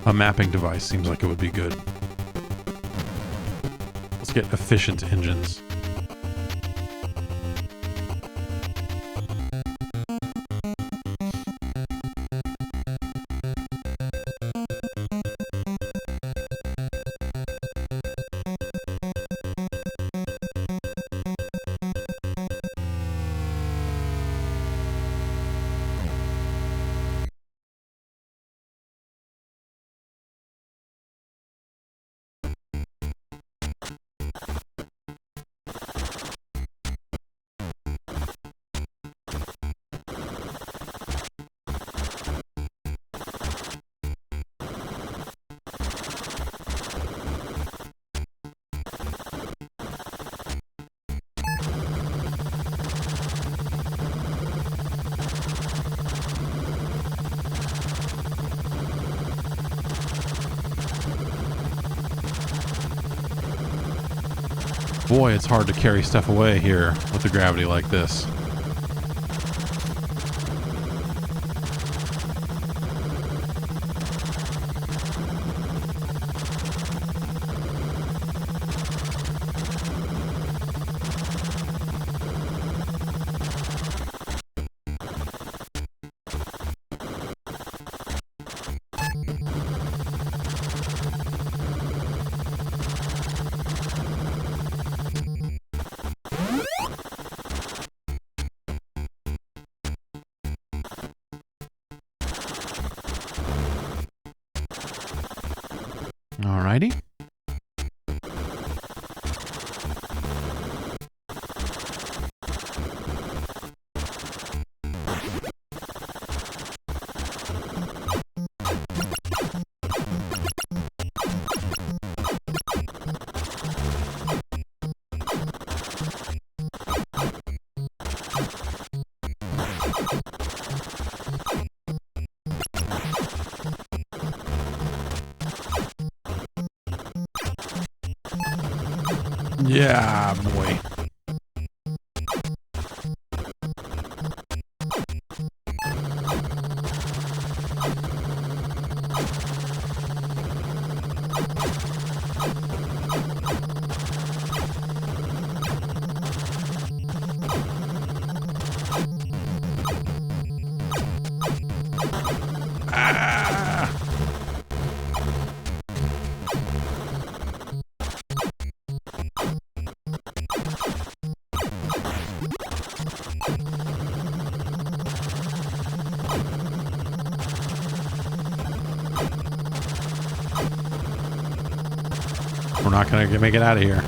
A mapping device seems like it would be good. Let's get efficient engines. boy, it's hard to carry stuff away here with the gravity like this. Alrighty. Yeah, boy. We're not gonna make it out of here.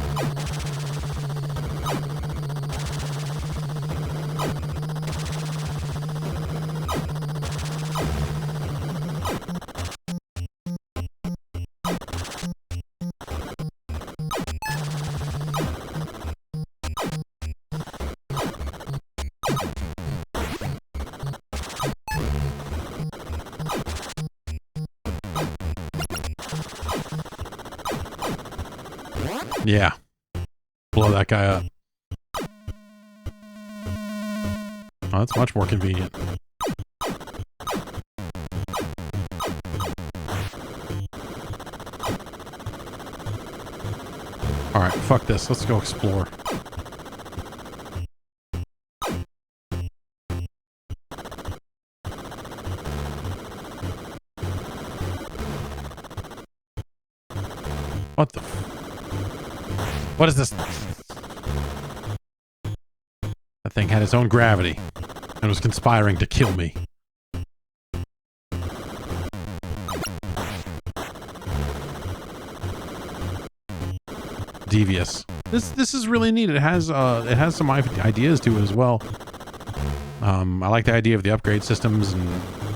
Yeah. Blow that guy up. Oh, that's much more convenient. Alright, fuck this. Let's go explore. What the What is this? That thing had its own gravity and was conspiring to kill me. Devious. This is really neat. It has some ideas to it as well. I like the idea of the upgrade systems and,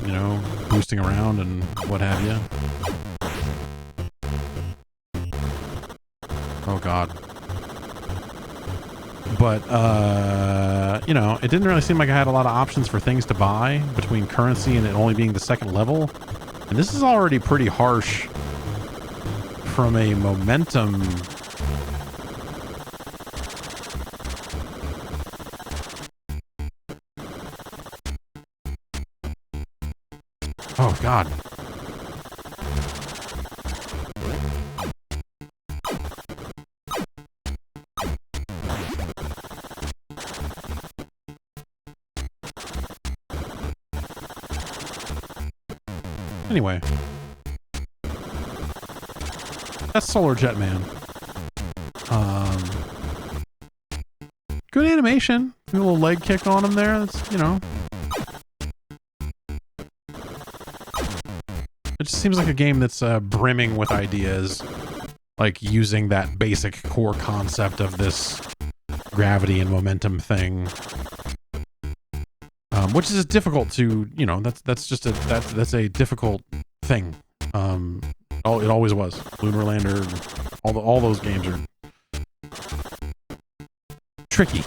you know, boosting around and what have you. Oh God. But, you know, it didn't really seem like I had a lot of options for things to buy between currency and it only being the second level. And this is already pretty harsh from a momentum. Oh, God. Anyway, that's Solar Jetman. Good animation. A little leg kick on him there. That's, you know. It just seems like a game that's brimming with ideas. Like using that basic core concept of this gravity and momentum thing. Which is difficult to, you know, that's a difficult thing. It always was. Lunar Lander, all those games are tricky.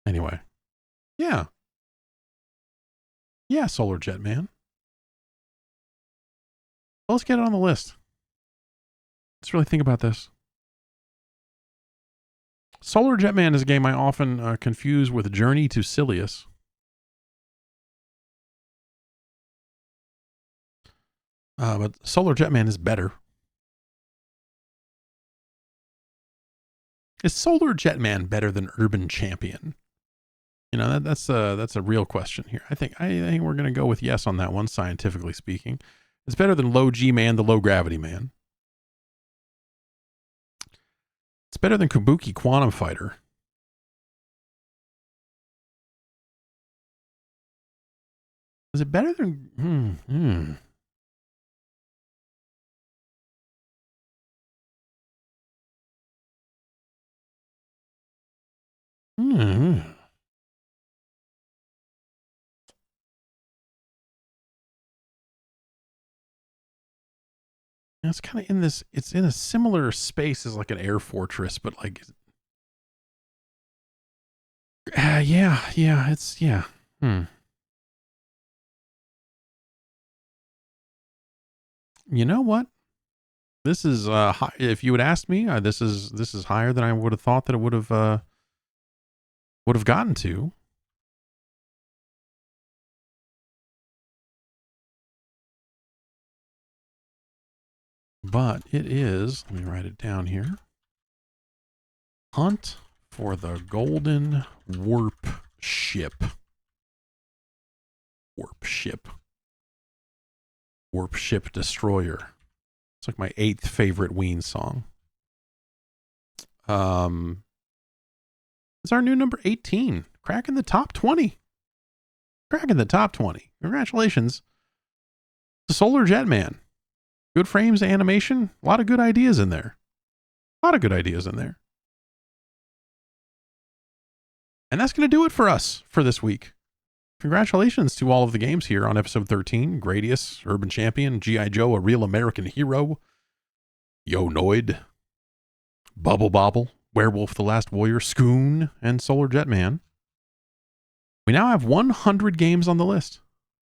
Anyway, yeah, Solar Jetman. Well, let's get it on the list. Let's really think about this. Solar Jetman is a game I often confuse with Journey to Silius. But Solar Jetman is better. Is Solar Jetman better than Urban Champion? You know, that's a real question here. I think we're going to go with yes on that one, scientifically speaking. It's better than Low G Man, the Low Gravity Man. It's better than Kabuki Quantum Fighter. Is it better than... It's kind of in this, it's in a similar space as like an Air Fortress, but like, yeah. You know what? This is high. If you would ask me, this is higher than I would have thought that it would have gotten to. But it is, let me write it down here. Hunt for the Golden Warpship. Warpship Destroyer. It's like my 8th favorite Ween song. It's our new number 18. Cracking the top 20. Congratulations to Solar Jetman. Good frames, animation, a lot of good ideas in there. And that's going to do it for us for this week. Congratulations to all of the games here on episode 13. Gradius, Urban Champion, G.I. Joe, A Real American Hero, Yo Noid, Bobble, Werewolf, The Last Warrior, Sqoon, and Solar Jetman. We now have 100 games on the list.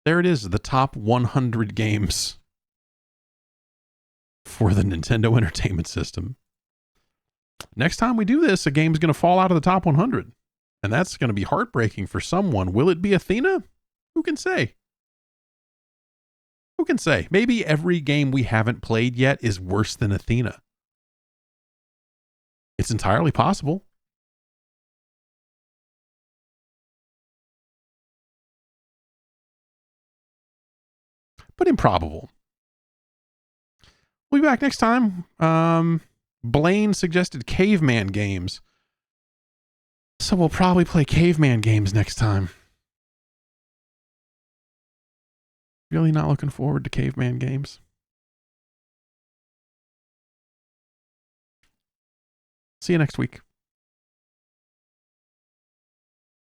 There it is, the top 100 games for the Nintendo Entertainment System. Next time we do this, a game's going to fall out of the top 100. And that's going to be heartbreaking for someone. Will it be Athena? Who can say? Maybe every game we haven't played yet is worse than Athena. It's entirely possible. But improbable. We'll be back next time. Blaine suggested caveman games. So we'll probably play caveman games next time. Really not looking forward to caveman games. See you next week.